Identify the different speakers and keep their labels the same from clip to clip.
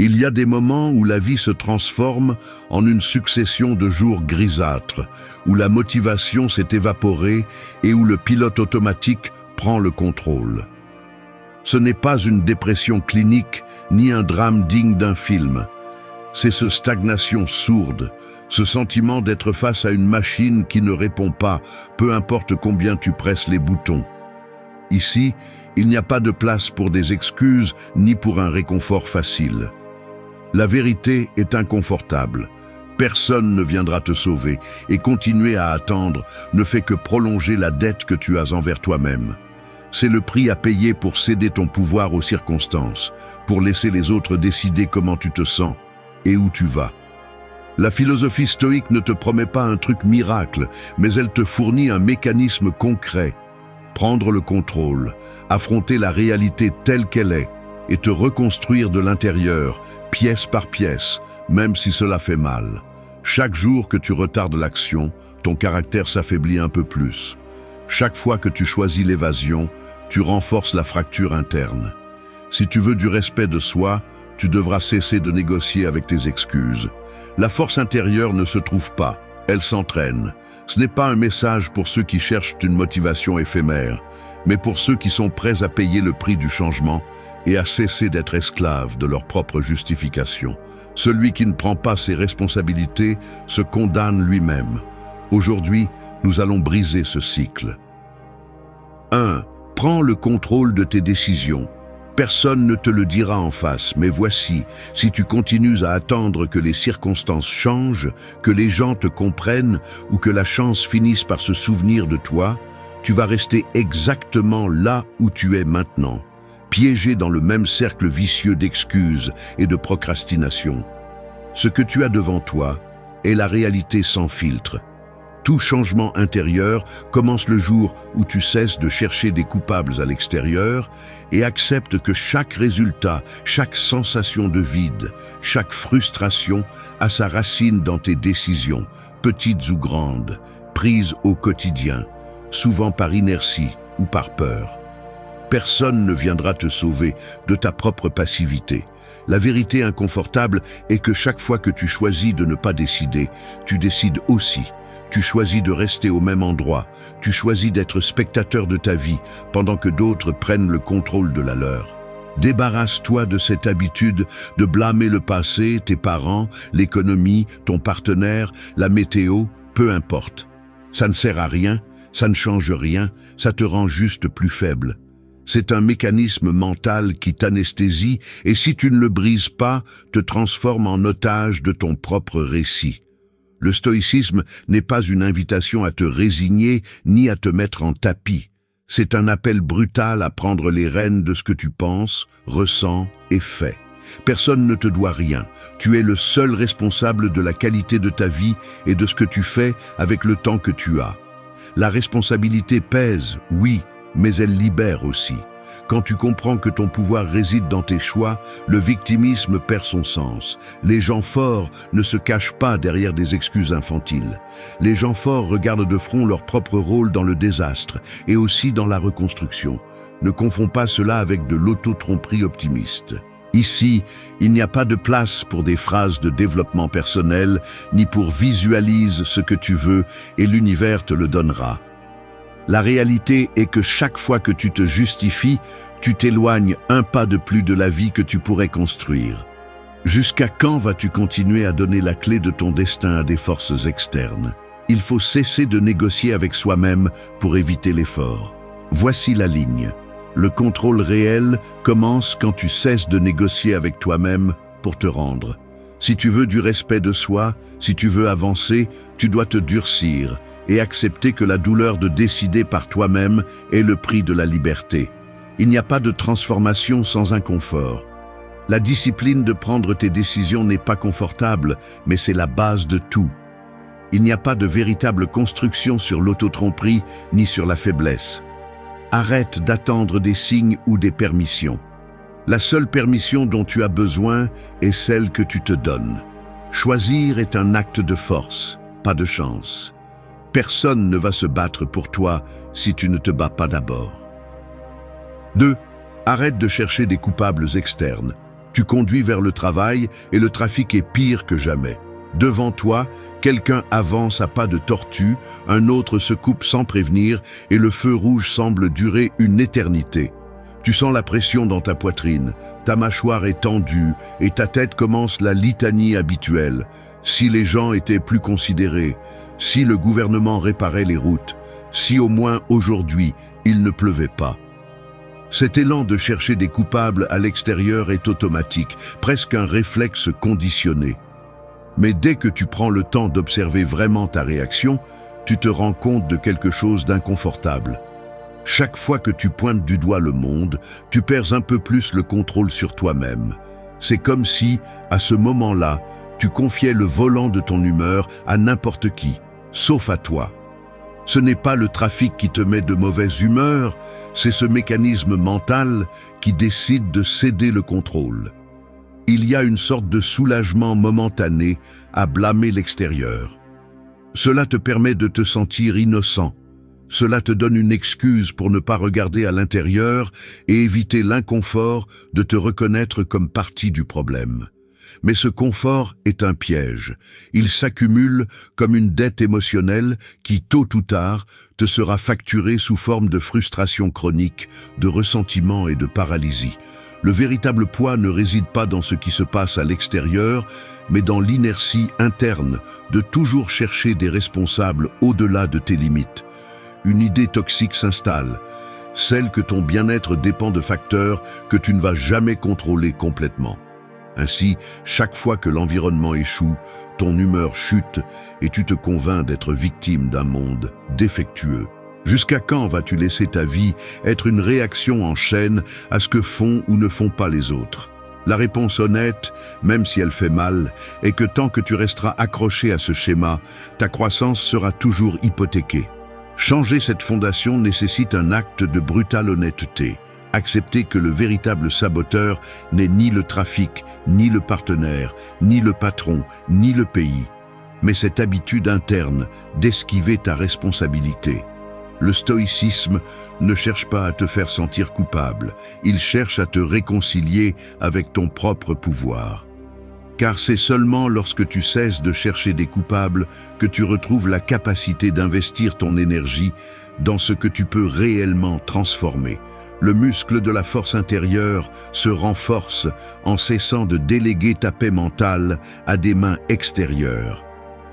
Speaker 1: Il y a des moments où la vie se transforme en une succession de jours grisâtres, où la motivation s'est évaporée et où le pilote automatique prend le contrôle. Ce n'est pas une dépression clinique ni un drame digne d'un film. C'est cette stagnation sourde, ce sentiment d'être face à une machine qui ne répond pas, peu importe combien tu presses les boutons. Ici, il n'y a pas de place pour des excuses ni pour un réconfort facile. La vérité est inconfortable. Personne ne viendra te sauver et continuer à attendre ne fait que prolonger la dette que tu as envers toi-même. C'est le prix à payer pour céder ton pouvoir aux circonstances, pour laisser les autres décider comment tu te sens et où tu vas. La philosophie stoïque ne te promet pas un truc miracle, mais elle te fournit un mécanisme concret. Prendre le contrôle, affronter la réalité telle qu'elle est et te reconstruire de l'intérieur, pièce par pièce, même si cela fait mal. Chaque jour que tu retardes l'action, ton caractère s'affaiblit un peu plus. Chaque fois que tu choisis l'évasion, tu renforces la fracture interne. Si tu veux du respect de soi, tu devras cesser de négocier avec tes excuses. La force intérieure ne se trouve pas, elle s'entraîne. Ce n'est pas un message pour ceux qui cherchent une motivation éphémère, mais pour ceux qui sont prêts à payer le prix du changement et à cesser d'être esclaves de leur propre justification. Celui qui ne prend pas ses responsabilités se condamne lui-même. Aujourd'hui, nous allons briser ce cycle. 1. Prends le contrôle de tes décisions. Personne ne te le dira en face, mais voici, si tu continues à attendre que les circonstances changent, que les gens te comprennent ou que la chance finisse par se souvenir de toi, tu vas rester exactement là où tu es maintenant, piégé dans le même cercle vicieux d'excuses et de procrastination. Ce que tu as devant toi est la réalité sans filtre. Tout changement intérieur commence le jour où tu cesses de chercher des coupables à l'extérieur et acceptes que chaque résultat, chaque sensation de vide, chaque frustration a sa racine dans tes décisions, petites ou grandes, prises au quotidien, souvent par inertie ou par peur. Personne ne viendra te sauver de ta propre passivité. La vérité inconfortable est que chaque fois que tu choisis de ne pas décider, tu décides aussi. Tu choisis de rester au même endroit, tu choisis d'être spectateur de ta vie pendant que d'autres prennent le contrôle de la leur. Débarrasse-toi de cette habitude de blâmer le passé, tes parents, l'économie, ton partenaire, la météo, peu importe. Ça ne sert à rien, ça ne change rien, ça te rend juste plus faible. C'est un mécanisme mental qui t'anesthésie et si tu ne le brises pas, te transforme en otage de ton propre récit. Le stoïcisme n'est pas une invitation à te résigner ni à te mettre en tapis. C'est un appel brutal à prendre les rênes de ce que tu penses, ressens et fais. Personne ne te doit rien. Tu es le seul responsable de la qualité de ta vie et de ce que tu fais avec le temps que tu as. La responsabilité pèse, oui, mais elle libère aussi. Quand tu comprends que ton pouvoir réside dans tes choix, le victimisme perd son sens. Les gens forts ne se cachent pas derrière des excuses infantiles. Les gens forts regardent de front leur propre rôle dans le désastre et aussi dans la reconstruction. Ne confonds pas cela avec de l'auto-tromperie optimiste. Ici, il n'y a pas de place pour des phrases de développement personnel, ni pour visualise ce que tu veux et l'univers te le donnera. La réalité est que chaque fois que tu te justifies, tu t'éloignes un pas de plus de la vie que tu pourrais construire. Jusqu'à quand vas-tu continuer à donner la clé de ton destin à des forces externes? Il faut cesser de négocier avec soi-même pour éviter l'effort. Voici la ligne. Le contrôle réel commence quand tu cesses de négocier avec toi-même pour te rendre. Si tu veux du respect de soi, si tu veux avancer, tu dois te durcir et accepter que la douleur de décider par toi-même est le prix de la liberté. Il n'y a pas de transformation sans inconfort. La discipline de prendre tes décisions n'est pas confortable, mais c'est la base de tout. Il n'y a pas de véritable construction sur l'autotromperie ni sur la faiblesse. Arrête d'attendre des signes ou des permissions. La seule permission dont tu as besoin est celle que tu te donnes. Choisir est un acte de force, pas de chance. Personne ne va se battre pour toi si tu ne te bats pas d'abord. 2. Arrête de chercher des coupables externes. Tu conduis vers le travail et le trafic est pire que jamais. Devant toi, quelqu'un avance à pas de tortue, un autre se coupe sans prévenir et le feu rouge semble durer une éternité. Tu sens la pression dans ta poitrine, ta mâchoire est tendue et ta tête commence la litanie habituelle. Si les gens étaient plus considérés, si le gouvernement réparait les routes, si au moins aujourd'hui il ne pleuvait pas. Cet élan de chercher des coupables à l'extérieur est automatique, presque un réflexe conditionné. Mais dès que tu prends le temps d'observer vraiment ta réaction, tu te rends compte de quelque chose d'inconfortable. Chaque fois que tu pointes du doigt le monde, tu perds un peu plus le contrôle sur toi-même. C'est comme si, à ce moment-là, tu confiais le volant de ton humeur à n'importe qui, sauf à toi. Ce n'est pas le trafic qui te met de mauvaise humeur, c'est ce mécanisme mental qui décide de céder le contrôle. Il y a une sorte de soulagement momentané à blâmer l'extérieur. Cela te permet de te sentir innocent. Cela te donne une excuse pour ne pas regarder à l'intérieur et éviter l'inconfort de te reconnaître comme partie du problème. Mais ce confort est un piège. Il s'accumule comme une dette émotionnelle qui, tôt ou tard, te sera facturée sous forme de frustration chronique, de ressentiment et de paralysie. Le véritable poids ne réside pas dans ce qui se passe à l'extérieur, mais dans l'inertie interne de toujours chercher des responsables au-delà de tes limites. Une idée toxique s'installe, celle que ton bien-être dépend de facteurs que tu ne vas jamais contrôler complètement. Ainsi, chaque fois que l'environnement échoue, ton humeur chute et tu te convaincs d'être victime d'un monde défectueux. Jusqu'à quand vas-tu laisser ta vie être une réaction en chaîne à ce que font ou ne font pas les autres? La réponse honnête, même si elle fait mal, est que tant que tu resteras accroché à ce schéma, ta croissance sera toujours hypothéquée. Changer cette fondation nécessite un acte de brutale honnêteté. Accepter que le véritable saboteur n'est ni le trafic, ni le partenaire, ni le patron, ni le pays, mais cette habitude interne d'esquiver ta responsabilité. Le stoïcisme ne cherche pas à te faire sentir coupable, il cherche à te réconcilier avec ton propre pouvoir. Car c'est seulement lorsque tu cesses de chercher des coupables que tu retrouves la capacité d'investir ton énergie dans ce que tu peux réellement transformer. Le muscle de la force intérieure se renforce en cessant de déléguer ta paix mentale à des mains extérieures.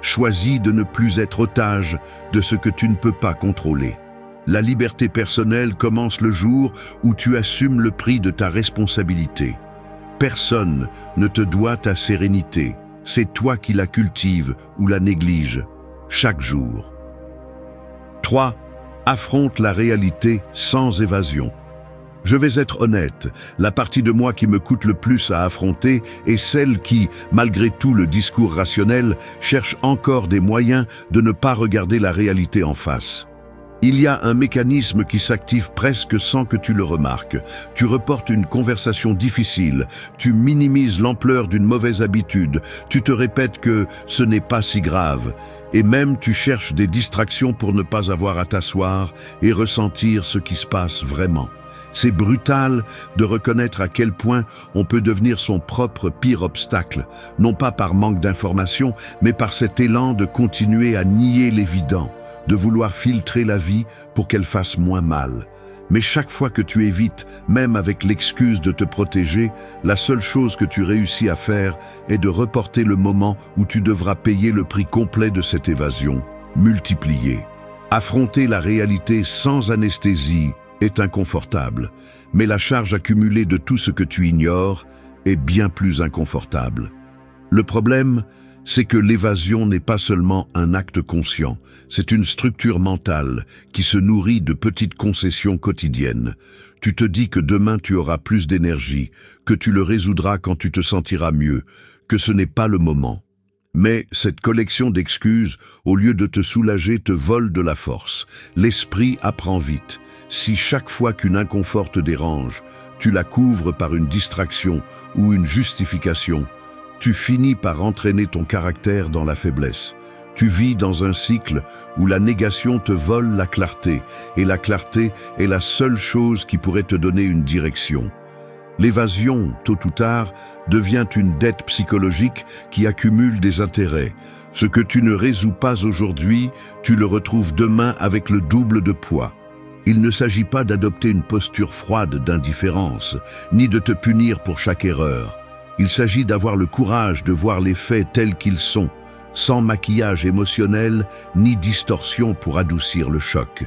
Speaker 1: Choisis de ne plus être otage de ce que tu ne peux pas contrôler. La liberté personnelle commence le jour où tu assumes le prix de ta responsabilité. Personne ne te doit ta sérénité, c'est toi qui la cultives ou la négliges chaque jour. 3. Affronte la réalité sans évasion. Je vais être honnête, la partie de moi qui me coûte le plus à affronter est celle qui, malgré tout le discours rationnel, cherche encore des moyens de ne pas regarder la réalité en face. Il y a un mécanisme qui s'active presque sans que tu le remarques. Tu reportes une conversation difficile, tu minimises l'ampleur d'une mauvaise habitude, tu te répètes que ce n'est pas si grave, et même tu cherches des distractions pour ne pas avoir à t'asseoir et ressentir ce qui se passe vraiment. C'est brutal de reconnaître à quel point on peut devenir son propre pire obstacle, non pas par manque d'information, mais par cet élan de continuer à nier l'évident, de vouloir filtrer la vie pour qu'elle fasse moins mal. Mais chaque fois que tu évites, même avec l'excuse de te protéger, la seule chose que tu réussis à faire est de reporter le moment où tu devras payer le prix complet de cette évasion, multiplié. Affronter la réalité sans anesthésie est inconfortable, mais la charge accumulée de tout ce que tu ignores est bien plus inconfortable. Le problème, c'est que l'évasion n'est pas seulement un acte conscient, c'est une structure mentale qui se nourrit de petites concessions quotidiennes. Tu te dis que demain tu auras plus d'énergie, que tu le résoudras quand tu te sentiras mieux, que ce n'est pas le moment. Mais cette collection d'excuses, au lieu de te soulager, te vole de la force. L'esprit apprend vite. Si chaque fois qu'une inconfort te dérange, tu la couvres par une distraction ou une justification, tu finis par entraîner ton caractère dans la faiblesse. Tu vis dans un cycle où la négation te vole la clarté, et la clarté est la seule chose qui pourrait te donner une direction. L'évasion, tôt ou tard, devient une dette psychologique qui accumule des intérêts. Ce que tu ne résous pas aujourd'hui, tu le retrouves demain avec le double de poids. Il ne s'agit pas d'adopter une posture froide d'indifférence, ni de te punir pour chaque erreur. Il s'agit d'avoir le courage de voir les faits tels qu'ils sont, sans maquillage émotionnel ni distorsion pour adoucir le choc.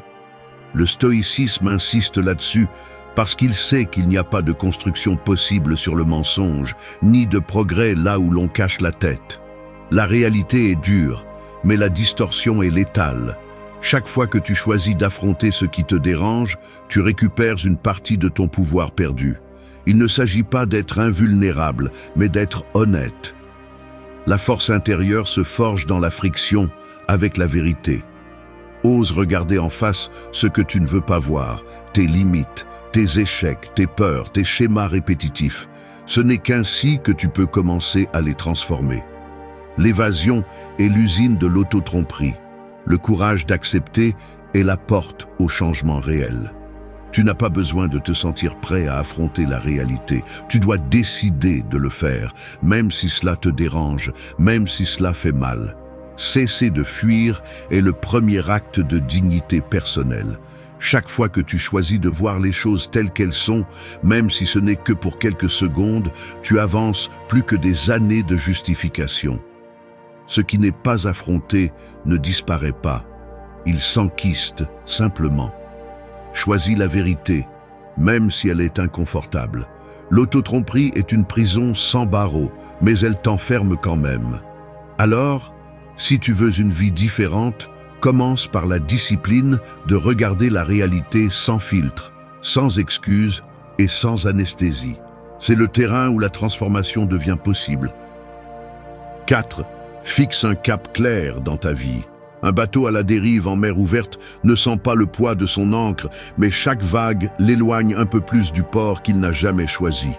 Speaker 1: Le stoïcisme insiste là-dessus parce qu'il sait qu'il n'y a pas de construction possible sur le mensonge, ni de progrès là où l'on cache la tête. La réalité est dure, mais la distorsion est létale. Chaque fois que tu choisis d'affronter ce qui te dérange, tu récupères une partie de ton pouvoir perdu. Il ne s'agit pas d'être invulnérable, mais d'être honnête. La force intérieure se forge dans la friction avec la vérité. Ose regarder en face ce que tu ne veux pas voir, tes limites, tes échecs, tes peurs, tes schémas répétitifs. Ce n'est qu'ainsi que tu peux commencer à les transformer. L'évasion est l'usine de l'auto-tromperie. Le courage d'accepter est la porte au changement réel. Tu n'as pas besoin de te sentir prêt à affronter la réalité. Tu dois décider de le faire, même si cela te dérange, même si cela fait mal. Cesser de fuir est le premier acte de dignité personnelle. Chaque fois que tu choisis de voir les choses telles qu'elles sont, même si ce n'est que pour quelques secondes, tu avances plus que des années de justification. Ce qui n'est pas affronté ne disparaît pas. Il s'enquiste simplement. Choisis la vérité, même si elle est inconfortable. L'autotromperie est une prison sans barreaux, mais elle t'enferme quand même. Alors, si tu veux une vie différente, commence par la discipline de regarder la réalité sans filtre, sans excuses et sans anesthésie. C'est le terrain où la transformation devient possible. 4. Fixe un cap clair dans ta vie. Un bateau à la dérive en mer ouverte ne sent pas le poids de son ancre, mais chaque vague l'éloigne un peu plus du port qu'il n'a jamais choisi.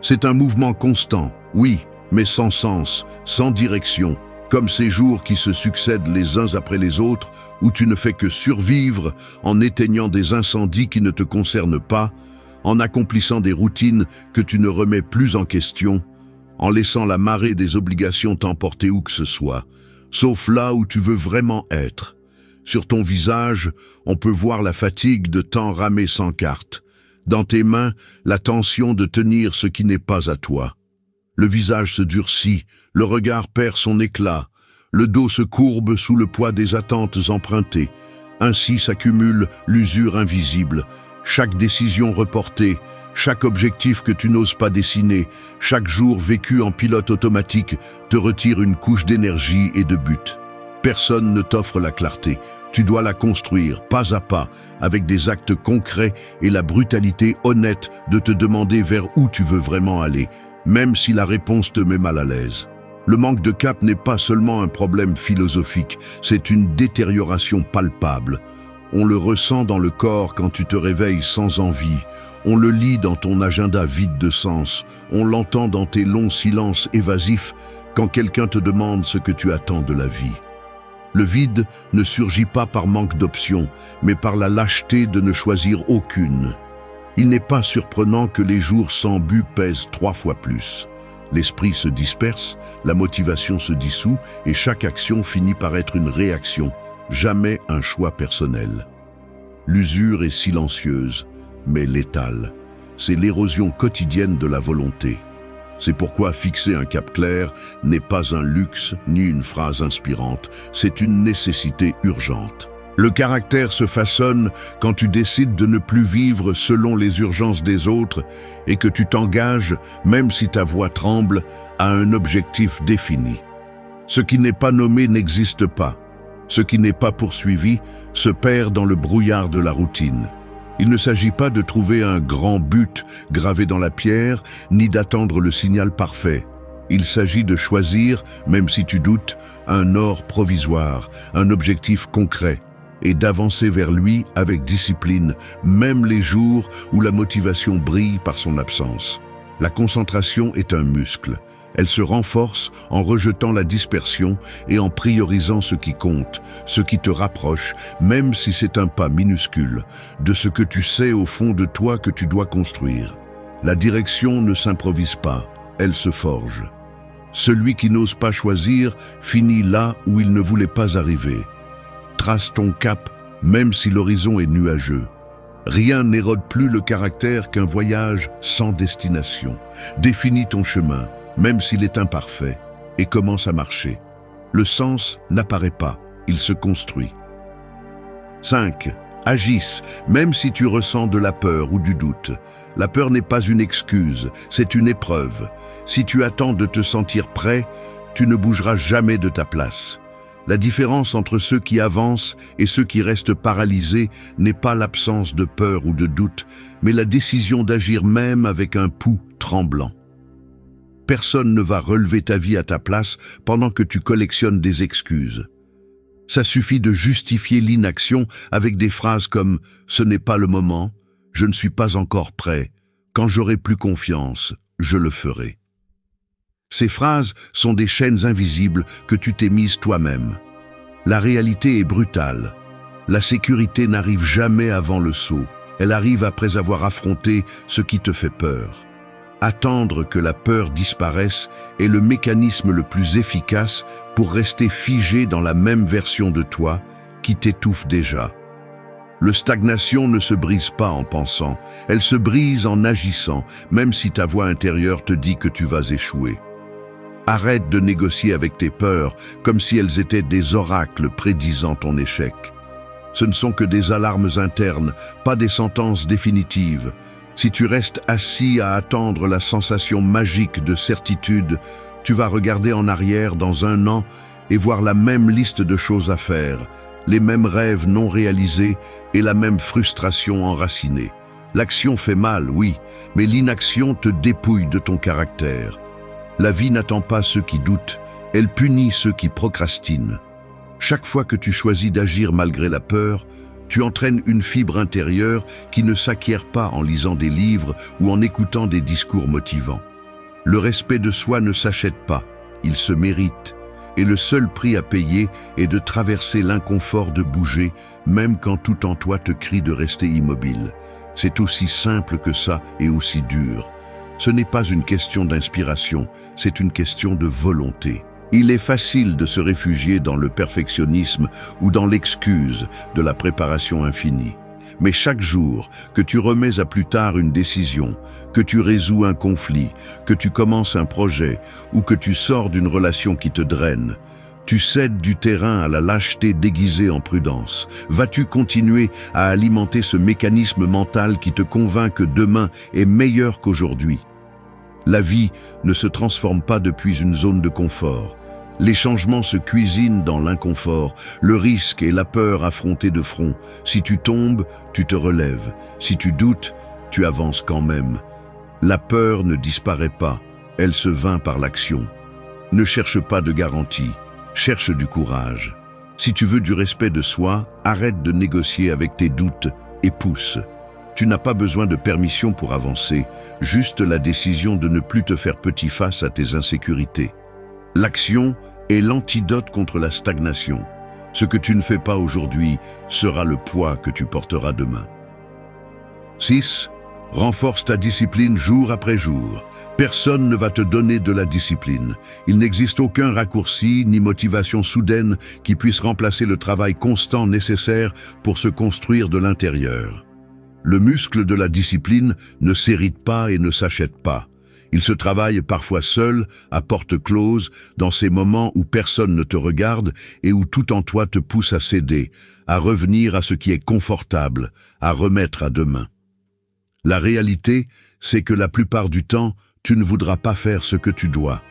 Speaker 1: C'est un mouvement constant, oui, mais sans sens, sans direction, comme ces jours qui se succèdent les uns après les autres, où tu ne fais que survivre en éteignant des incendies qui ne te concernent pas, en accomplissant des routines que tu ne remets plus en question, en laissant la marée des obligations t'emporter où que ce soit, sauf là où tu veux vraiment être. Sur ton visage, on peut voir la fatigue de temps ramé sans carte. Dans tes mains, la tension de tenir ce qui n'est pas à toi. Le visage se durcit, le regard perd son éclat, le dos se courbe sous le poids des attentes empruntées. Ainsi s'accumule l'usure invisible. Chaque décision reportée, chaque objectif que tu n'oses pas dessiner, chaque jour vécu en pilote automatique te retire une couche d'énergie et de but. Personne ne t'offre la clarté. Tu dois la construire, pas à pas, avec des actes concrets et la brutalité honnête de te demander vers où tu veux vraiment aller, même si la réponse te met mal à l'aise. Le manque de cap n'est pas seulement un problème philosophique, c'est une détérioration palpable. On le ressent dans le corps quand tu te réveilles sans envie. On le lit dans ton agenda vide de sens. On l'entend dans tes longs silences évasifs quand quelqu'un te demande ce que tu attends de la vie. Le vide ne surgit pas par manque d'options, mais par la lâcheté de ne choisir aucune. Il n'est pas surprenant que les jours sans but pèsent 3 fois plus. L'esprit se disperse, la motivation se dissout et chaque action finit par être une réaction, jamais un choix personnel. L'usure est silencieuse, mais létale. C'est l'érosion quotidienne de la volonté. C'est pourquoi fixer un cap clair n'est pas un luxe ni une phrase inspirante, c'est une nécessité urgente. Le caractère se façonne quand tu décides de ne plus vivre selon les urgences des autres et que tu t'engages, même si ta voix tremble, à un objectif défini. Ce qui n'est pas nommé n'existe pas. Ce qui n'est pas poursuivi se perd dans le brouillard de la routine. Il ne s'agit pas de trouver un grand but gravé dans la pierre, ni d'attendre le signal parfait. Il s'agit de choisir, même si tu doutes, un or provisoire, un objectif concret, et d'avancer vers lui avec discipline, même les jours où la motivation brille par son absence. La concentration est un muscle. Elle se renforce en rejetant la dispersion et en priorisant ce qui compte, ce qui te rapproche, même si c'est un pas minuscule, de ce que tu sais au fond de toi que tu dois construire. La direction ne s'improvise pas, elle se forge. Celui qui n'ose pas choisir finit là où il ne voulait pas arriver. Trace ton cap, même si l'horizon est nuageux. Rien n'érode plus le caractère qu'un voyage sans destination. Définis ton chemin, même s'il est imparfait, et commence à marcher. Le sens n'apparaît pas, il se construit. 5. Agisse, même si tu ressens de la peur ou du doute. La peur n'est pas une excuse, c'est une épreuve. Si tu attends de te sentir prêt, tu ne bougeras jamais de ta place. La différence entre ceux qui avancent et ceux qui restent paralysés n'est pas l'absence de peur ou de doute, mais la décision d'agir même avec un pouls tremblant. Personne ne va relever ta vie à ta place pendant que tu collectionnes des excuses. Ça suffit de justifier l'inaction avec des phrases comme « ce n'est pas le moment »,« je ne suis pas encore prêt »,« quand j'aurai plus confiance, je le ferai ». Ces phrases sont des chaînes invisibles que tu t'es mises toi-même. La réalité est brutale. La sécurité n'arrive jamais avant le saut. Elle arrive après avoir affronté ce qui te fait peur. Attendre que la peur disparaisse est le mécanisme le plus efficace pour rester figé dans la même version de toi qui t'étouffe déjà. Le stagnation ne se brise pas en pensant, elle se brise en agissant, même si ta voix intérieure te dit que tu vas échouer. Arrête de négocier avec tes peurs comme si elles étaient des oracles prédisant ton échec. Ce ne sont que des alarmes internes, pas des sentences définitives. Si tu restes assis à attendre la sensation magique de certitude, tu vas regarder en arrière dans 1 an et voir la même liste de choses à faire, les mêmes rêves non réalisés et la même frustration enracinée. L'action fait mal, oui, mais l'inaction te dépouille de ton caractère. La vie n'attend pas ceux qui doutent, elle punit ceux qui procrastinent. Chaque fois que tu choisis d'agir malgré la peur, tu entraînes une fibre intérieure qui ne s'acquiert pas en lisant des livres ou en écoutant des discours motivants. Le respect de soi ne s'achète pas, il se mérite. Et le seul prix à payer est de traverser l'inconfort de bouger, même quand tout en toi te crie de rester immobile. C'est aussi simple que ça et aussi dur. Ce n'est pas une question d'inspiration, c'est une question de volonté. Il est facile de se réfugier dans le perfectionnisme ou dans l'excuse de la préparation infinie. Mais chaque jour que tu remets à plus tard une décision, que tu résous un conflit, que tu commences un projet ou que tu sors d'une relation qui te draine, tu cèdes du terrain à la lâcheté déguisée en prudence. Vas-tu continuer à alimenter ce mécanisme mental qui te convainc que demain est meilleur qu'aujourd'hui? La vie ne se transforme pas depuis une zone de confort. Les changements se cuisinent dans l'inconfort, le risque et la peur affrontés de front. Si tu tombes, tu te relèves. Si tu doutes, tu avances quand même. La peur ne disparaît pas, elle se vainc par l'action. Ne cherche pas de garantie, cherche du courage. Si tu veux du respect de soi, arrête de négocier avec tes doutes et pousse. Tu n'as pas besoin de permission pour avancer, juste la décision de ne plus te faire petit face à tes insécurités. L'action est l'antidote contre la stagnation. Ce que tu ne fais pas aujourd'hui sera le poids que tu porteras demain. 6. Renforce ta discipline jour après jour. Personne ne va te donner de la discipline. Il n'existe aucun raccourci ni motivation soudaine qui puisse remplacer le travail constant nécessaire pour se construire de l'intérieur. Le muscle de la discipline ne s'hérite pas et ne s'achète pas. Il se travaille parfois seul, à porte close, dans ces moments où personne ne te regarde et où tout en toi te pousse à céder, à revenir à ce qui est confortable, à remettre à demain. La réalité, c'est que la plupart du temps, tu ne voudras pas faire ce que tu dois.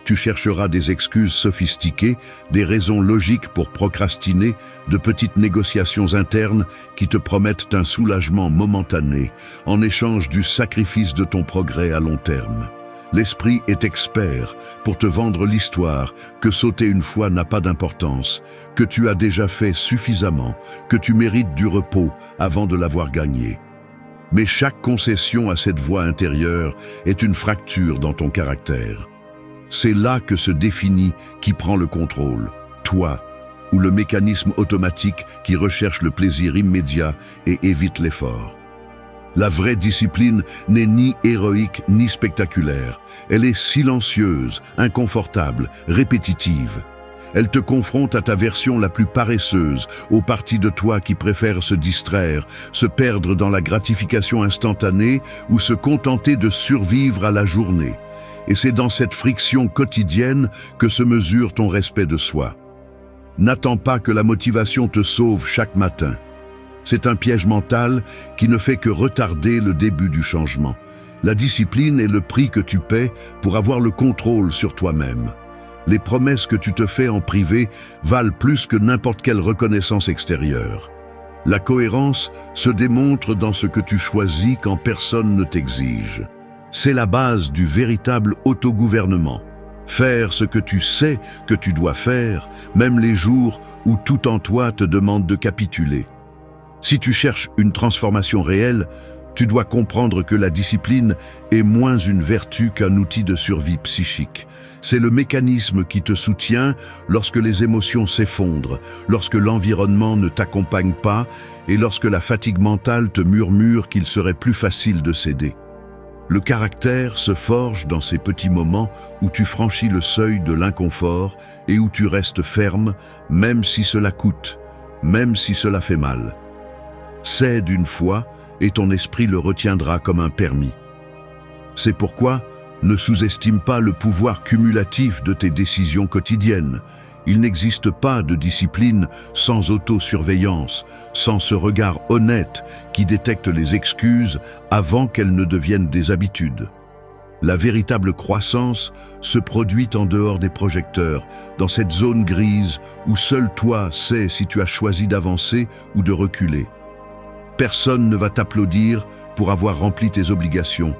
Speaker 1: Tu chercheras des excuses sophistiquées, des raisons logiques pour procrastiner, de petites négociations internes qui te promettent un soulagement momentané, en échange du sacrifice de ton progrès à long terme. L'esprit est expert pour te vendre l'histoire que sauter une fois n'a pas d'importance, que tu as déjà fait suffisamment, que tu mérites du repos avant de l'avoir gagné. Mais chaque concession à cette voix intérieure est une fracture dans ton caractère. C'est là que se définit qui prend le contrôle, toi, ou le mécanisme automatique qui recherche le plaisir immédiat et évite l'effort. La vraie discipline n'est ni héroïque ni spectaculaire. Elle est silencieuse, inconfortable, répétitive. Elle te confronte à ta version la plus paresseuse, aux parties de toi qui préfèrent se distraire, se perdre dans la gratification instantanée ou se contenter de survivre à la journée. Et c'est dans cette friction quotidienne que se mesure ton respect de soi. N'attends pas que la motivation te sauve chaque matin. C'est un piège mental qui ne fait que retarder le début du changement. La discipline est le prix que tu paies pour avoir le contrôle sur toi-même. Les promesses que tu te fais en privé valent plus que n'importe quelle reconnaissance extérieure. La cohérence se démontre dans ce que tu choisis quand personne ne t'exige. C'est la base du véritable autogouvernement. Faire ce que tu sais que tu dois faire, même les jours où tout en toi te demande de capituler. Si tu cherches une transformation réelle, tu dois comprendre que la discipline est moins une vertu qu'un outil de survie psychique. C'est le mécanisme qui te soutient lorsque les émotions s'effondrent, lorsque l'environnement ne t'accompagne pas et lorsque la fatigue mentale te murmure qu'il serait plus facile de céder. Le caractère se forge dans ces petits moments où tu franchis le seuil de l'inconfort et où tu restes ferme, même si cela coûte, même si cela fait mal. Cède une fois et ton esprit le retiendra comme un permis. C'est pourquoi ne sous-estime pas le pouvoir cumulatif de tes décisions quotidiennes. Il n'existe pas de discipline sans autosurveillance, sans ce regard honnête qui détecte les excuses avant qu'elles ne deviennent des habitudes. La véritable croissance se produit en dehors des projecteurs, dans cette zone grise où seul toi sais si tu as choisi d'avancer ou de reculer. Personne ne va t'applaudir pour avoir rempli tes obligations,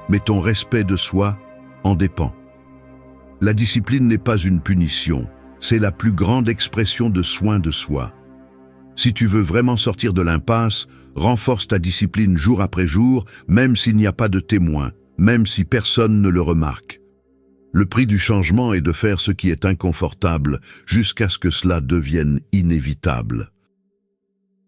Speaker 1: mais ton respect de soi en dépend. La discipline n'est pas une punition, c'est la plus grande expression de soin de soi. Si tu veux vraiment sortir de l'impasse, renforce ta discipline jour après jour, même s'il n'y a pas de témoin, même si personne ne le remarque. Le prix du changement est de faire ce qui est inconfortable jusqu'à ce que cela devienne inévitable.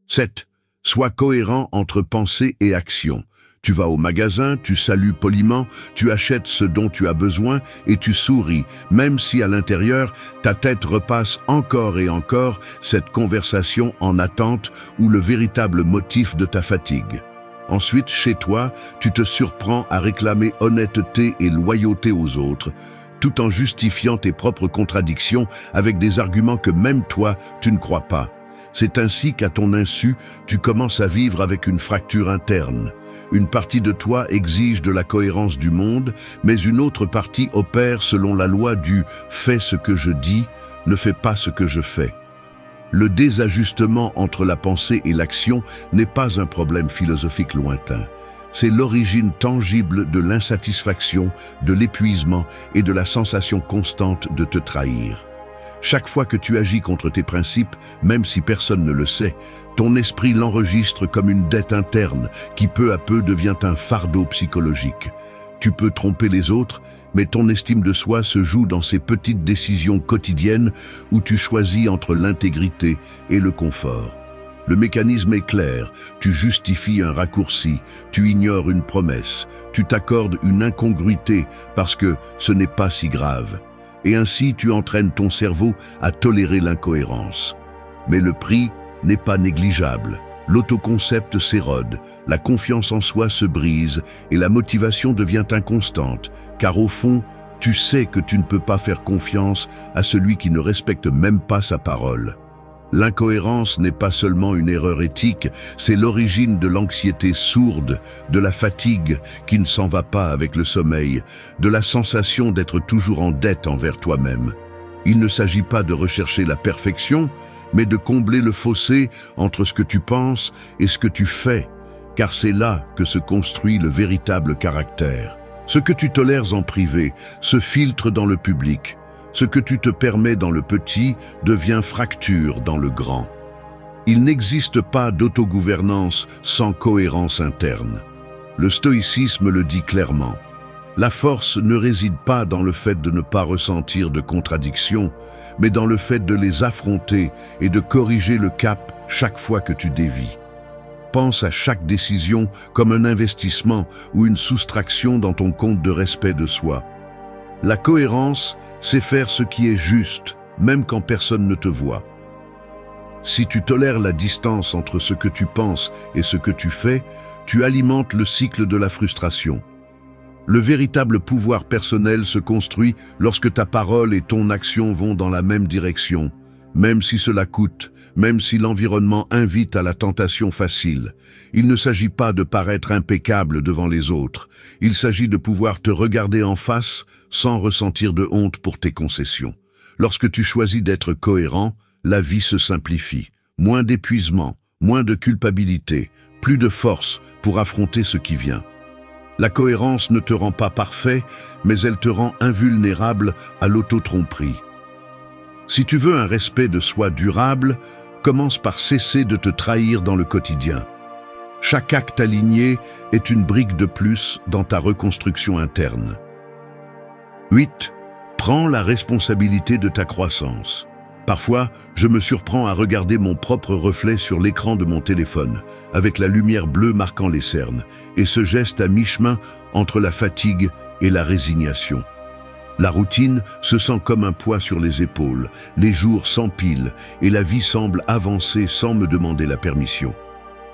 Speaker 1: 7. Sois cohérent entre pensée et action. Tu vas au magasin, tu salues poliment, tu achètes ce dont tu as besoin et tu souris, même si à l'intérieur, ta tête repasse encore et encore cette conversation en attente ou le véritable motif de ta fatigue. Ensuite, chez toi, tu te surprends à réclamer honnêteté et loyauté aux autres, tout en justifiant tes propres contradictions avec des arguments que même toi, tu ne crois pas. C'est ainsi qu'à ton insu, tu commences à vivre avec une fracture interne. Une partie de toi exige de la cohérence du monde, mais une autre partie opère selon la loi du « fais ce que je dis, ne fais pas ce que je fais ». Le désajustement entre la pensée et l'action n'est pas un problème philosophique lointain. C'est l'origine tangible de l'insatisfaction, de l'épuisement et de la sensation constante de te trahir. Chaque fois que tu agis contre tes principes, même si personne ne le sait, ton esprit l'enregistre comme une dette interne qui peu à peu devient un fardeau psychologique. Tu peux tromper les autres, mais ton estime de soi se joue dans ces petites décisions quotidiennes où tu choisis entre l'intégrité et le confort. Le mécanisme est clair, tu justifies un raccourci, tu ignores une promesse, tu t'accordes une incongruité parce que ce n'est pas si grave. Et ainsi tu entraînes ton cerveau à tolérer l'incohérence. Mais le prix n'est pas négligeable. L'autoconcept s'érode, la confiance en soi se brise et la motivation devient inconstante, car au fond, tu sais que tu ne peux pas faire confiance à celui qui ne respecte même pas sa parole. L'incohérence n'est pas seulement une erreur éthique, c'est l'origine de l'anxiété sourde, de la fatigue qui ne s'en va pas avec le sommeil, de la sensation d'être toujours en dette envers toi-même. Il ne s'agit pas de rechercher la perfection, mais de combler le fossé entre ce que tu penses et ce que tu fais, car c'est là que se construit le véritable caractère. Ce que tu tolères en privé se filtre dans le public. Ce que tu te permets dans le petit devient fracture dans le grand. Il n'existe pas d'autogouvernance sans cohérence interne. Le stoïcisme le dit clairement. La force ne réside pas dans le fait de ne pas ressentir de contradictions, mais dans le fait de les affronter et de corriger le cap chaque fois que tu dévies. Pense à chaque décision comme un investissement ou une soustraction dans ton compte de respect de soi. La cohérence, c'est faire ce qui est juste, même quand personne ne te voit. Si tu tolères la distance entre ce que tu penses et ce que tu fais, tu alimentes le cycle de la frustration. Le véritable pouvoir personnel se construit lorsque ta parole et ton action vont dans la même direction, même si cela coûte, même si l'environnement invite à la tentation facile. Il ne s'agit pas de paraître impeccable devant les autres, il s'agit de pouvoir te regarder en face sans ressentir de honte pour tes concessions. Lorsque tu choisis d'être cohérent, la vie se simplifie. Moins d'épuisement, moins de culpabilité, plus de force pour affronter ce qui vient. La cohérence ne te rend pas parfait, mais elle te rend invulnérable à l'auto-tromperie. Si tu veux un respect de soi durable, commence par cesser de te trahir dans le quotidien. Chaque acte aligné est une brique de plus dans ta reconstruction interne. 8. Prends la responsabilité de ta croissance. Parfois, je me surprends à regarder mon propre reflet sur l'écran de mon téléphone, avec la lumière bleue marquant les cernes, et ce geste à mi-chemin entre la fatigue et la résignation. La routine se sent comme un poids sur les épaules, les jours s'empilent et la vie semble avancer sans me demander la permission.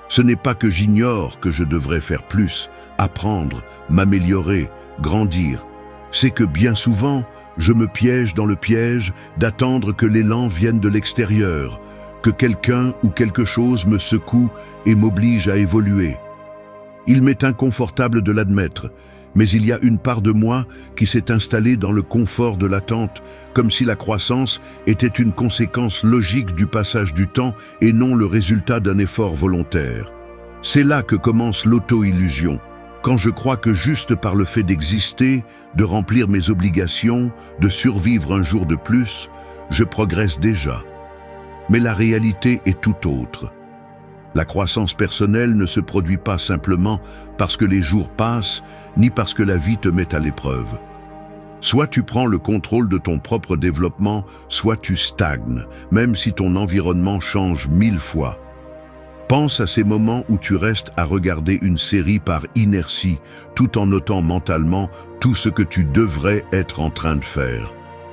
Speaker 1: Ce n'est pas que j'ignore que je devrais faire plus, apprendre, m'améliorer, grandir. C'est que bien souvent, je me piège dans le piège d'attendre que l'élan vienne de l'extérieur, que quelqu'un ou quelque chose me secoue et m'oblige à évoluer. Il m'est inconfortable de l'admettre, mais il y a une part de moi qui s'est installée dans le confort de l'attente, comme si la croissance était une conséquence logique du passage du temps et non le résultat d'un effort volontaire. C'est là que commence l'auto-illusion. Quand je crois que juste par le fait d'exister, de remplir mes obligations, de survivre un jour de plus, je progresse déjà. Mais la réalité est tout autre. La croissance personnelle ne se produit pas simplement parce que les jours passent, ni parce que la vie te met à l'épreuve. Soit tu prends le contrôle de ton propre développement, soit tu stagnes, même si ton environnement change 1000 fois. Pense à ces moments où tu restes à regarder une série par inertie, tout en notant mentalement tout ce que tu devrais être en train de faire.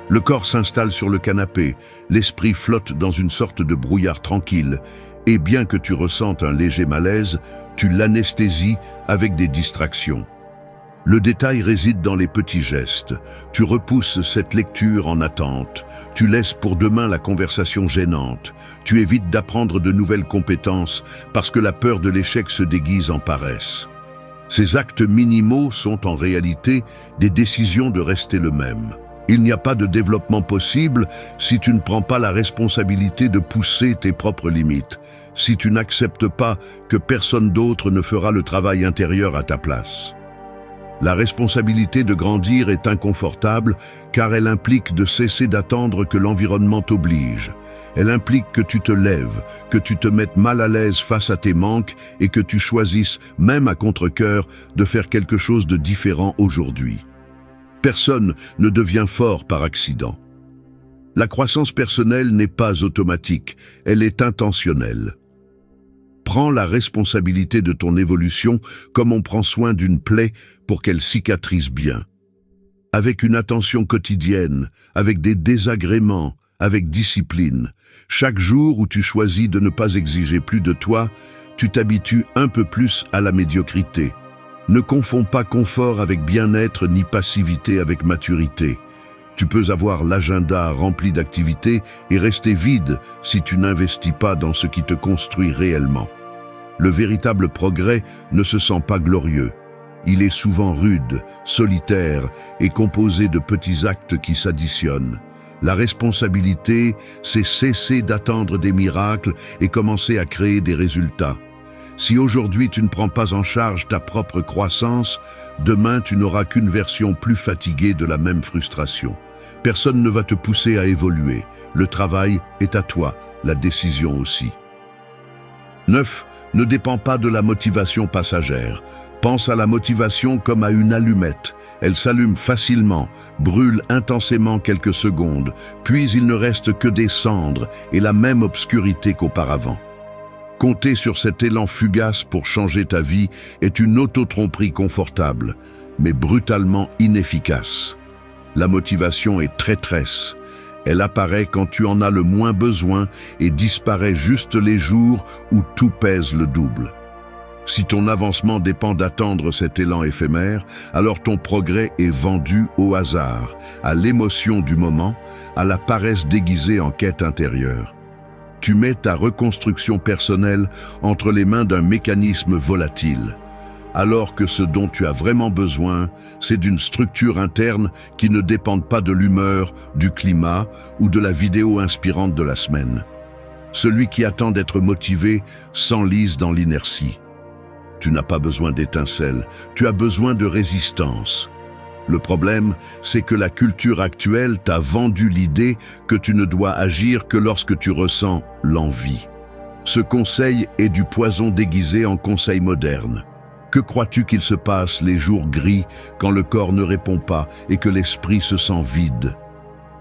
Speaker 1: Le corps s'installe sur le canapé, l'esprit flotte dans une sorte de brouillard tranquille, et bien que tu ressentes un léger malaise, tu l'anesthésies avec des distractions. Le détail réside dans les petits gestes. Tu repousses cette lecture en attente. Tu laisses pour demain la conversation gênante. Tu évites d'apprendre de nouvelles compétences parce que la peur de l'échec se déguise en paresse. Ces actes minimaux sont en réalité des décisions de rester le même. Il n'y a pas de développement possible si tu ne prends pas la responsabilité de pousser tes propres limites, si tu n'acceptes pas que personne d'autre ne fera le travail intérieur à ta place. La responsabilité de grandir est inconfortable car elle implique de cesser d'attendre que l'environnement t'oblige. Elle implique que tu te lèves, que tu te mettes mal à l'aise face à tes manques et que tu choisisses, même à contre-cœur, de faire quelque chose de différent aujourd'hui. Personne ne devient fort par accident. La croissance personnelle n'est pas automatique, elle est intentionnelle. Prends la responsabilité de ton évolution comme on prend soin d'une plaie pour qu'elle cicatrise bien. Avec une attention quotidienne, avec des désagréments, avec discipline. Chaque jour où tu choisis de ne pas exiger plus de toi, tu t'habitues un peu plus à la médiocrité. Ne confonds pas confort avec bien-être ni passivité avec maturité. Tu peux avoir l'agenda rempli d'activités et rester vide si tu n'investis pas dans ce qui te construit réellement. Le véritable progrès ne se sent pas glorieux. Il est souvent rude, solitaire et composé de petits actes qui s'additionnent. La responsabilité, c'est cesser d'attendre des miracles et commencer à créer des résultats. Si aujourd'hui tu ne prends pas en charge ta propre croissance, demain tu n'auras qu'une version plus fatiguée de la même frustration. Personne ne va te pousser à évoluer. Le travail est à toi, la décision aussi. 9. Ne dépend pas de la motivation passagère. Pense à la motivation comme à une allumette. Elle s'allume facilement, brûle intensément quelques secondes, puis il ne reste que des cendres et la même obscurité qu'auparavant. Compter sur cet élan fugace pour changer ta vie est une autotromperie confortable, mais brutalement inefficace. La motivation est traîtresse. Elle apparaît quand tu en as le moins besoin et disparaît juste les jours où tout pèse le double. Si ton avancement dépend d'attendre cet élan éphémère, alors ton progrès est vendu au hasard, à l'émotion du moment, à la paresse déguisée en quête intérieure. Tu mets ta reconstruction personnelle entre les mains d'un mécanisme volatile, alors que ce dont tu as vraiment besoin, c'est d'une structure interne qui ne dépende pas de l'humeur, du climat ou de la vidéo inspirante de la semaine. Celui qui attend d'être motivé s'enlise dans l'inertie. Tu n'as pas besoin d'étincelles, tu as besoin de résistance. Le problème, c'est que la culture actuelle t'a vendu l'idée que tu ne dois agir que lorsque tu ressens l'envie. Ce conseil est du poison déguisé en conseil moderne. Que crois-tu qu'il se passe les jours gris quand le corps ne répond pas et que l'esprit se sent vide?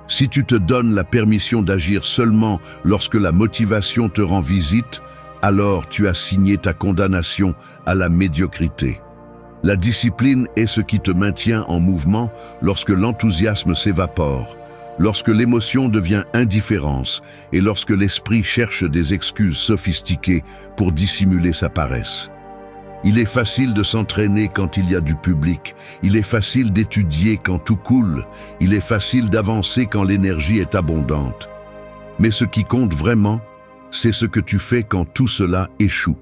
Speaker 1: Si tu te donnes la permission d'agir seulement lorsque la motivation te rend visite, alors tu as signé ta condamnation à la médiocrité. La discipline est ce qui te maintient en mouvement lorsque l'enthousiasme s'évapore, lorsque l'émotion devient indifférence et lorsque l'esprit cherche des excuses sophistiquées pour dissimuler sa paresse. Il est facile de s'entraîner quand il y a du public, il est facile d'étudier quand tout coule, il est facile d'avancer quand l'énergie est abondante. Mais ce qui compte vraiment, c'est ce que tu fais quand tout cela échoue.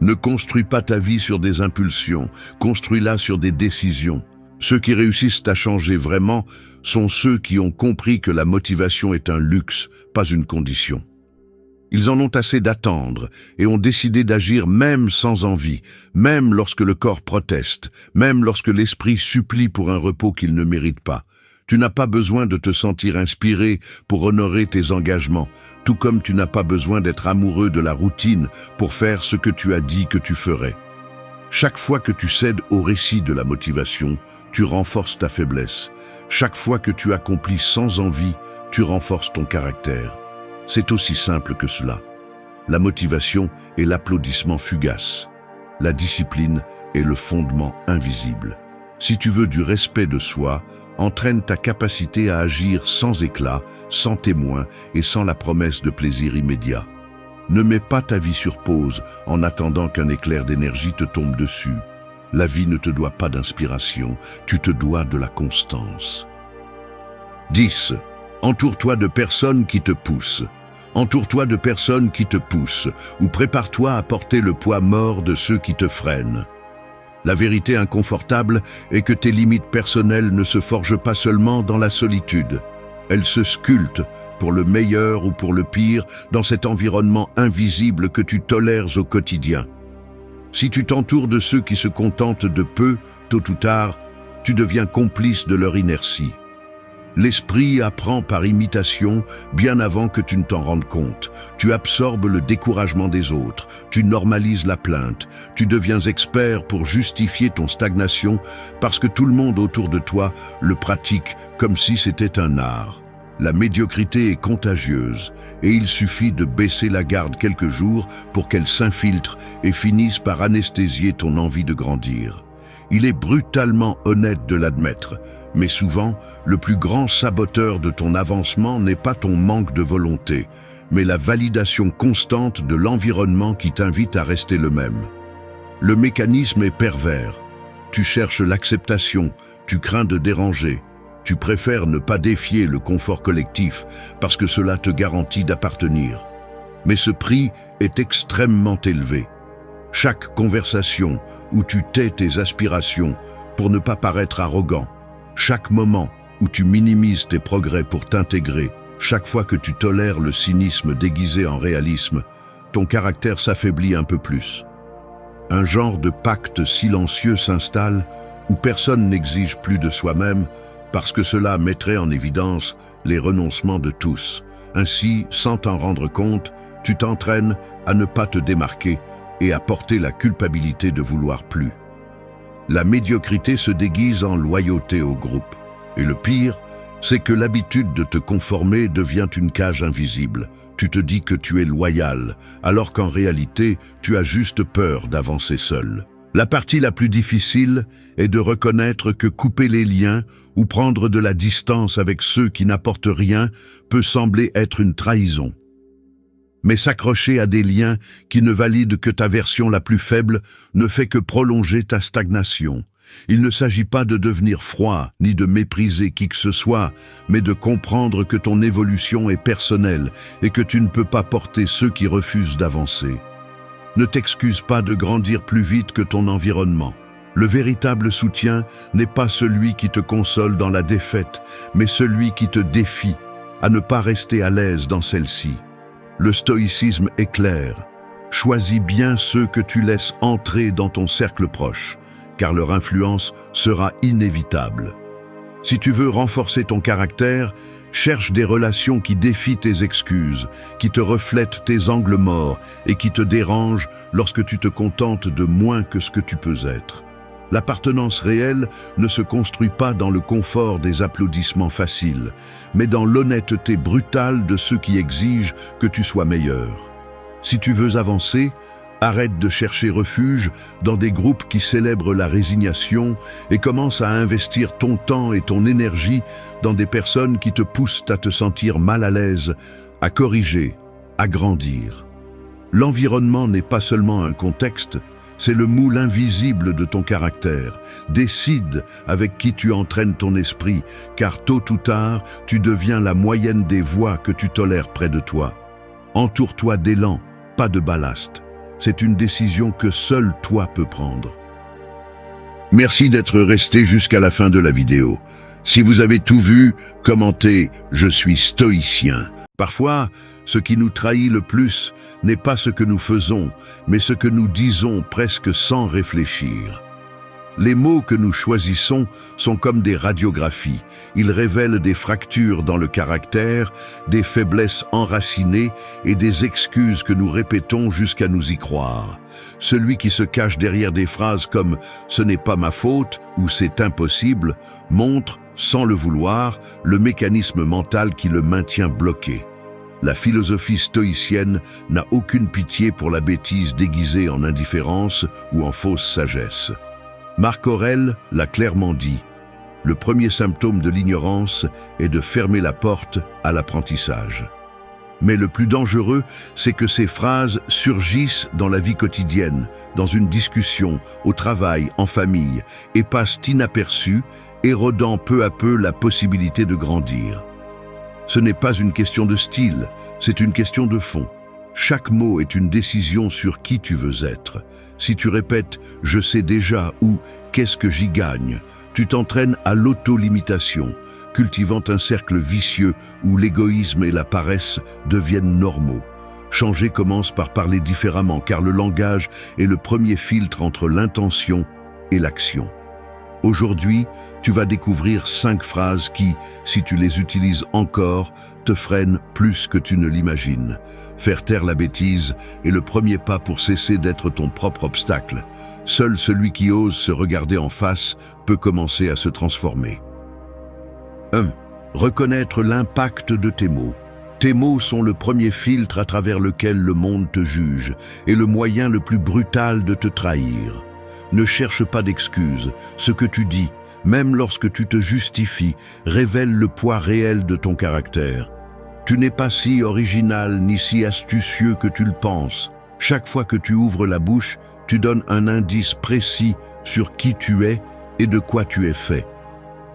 Speaker 1: Ne construis pas ta vie sur des impulsions, construis-la sur des décisions. Ceux qui réussissent à changer vraiment sont ceux qui ont compris que la motivation est un luxe, pas une condition. Ils en ont assez d'attendre et ont décidé d'agir même sans envie, même lorsque le corps proteste, même lorsque l'esprit supplie pour un repos qu'il ne mérite pas. Tu n'as pas besoin de te sentir inspiré pour honorer tes engagements, tout comme tu n'as pas besoin d'être amoureux de la routine pour faire ce que tu as dit que tu ferais. Chaque fois que tu cèdes au récit de la motivation, tu renforces ta faiblesse. Chaque fois que tu accomplis sans envie, tu renforces ton caractère. C'est aussi simple que cela. La motivation est l'applaudissement fugace. La discipline est le fondement invisible. Si tu veux du respect de soi, entraîne ta capacité à agir sans éclat, sans témoin et sans la promesse de plaisir immédiat. Ne mets pas ta vie sur pause en attendant qu'un éclair d'énergie te tombe dessus. La vie ne te doit pas d'inspiration, tu te dois de la constance. 10. Entoure-toi de personnes qui te poussent. Entoure-toi de personnes qui te poussent ou prépare-toi à porter le poids mort de ceux qui te freinent. La vérité inconfortable est que tes limites personnelles ne se forgent pas seulement dans la solitude. Elles se sculptent, pour le meilleur ou pour le pire, dans cet environnement invisible que tu tolères au quotidien. Si tu t'entoures de ceux qui se contentent de peu, tôt ou tard, tu deviens complice de leur inertie. L'esprit apprend par imitation bien avant que tu ne t'en rendes compte. Tu absorbes le découragement des autres, tu normalises la plainte, tu deviens expert pour justifier ton stagnation parce que tout le monde autour de toi le pratique comme si c'était un art. La médiocrité est contagieuse et il suffit de baisser la garde quelques jours pour qu'elle s'infiltre et finisse par anesthésier ton envie de grandir. Il est brutalement honnête de l'admettre, mais souvent, le plus grand saboteur de ton avancement n'est pas ton manque de volonté, mais la validation constante de l'environnement qui t'invite à rester le même. Le mécanisme est pervers. Tu cherches l'acceptation, tu crains de déranger, tu préfères ne pas défier le confort collectif parce que cela te garantit d'appartenir. Mais ce prix est extrêmement élevé. Chaque conversation où tu tais tes aspirations pour ne pas paraître arrogant, chaque moment où tu minimises tes progrès pour t'intégrer, chaque fois que tu tolères le cynisme déguisé en réalisme, ton caractère s'affaiblit un peu plus. Un genre de pacte silencieux s'installe où personne n'exige plus de soi-même parce que cela mettrait en évidence les renoncements de tous. Ainsi, sans t'en rendre compte, tu t'entraînes à ne pas te démarquer et à porter la culpabilité de vouloir plus. La médiocrité se déguise en loyauté au groupe. Et le pire, C'est que l'habitude de te conformer devient une cage invisible. Tu te dis que tu es loyal, alors qu'en réalité, tu as juste peur d'avancer seul. La partie la plus difficile est de reconnaître que couper les liens ou prendre de la distance avec ceux qui n'apportent rien peut sembler être une trahison. Mais s'accrocher à des liens qui ne valident que ta version la plus faible ne fait que prolonger ta stagnation. Il ne s'agit pas de devenir froid ni de mépriser qui que ce soit, mais de comprendre que ton évolution est personnelle et que tu ne peux pas porter ceux qui refusent d'avancer. Ne t'excuse pas de grandir plus vite que ton environnement. Le véritable soutien n'est pas celui qui te console dans la défaite, mais celui qui te défie à ne pas rester à l'aise dans celle-ci. Le stoïcisme est clair. Choisis bien ceux que tu laisses entrer dans ton cercle proche, car leur influence sera inévitable. Si tu veux renforcer ton caractère, cherche des relations qui défient tes excuses, qui te reflètent tes angles morts et qui te dérangent lorsque tu te contentes de moins que ce que tu peux être. L'appartenance réelle ne se construit pas dans le confort des applaudissements faciles, mais dans l'honnêteté brutale de ceux qui exigent que tu sois meilleur. Si tu veux avancer, arrête de chercher refuge dans des groupes qui célèbrent la résignation et commence à investir ton temps et ton énergie dans des personnes qui te poussent à te sentir mal à l'aise, à corriger, à grandir. L'environnement n'est pas seulement un contexte, c'est le moule invisible de ton caractère. Décide avec qui tu entraînes ton esprit, car tôt ou tard, tu deviens la moyenne des voix que tu tolères près de toi. Entoure-toi d'élan, pas de ballast. C'est une décision que seul toi peux prendre. Merci d'être resté jusqu'à la fin de la vidéo. Si vous avez tout vu, commentez « Je suis stoïcien ». Parfois, ce qui nous trahit le plus n'est pas ce que nous faisons, mais ce que nous disons presque sans réfléchir. Les mots que nous choisissons sont comme des radiographies. Ils révèlent des fractures dans le caractère, des faiblesses enracinées et des excuses que nous répétons jusqu'à nous y croire. Celui qui se cache derrière des phrases comme « ce n'est pas ma faute » ou « c'est impossible » montre, sans le vouloir, le mécanisme mental qui le maintient bloqué. La philosophie stoïcienne n'a aucune pitié pour la bêtise déguisée en indifférence ou en fausse sagesse. Marc Aurèle l'a clairement dit, le premier symptôme de l'ignorance est de fermer la porte à l'apprentissage. Mais le plus dangereux, c'est que ces phrases surgissent dans la vie quotidienne, dans une discussion, au travail, en famille, et passent inaperçues, érodant peu à peu la possibilité de grandir. Ce n'est pas une question de style, c'est une question de fond. Chaque mot est une décision sur qui tu veux être. Si tu répètes « je sais déjà » ou « qu'est-ce que j'y gagne », tu t'entraînes à l'auto-limitation, cultivant un cercle vicieux où l'égoïsme et la paresse deviennent normaux. Changer commence par parler différemment, car le langage est le premier filtre entre l'intention et l'action. Aujourd'hui, tu vas découvrir 5 phrases qui, si tu les utilises encore, te freinent plus que tu ne l'imagines. Faire taire la bêtise est le premier pas pour cesser d'être ton propre obstacle. Seul celui qui ose se regarder en face peut commencer à se transformer. 1. Reconnaître l'impact de tes mots. Tes mots sont le premier filtre à travers lequel le monde te juge et le moyen le plus brutal de te trahir. Ne cherche pas d'excuses. Ce que tu dis, même lorsque tu te justifies, révèle le poids réel de ton caractère. Tu n'es pas si original ni si astucieux que tu le penses. Chaque fois que tu ouvres la bouche, tu donnes un indice précis sur qui tu es et de quoi tu es fait.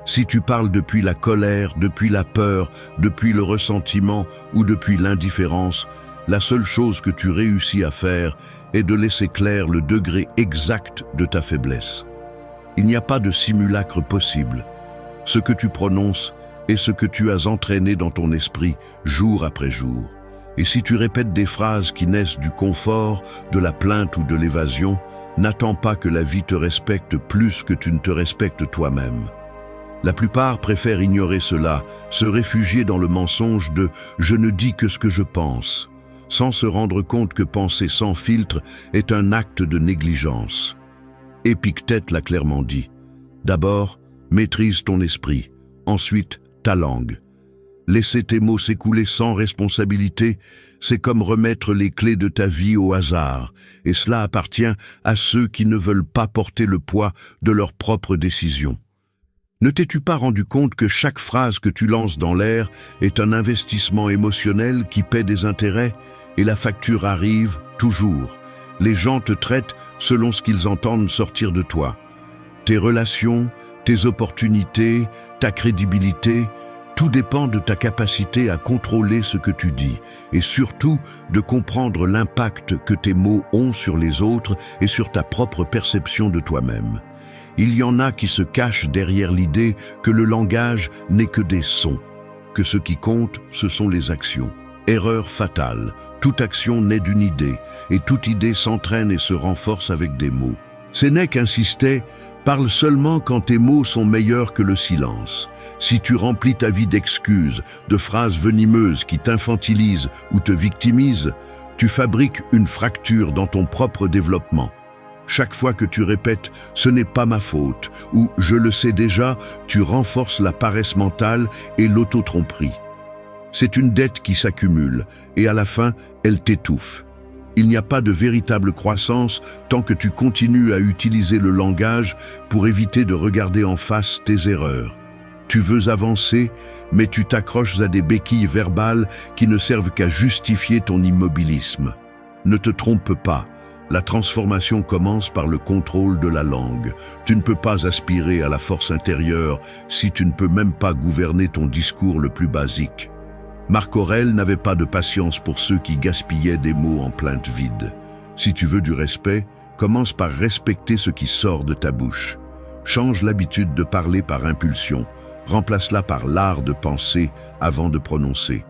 Speaker 1: Si tu parles depuis la colère, depuis la peur, depuis le ressentiment ou depuis l'indifférence, la seule chose que tu réussis à faire est de laisser clair le degré exact de ta faiblesse. Il n'y a pas de simulacre possible. Ce que tu prononces est ce que tu as entraîné dans ton esprit jour après jour. Et si tu répètes des phrases qui naissent du confort, de la plainte ou de l'évasion, n'attends pas que la vie te respecte plus que tu ne te respectes toi-même. La plupart préfèrent ignorer cela, se réfugier dans le mensonge de « je ne dis que ce que je pense », sans se rendre compte que penser sans filtre est un acte de négligence. Épictète l'a clairement dit. D'abord, maîtrise ton esprit. Ensuite, ta langue. Laisser tes mots s'écouler sans responsabilité, c'est comme remettre les clés de ta vie au hasard, et cela appartient à ceux qui ne veulent pas porter le poids de leurs propres décisions. Ne t'es-tu pas rendu compte que chaque phrase que tu lances dans l'air est un investissement émotionnel qui paie des intérêts, et la facture arrive toujours. Les gens te traitent selon ce qu'ils entendent sortir de toi. Tes relations, tes opportunités, ta crédibilité, tout dépend de ta capacité à contrôler ce que tu dis et surtout de comprendre l'impact que tes mots ont sur les autres et sur ta propre perception de toi-même. Il y en a qui se cachent derrière l'idée que le langage n'est que des sons, que ce qui compte, ce sont les actions. Erreur fatale, toute action naît d'une idée et toute idée s'entraîne et se renforce avec des mots. Sénèque insistait: parle seulement quand tes mots sont meilleurs que le silence. Si tu remplis ta vie d'excuses, de phrases venimeuses qui t'infantilisent ou te victimisent, tu fabriques une fracture dans ton propre développement. Chaque fois que tu répètes « ce n'est pas ma faute » ou « je le sais déjà », tu renforces la paresse mentale et l'auto-tromperie. C'est une dette qui s'accumule et à la fin, elle t'étouffe. Il n'y a pas de véritable croissance tant que tu continues à utiliser le langage pour éviter de regarder en face tes erreurs. Tu veux avancer, mais tu t'accroches à des béquilles verbales qui ne servent qu'à justifier ton immobilisme. Ne te trompe pas, la transformation commence par le contrôle de la langue. Tu ne peux pas aspirer à la force intérieure si tu ne peux même pas gouverner ton discours le plus basique. Marc Aurèle n'avait pas de patience pour ceux qui gaspillaient des mots en plaintes vides. Si tu veux du respect, commence par respecter ce qui sort de ta bouche. Change l'habitude de parler par impulsion. Remplace-la par l'art de penser avant de prononcer.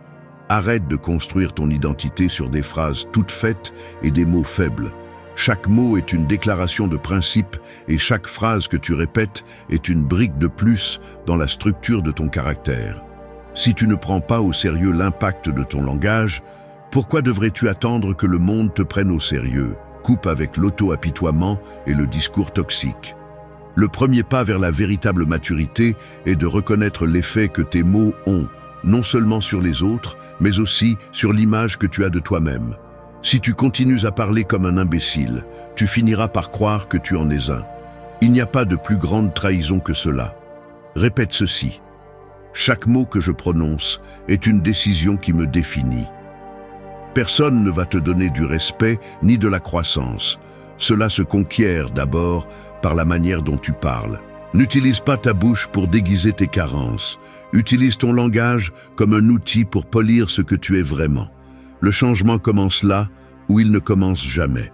Speaker 1: Arrête de construire ton identité sur des phrases toutes faites et des mots faibles. Chaque mot est une déclaration de principe et chaque phrase que tu répètes est une brique de plus dans la structure de ton caractère. Si tu ne prends pas au sérieux l'impact de ton langage, pourquoi devrais-tu attendre que le monde te prenne au sérieux? Coupe avec l'auto-apitoiement et le discours toxique. Le premier pas vers la véritable maturité est de reconnaître l'effet que tes mots ont, non seulement sur les autres, mais aussi sur l'image que tu as de toi-même. Si tu continues à parler comme un imbécile, tu finiras par croire que tu en es un. Il n'y a pas de plus grande trahison que cela. Répète ceci. Chaque mot que je prononce est une décision qui me définit. Personne ne va te donner du respect ni de la croissance. Cela se conquiert d'abord par la manière dont tu parles. N'utilise pas ta bouche pour déguiser tes carences. Utilise ton langage comme un outil pour polir ce que tu es vraiment. Le changement commence là où il ne commence jamais.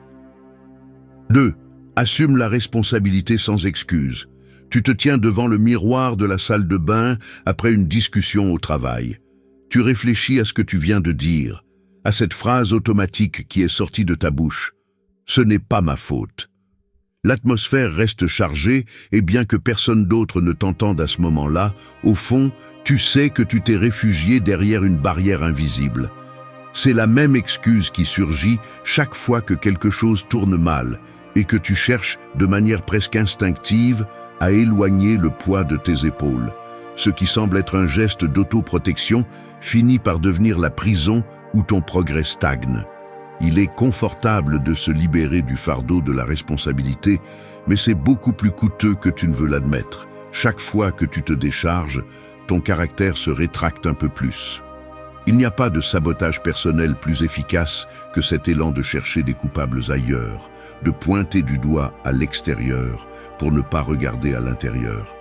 Speaker 1: 2. Assume la responsabilité sans excuse. Tu te tiens devant le miroir de la salle de bain après une discussion au travail. Tu réfléchis à ce que tu viens de dire, à cette phrase automatique qui est sortie de ta bouche. Ce n'est pas ma faute. L'atmosphère reste chargée et bien que personne d'autre ne t'entende à ce moment-là, au fond, tu sais que tu t'es réfugié derrière une barrière invisible. C'est la même excuse qui surgit chaque fois que quelque chose tourne mal et que tu cherches de manière presque instinctive à éloigner le poids de tes épaules. Ce qui semble être un geste d'autoprotection finit par devenir la prison où ton progrès stagne. Il est confortable de se libérer du fardeau de la responsabilité, mais c'est beaucoup plus coûteux que tu ne veux l'admettre. Chaque fois que tu te décharges, ton caractère se rétracte un peu plus. Il n'y a pas de sabotage personnel plus efficace que cet élan de chercher des coupables ailleurs, de pointer du doigt à l'extérieur pour ne pas regarder à l'intérieur.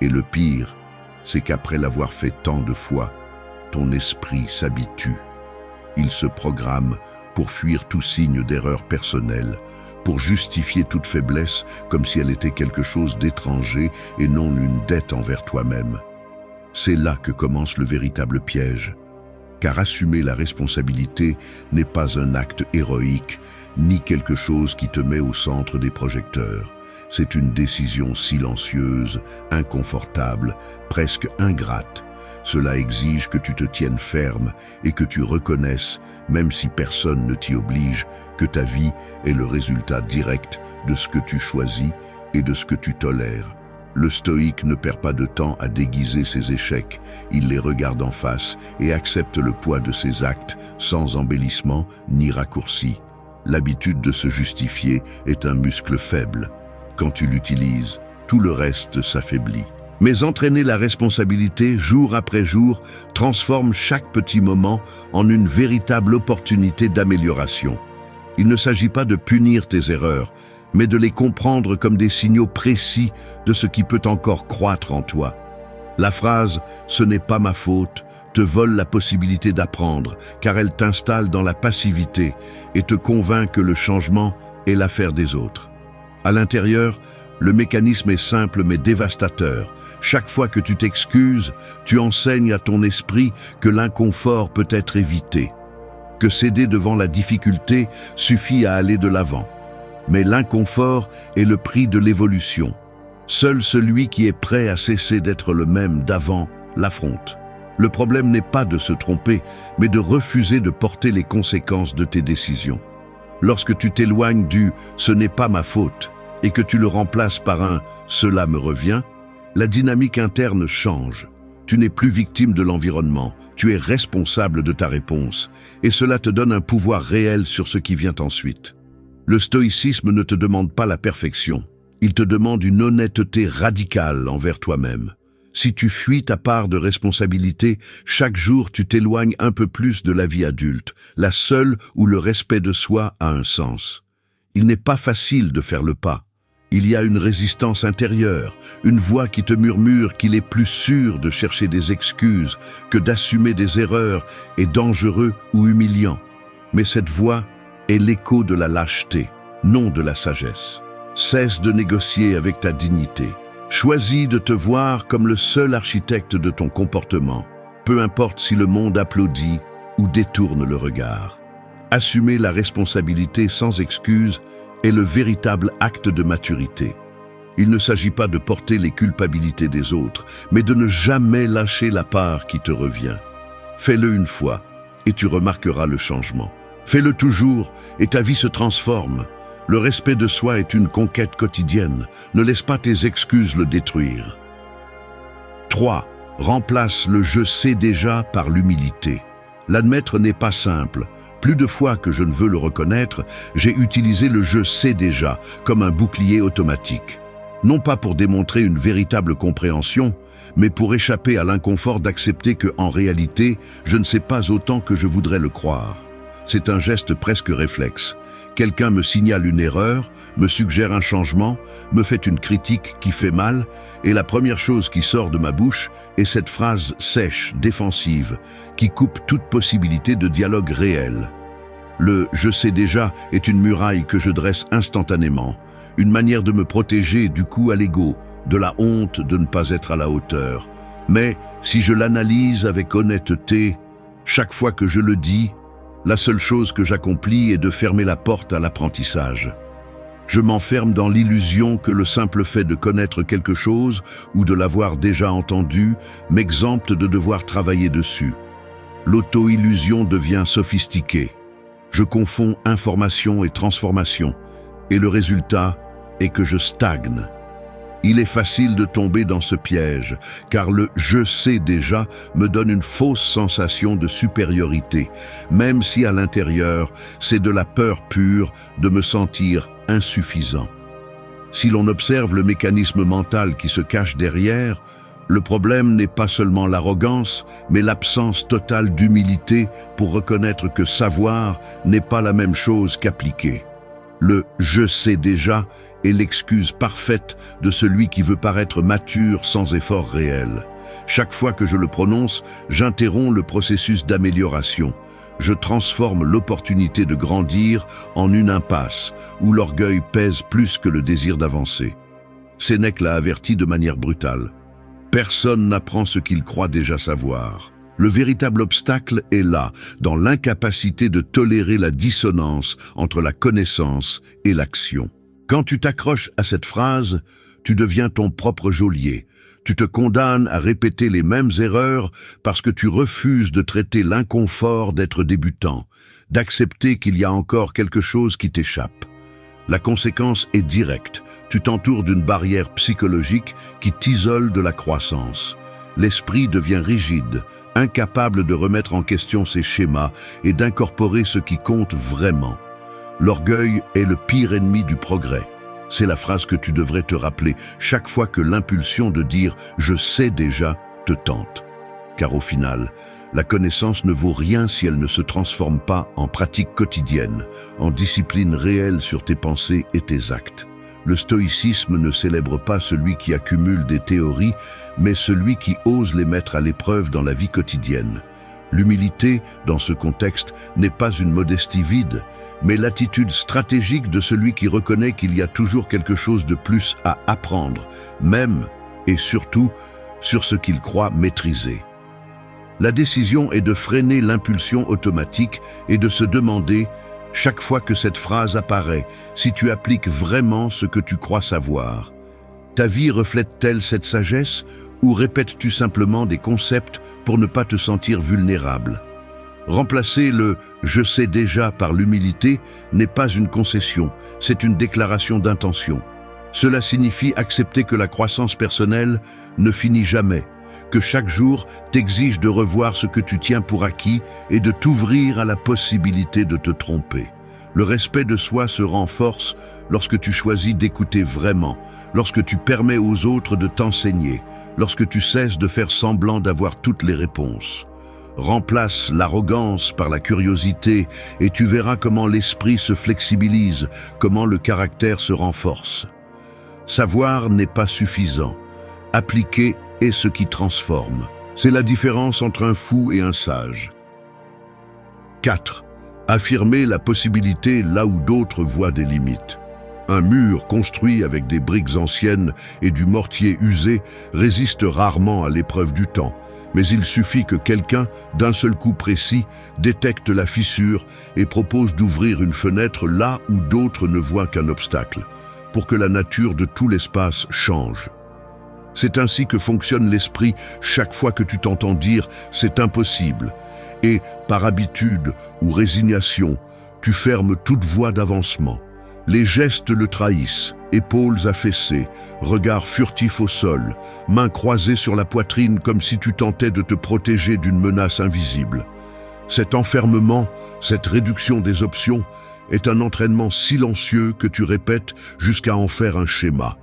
Speaker 1: Et le pire, c'est qu'après l'avoir fait tant de fois, ton esprit s'habitue. Il se programme pour fuir tout signe d'erreur personnelle, pour justifier toute faiblesse comme si elle était quelque chose d'étranger et non une dette envers toi-même. C'est là que commence le véritable piège. Car assumer la responsabilité n'est pas un acte héroïque, ni quelque chose qui te met au centre des projecteurs. C'est une décision silencieuse, inconfortable, presque ingrate. Cela exige que tu te tiennes ferme et que tu reconnaisses, même si personne ne t'y oblige, que ta vie est le résultat direct de ce que tu choisis et de ce que tu tolères. Le stoïque ne perd pas de temps à déguiser ses échecs, il les regarde en face et accepte le poids de ses actes sans embellissement ni raccourci. L'habitude de se justifier est un muscle faible. Quand tu l'utilises, tout le reste s'affaiblit. Mais entraîner la responsabilité jour après jour transforme chaque petit moment en une véritable opportunité d'amélioration. Il ne s'agit pas de punir tes erreurs, mais de les comprendre comme des signaux précis de ce qui peut encore croître en toi. La phrase « ce n'est pas ma faute » te vole la possibilité d'apprendre, car elle t'installe dans la passivité et te convainc que le changement est l'affaire des autres. À l'intérieur, le mécanisme est simple mais dévastateur. Chaque fois que tu t'excuses, tu enseignes à ton esprit que l'inconfort peut être évité, que céder devant la difficulté suffit à aller de l'avant. Mais l'inconfort est le prix de l'évolution. Seul celui qui est prêt à cesser d'être le même d'avant l'affronte. Le problème n'est pas de se tromper, mais de refuser de porter les conséquences de tes décisions. Lorsque tu t'éloignes du « ce n'est pas ma faute » et que tu le remplaces par un « cela me revient », la dynamique interne change. Tu n'es plus victime de l'environnement, tu es responsable de ta réponse, et cela te donne un pouvoir réel sur ce qui vient ensuite. Le stoïcisme ne te demande pas la perfection, il te demande une honnêteté radicale envers toi-même. Si tu fuis ta part de responsabilité, chaque jour tu t'éloignes un peu plus de la vie adulte, la seule où le respect de soi a un sens. Il n'est pas facile de faire le pas. Il y a une résistance intérieure, une voix qui te murmure qu'il est plus sûr de chercher des excuses que d'assumer des erreurs et dangereux ou humiliants. Mais cette voix est l'écho de la lâcheté, non de la sagesse. Cesse de négocier avec ta dignité. Choisis de te voir comme le seul architecte de ton comportement, peu importe si le monde applaudit ou détourne le regard. Assumer la responsabilité sans excuse est le véritable acte de maturité. Il ne s'agit pas de porter les culpabilités des autres, mais de ne jamais lâcher la part qui te revient. Fais-le une fois et tu remarqueras le changement. Fais-le toujours et ta vie se transforme. Le respect de soi est une conquête quotidienne. Ne laisse pas tes excuses le détruire. 3. Remplace le « je sais déjà » par l'humilité. L'admettre n'est pas simple. Plus de fois que je ne veux le reconnaître, j'ai utilisé le « je sais déjà » comme un bouclier automatique. Non pas pour démontrer une véritable compréhension, mais pour échapper à l'inconfort d'accepter que, en réalité, je ne sais pas autant que je voudrais le croire. C'est un geste presque réflexe. Quelqu'un me signale une erreur, me suggère un changement, me fait une critique qui fait mal, et la première chose qui sort de ma bouche est cette phrase sèche, défensive, qui coupe toute possibilité de dialogue réel. Le « je sais déjà » est une muraille que je dresse instantanément, une manière de me protéger du coup à l'ego, de la honte de ne pas être à la hauteur. Mais si je l'analyse avec honnêteté, chaque fois que je le dis, la seule chose que j'accomplis est de fermer la porte à l'apprentissage. Je m'enferme dans l'illusion que le simple fait de connaître quelque chose ou de l'avoir déjà entendu m'exempte de devoir travailler dessus. L'auto-illusion devient sophistiquée. Je confonds information et transformation, et le résultat est que je stagne. Il est facile de tomber dans ce piège, car le « je sais déjà » me donne une fausse sensation de supériorité, même si à l'intérieur, c'est de la peur pure de me sentir insuffisant. Si l'on observe le mécanisme mental qui se cache derrière, le problème n'est pas seulement l'arrogance, mais l'absence totale d'humilité pour reconnaître que savoir n'est pas la même chose qu'appliquer. Le « je sais déjà » est l'excuse parfaite de celui qui veut paraître mature sans effort réel. Chaque fois que je le prononce, j'interromps le processus d'amélioration. Je transforme l'opportunité de grandir en une impasse où l'orgueil pèse plus que le désir d'avancer. Sénèque l'a averti de manière brutale. Personne n'apprend ce qu'il croit déjà savoir. Le véritable obstacle est là, dans l'incapacité de tolérer la dissonance entre la connaissance et l'action. Quand tu t'accroches à cette phrase, tu deviens ton propre geôlier. Tu te condamnes à répéter les mêmes erreurs parce que tu refuses de traiter l'inconfort d'être débutant, d'accepter qu'il y a encore quelque chose qui t'échappe. La conséquence est directe. Tu t'entoures d'une barrière psychologique qui t'isole de la croissance. L'esprit devient rigide, incapable de remettre en question ses schémas et d'incorporer ce qui compte vraiment. L'orgueil est le pire ennemi du progrès. C'est la phrase que tu devrais te rappeler chaque fois que l'impulsion de dire « je sais déjà » te tente. Car au final, la connaissance ne vaut rien si elle ne se transforme pas en pratique quotidienne, en discipline réelle sur tes pensées et tes actes. Le stoïcisme ne célèbre pas celui qui accumule des théories, mais celui qui ose les mettre à l'épreuve dans la vie quotidienne. L'humilité, dans ce contexte, n'est pas une modestie vide, mais l'attitude stratégique de celui qui reconnaît qu'il y a toujours quelque chose de plus à apprendre, même et surtout sur ce qu'il croit maîtriser. La décision est de freiner l'impulsion automatique et de se demander, chaque fois que cette phrase apparaît, si tu appliques vraiment ce que tu crois savoir. Ta vie reflète-t-elle cette sagesse ou répètes-tu simplement des concepts pour ne pas te sentir vulnérable? Remplacer le « je sais déjà » par l'humilité n'est pas une concession, c'est une déclaration d'intention. Cela signifie accepter que la croissance personnelle ne finit jamais, que chaque jour t'exige de revoir ce que tu tiens pour acquis et de t'ouvrir à la possibilité de te tromper. Le respect de soi se renforce lorsque tu choisis d'écouter vraiment, lorsque tu permets aux autres de t'enseigner, lorsque tu cesses de faire semblant d'avoir toutes les réponses. Remplace l'arrogance par la curiosité et tu verras comment l'esprit se flexibilise, comment le caractère se renforce. Savoir n'est pas suffisant. Appliquer est ce qui transforme. C'est la différence entre un fou et un sage. 4. Affirmer la possibilité là où d'autres voient des limites. Un mur construit avec des briques anciennes et du mortier usé résiste rarement à l'épreuve du temps. Mais il suffit que quelqu'un, d'un seul coup précis, détecte la fissure et propose d'ouvrir une fenêtre là où d'autres ne voient qu'un obstacle, pour que la nature de tout l'espace change. C'est ainsi que fonctionne l'esprit chaque fois que tu t'entends dire « c'est impossible » et, par habitude ou résignation, tu fermes toute voie d'avancement. Les gestes le trahissent, épaules affaissées, regard furtif au sol, mains croisées sur la poitrine comme si tu tentais de te protéger d'une menace invisible. Cet enfermement, cette réduction des options, est un entraînement silencieux que tu répètes jusqu'à en faire un schéma.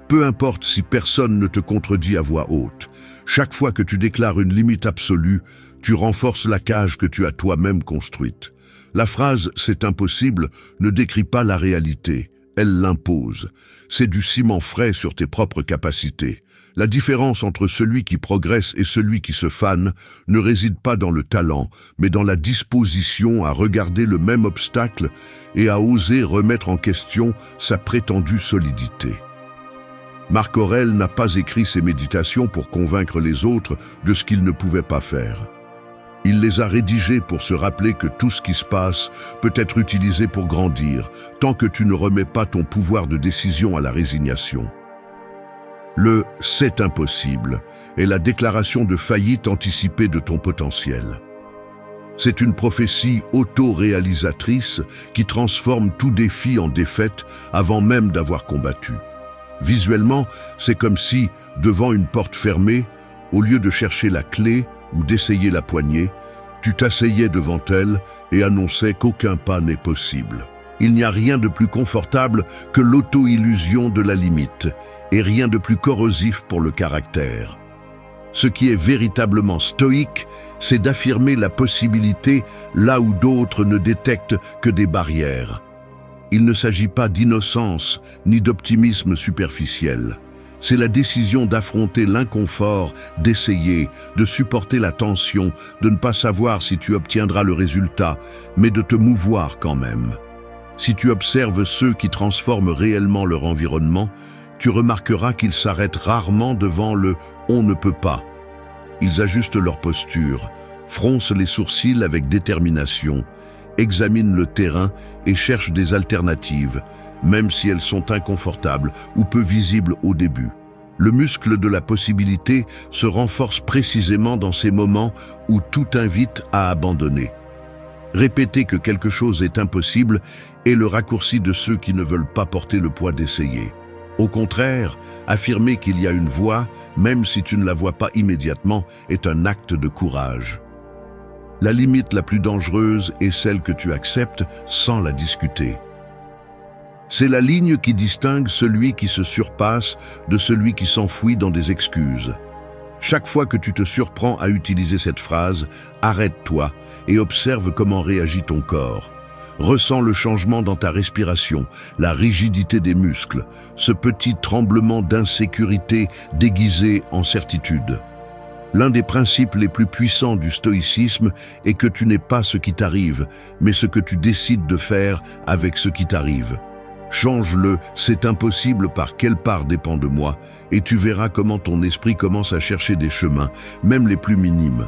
Speaker 1: Peu importe si personne ne te contredit à voix haute, chaque fois que tu déclares une limite absolue, tu renforces la cage que tu as toi-même construite. La phrase « c'est impossible » ne décrit pas la réalité, elle l'impose. C'est du ciment frais sur tes propres capacités. La différence entre celui qui progresse et celui qui se fane ne réside pas dans le talent, mais dans la disposition à regarder le même obstacle et à oser remettre en question sa prétendue solidité. Marc Aurèle n'a pas écrit ses méditations pour convaincre les autres de ce qu'ils ne pouvaient pas faire. Il les a rédigées pour se rappeler que tout ce qui se passe peut être utilisé pour grandir, tant que tu ne remets pas ton pouvoir de décision à la résignation. Le « c'est impossible » est la déclaration de faillite anticipée de ton potentiel. C'est une prophétie auto-réalisatrice qui transforme tout défi en défaite avant même d'avoir combattu. Visuellement, c'est comme si, devant une porte fermée, au lieu de chercher la clé ou d'essayer la poignée, tu t'asseyais devant elle et annonçais qu'aucun pas n'est possible. Il n'y a rien de plus confortable que l'auto-illusion de la limite, et rien de plus corrosif pour le caractère. Ce qui est véritablement stoïque, c'est d'affirmer la possibilité là où d'autres ne détectent que des barrières. Il ne s'agit pas d'innocence ni d'optimisme superficiel. C'est la décision d'affronter l'inconfort, d'essayer, de supporter la tension, de ne pas savoir si tu obtiendras le résultat, mais de te mouvoir quand même. Si tu observes ceux qui transforment réellement leur environnement, tu remarqueras qu'ils s'arrêtent rarement devant le « on ne peut pas ». Ils ajustent leur posture, froncent les sourcils avec détermination, examinent le terrain et cherchent des alternatives, même si elles sont inconfortables ou peu visibles au début. Le muscle de la possibilité se renforce précisément dans ces moments où tout invite à abandonner. Répéter que quelque chose est impossible est le raccourci de ceux qui ne veulent pas porter le poids d'essayer. Au contraire, affirmer qu'il y a une voie, même si tu ne la vois pas immédiatement, est un acte de courage. La limite la plus dangereuse est celle que tu acceptes sans la discuter. C'est la ligne qui distingue celui qui se surpasse de celui qui s'enfouit dans des excuses. Chaque fois que tu te surprends à utiliser cette phrase, arrête-toi et observe comment réagit ton corps. Ressens le changement dans ta respiration, la rigidité des muscles, ce petit tremblement d'insécurité déguisé en certitude. L'un des principes les plus puissants du stoïcisme est que tu n'es pas ce qui t'arrive, mais ce que tu décides de faire avec ce qui t'arrive. Change-le, c'est impossible, par quelle part dépend de moi, et tu verras comment ton esprit commence à chercher des chemins, même les plus minimes.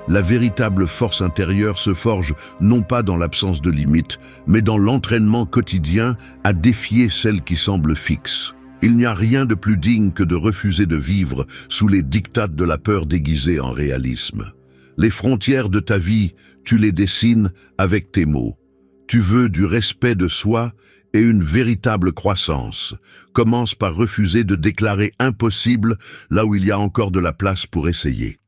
Speaker 1: La véritable force intérieure se forge non pas dans l'absence de limites, mais dans l'entraînement quotidien à défier celles qui semblent fixes. Il n'y a rien de plus digne que de refuser de vivre sous les diktats de la peur déguisée en réalisme. Les frontières de ta vie, tu les dessines avec tes mots. Tu veux du respect de soi et une véritable croissance. Commence par refuser de déclarer impossible là où il y a encore de la place pour essayer.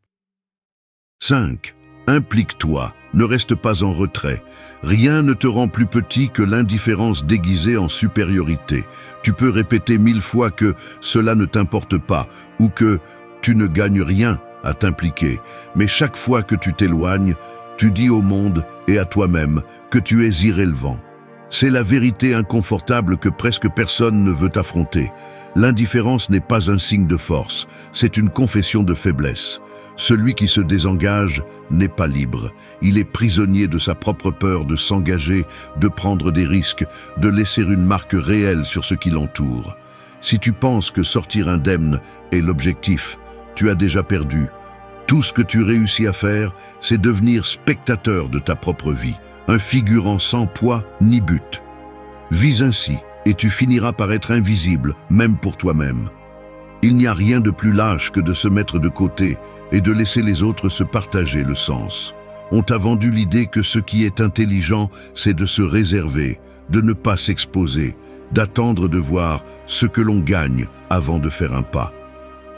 Speaker 1: 5. Implique-toi, ne reste pas en retrait. Rien ne te rend plus petit que l'indifférence déguisée en supériorité. Tu peux répéter 1000 fois que cela ne t'importe pas ou que tu ne gagnes rien à t'impliquer. Mais chaque fois que tu t'éloignes, tu dis au monde et à toi-même que tu es irrélevant. C'est la vérité inconfortable que presque personne ne veut affronter. L'indifférence n'est pas un signe de force, c'est une confession de faiblesse. Celui qui se désengage n'est pas libre. Il est prisonnier de sa propre peur de s'engager, de prendre des risques, de laisser une marque réelle sur ce qui l'entoure. Si tu penses que sortir indemne est l'objectif, tu as déjà perdu. Tout ce que tu réussis à faire, c'est devenir spectateur de ta propre vie, un figurant sans poids ni but. Vis ainsi, et tu finiras par être invisible, même pour toi-même. Il n'y a rien de plus lâche que de se mettre de côté et de laisser les autres se partager le sens. On t'a vendu l'idée que ce qui est intelligent, c'est de se réserver, de ne pas s'exposer, d'attendre de voir ce que l'on gagne avant de faire un pas.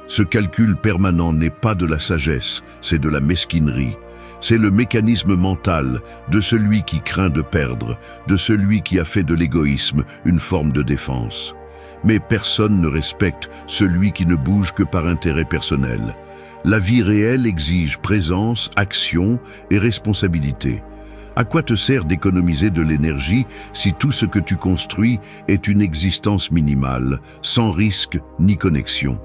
Speaker 1: Ce calcul permanent n'est pas de la sagesse, c'est de la mesquinerie. C'est le mécanisme mental de celui qui craint de perdre, de celui qui a fait de l'égoïsme une forme de défense. Mais personne ne respecte celui qui ne bouge que par intérêt personnel. La vie réelle exige présence, action et responsabilité. À quoi te sert d'économiser de l'énergie si tout ce que tu construis est une existence minimale, sans risque ni connexion?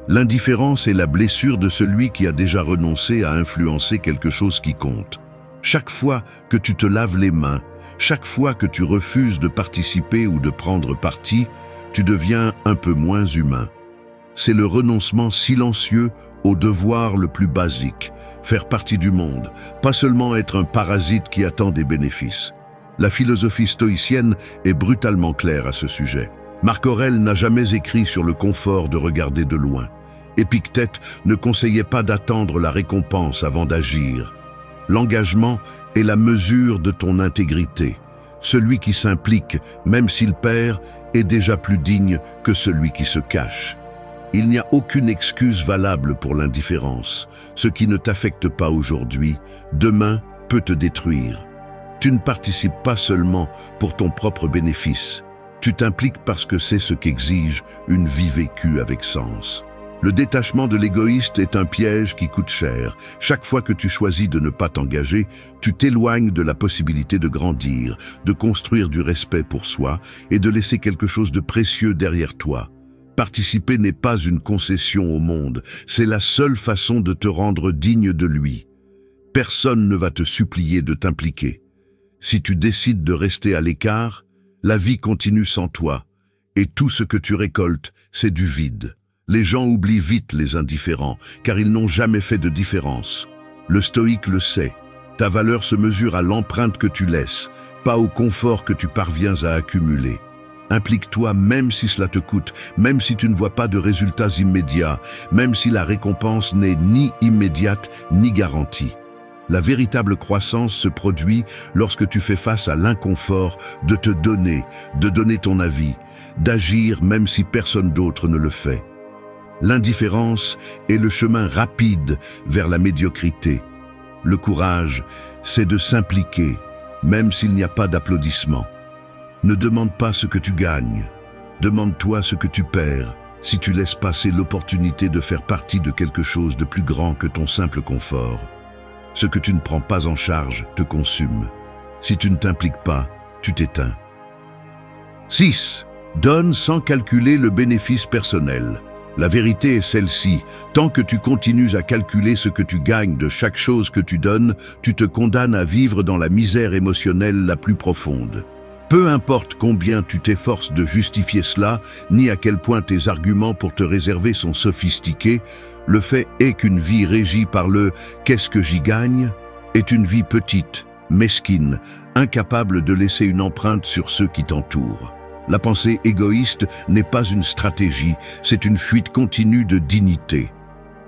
Speaker 1: L'indifférence est la blessure de celui qui a déjà renoncé à influencer quelque chose qui compte. Chaque fois que tu te laves les mains, chaque fois que tu refuses de participer ou de prendre parti, tu deviens un peu moins humain. C'est le renoncement silencieux au devoir le plus basique, faire partie du monde, pas seulement être un parasite qui attend des bénéfices. La philosophie stoïcienne est brutalement claire à ce sujet. Marc Aurèle n'a jamais écrit sur le confort de regarder de loin. Épictète ne conseillait pas d'attendre la récompense avant d'agir. L'engagement est la mesure de ton intégrité. Celui qui s'implique, même s'il perd, est déjà plus digne que celui qui se cache. Il n'y a aucune excuse valable pour l'indifférence. Ce qui ne t'affecte pas aujourd'hui, demain peut te détruire. Tu ne participes pas seulement pour ton propre bénéfice. Tu t'impliques parce que c'est ce qu'exige une vie vécue avec sens. Le détachement de l'égoïste est un piège qui coûte cher. Chaque fois que tu choisis de ne pas t'engager, tu t'éloignes de la possibilité de grandir, de construire du respect pour soi et de laisser quelque chose de précieux derrière toi. Participer n'est pas une concession au monde, c'est la seule façon de te rendre digne de lui. Personne ne va te supplier de t'impliquer. Si tu décides de rester à l'écart, la vie continue sans toi, et tout ce que tu récoltes, c'est du vide. Les gens oublient vite les indifférents, car ils n'ont jamais fait de différence. Le stoïque le sait, ta valeur se mesure à l'empreinte que tu laisses, pas au confort que tu parviens à accumuler. Implique-toi même si cela te coûte, même si tu ne vois pas de résultats immédiats, même si la récompense n'est ni immédiate ni garantie. La véritable croissance se produit lorsque tu fais face à l'inconfort de te de donner ton avis, d'agir même si personne d'autre ne le fait. L'indifférence est le chemin rapide vers la médiocrité. Le courage, c'est de s'impliquer, même s'il n'y a pas d'applaudissements. Ne demande pas ce que tu gagnes, demande-toi ce que tu perds si tu laisses passer l'opportunité de faire partie de quelque chose de plus grand que ton simple confort. Ce que tu ne prends pas en charge te consume. Si tu ne t'impliques pas, tu t'éteins. 6. Donne sans calculer le bénéfice personnel. La vérité est celle-ci. Tant que tu continues à calculer ce que tu gagnes de chaque chose que tu donnes, tu te condamnes à vivre dans la misère émotionnelle la plus profonde. Peu importe combien tu t'efforces de justifier cela, ni à quel point tes arguments pour te réserver sont sophistiqués, le fait est qu'une vie régie par le « qu'est-ce que j'y gagne ?» est une vie petite, mesquine, incapable de laisser une empreinte sur ceux qui t'entourent. La pensée égoïste n'est pas une stratégie, c'est une fuite continue de dignité.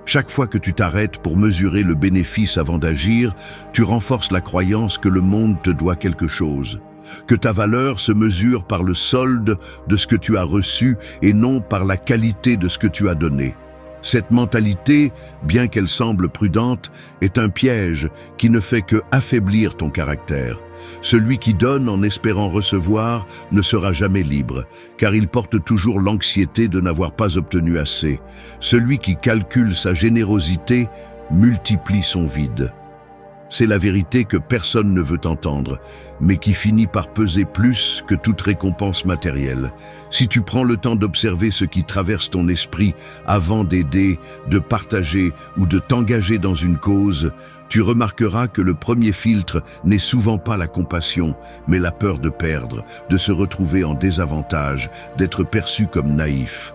Speaker 1: Chaque fois que tu t'arrêtes pour mesurer le bénéfice avant d'agir, tu renforces la croyance que le monde te doit quelque chose, que ta valeur se mesure par le solde de ce que tu as reçu et non par la qualité de ce que tu as donné. Cette mentalité, bien qu'elle semble prudente, est un piège qui ne fait que affaiblir ton caractère. Celui qui donne en espérant recevoir ne sera jamais libre, car il porte toujours l'anxiété de n'avoir pas obtenu assez. Celui qui calcule sa générosité multiplie son vide. C'est la vérité que personne ne veut entendre, mais qui finit par peser plus que toute récompense matérielle. Si tu prends le temps d'observer ce qui traverse ton esprit avant d'aider, de partager ou de t'engager dans une cause, tu remarqueras que le premier filtre n'est souvent pas la compassion, mais la peur de perdre, de se retrouver en désavantage, d'être perçu comme naïf.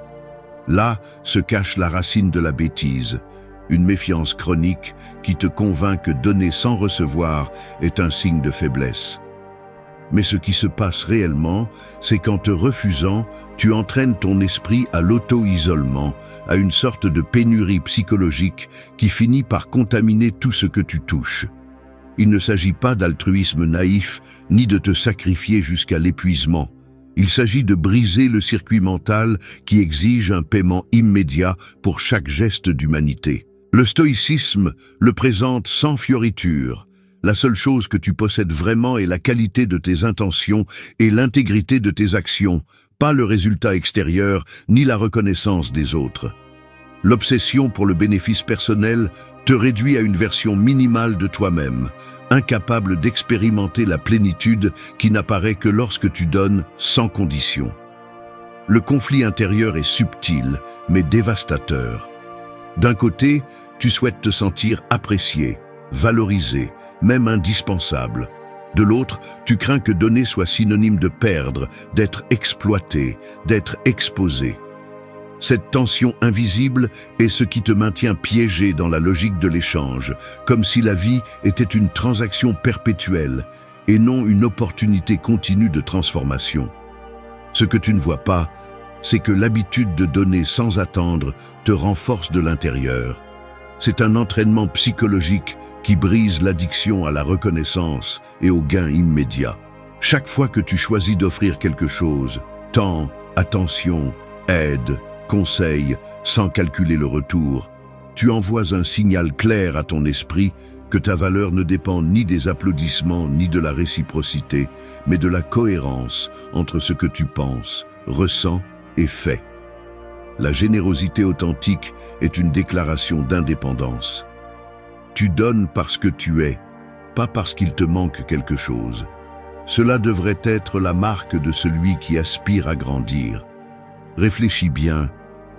Speaker 1: Là se cache la racine de la bêtise. Une méfiance chronique qui te convainc que donner sans recevoir est un signe de faiblesse. Mais ce qui se passe réellement, c'est qu'en te refusant, tu entraînes ton esprit à l'auto-isolement, à une sorte de pénurie psychologique qui finit par contaminer tout ce que tu touches. Il ne s'agit pas d'altruisme naïf, ni de te sacrifier jusqu'à l'épuisement. Il s'agit de briser le circuit mental qui exige un paiement immédiat pour chaque geste d'humanité. Le stoïcisme le présente sans fioriture. La seule chose que tu possèdes vraiment est la qualité de tes intentions et l'intégrité de tes actions, pas le résultat extérieur ni la reconnaissance des autres. L'obsession pour le bénéfice personnel te réduit à une version minimale de toi-même, incapable d'expérimenter la plénitude qui n'apparaît que lorsque tu donnes sans condition. Le conflit intérieur est subtil, mais dévastateur. D'un côté, tu souhaites te sentir apprécié, valorisé, même indispensable. De l'autre, tu crains que donner soit synonyme de perdre, d'être exploité, d'être exposé. Cette tension invisible est ce qui te maintient piégé dans la logique de l'échange, comme si la vie était une transaction perpétuelle et non une opportunité continue de transformation. Ce que tu ne vois pas, c'est que l'habitude de donner sans attendre te renforce de l'intérieur. C'est un entraînement psychologique qui brise l'addiction à la reconnaissance et au gain immédiat. Chaque fois que tu choisis d'offrir quelque chose, temps, attention, aide, conseil, sans calculer le retour, tu envoies un signal clair à ton esprit que ta valeur ne dépend ni des applaudissements ni de la réciprocité, mais de la cohérence entre ce que tu penses, ressens et fais. La générosité authentique est une déclaration d'indépendance. Tu donnes parce que tu es, pas parce qu'il te manque quelque chose. Cela devrait être la marque de celui qui aspire à grandir. Réfléchis bien,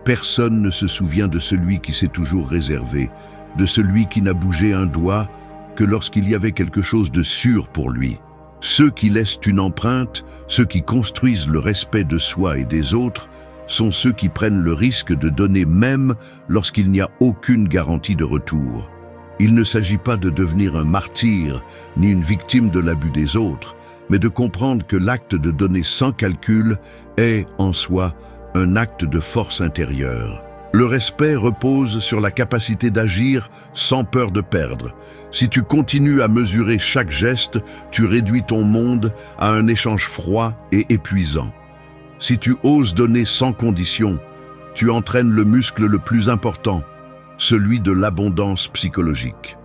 Speaker 1: personne ne se souvient de celui qui s'est toujours réservé, de celui qui n'a bougé un doigt que lorsqu'il y avait quelque chose de sûr pour lui. Ceux qui laissent une empreinte, ceux qui construisent le respect de soi et des autres, sont ceux qui prennent le risque de donner même lorsqu'il n'y a aucune garantie de retour. Il ne s'agit pas de devenir un martyr ni une victime de l'abus des autres, mais de comprendre que l'acte de donner sans calcul est, en soi, un acte de force intérieure. Le respect repose sur la capacité d'agir sans peur de perdre. Si tu continues à mesurer chaque geste, tu réduis ton monde à un échange froid et épuisant. Si tu oses donner sans condition, tu entraînes le muscle le plus important, celui de l'abondance psychologique.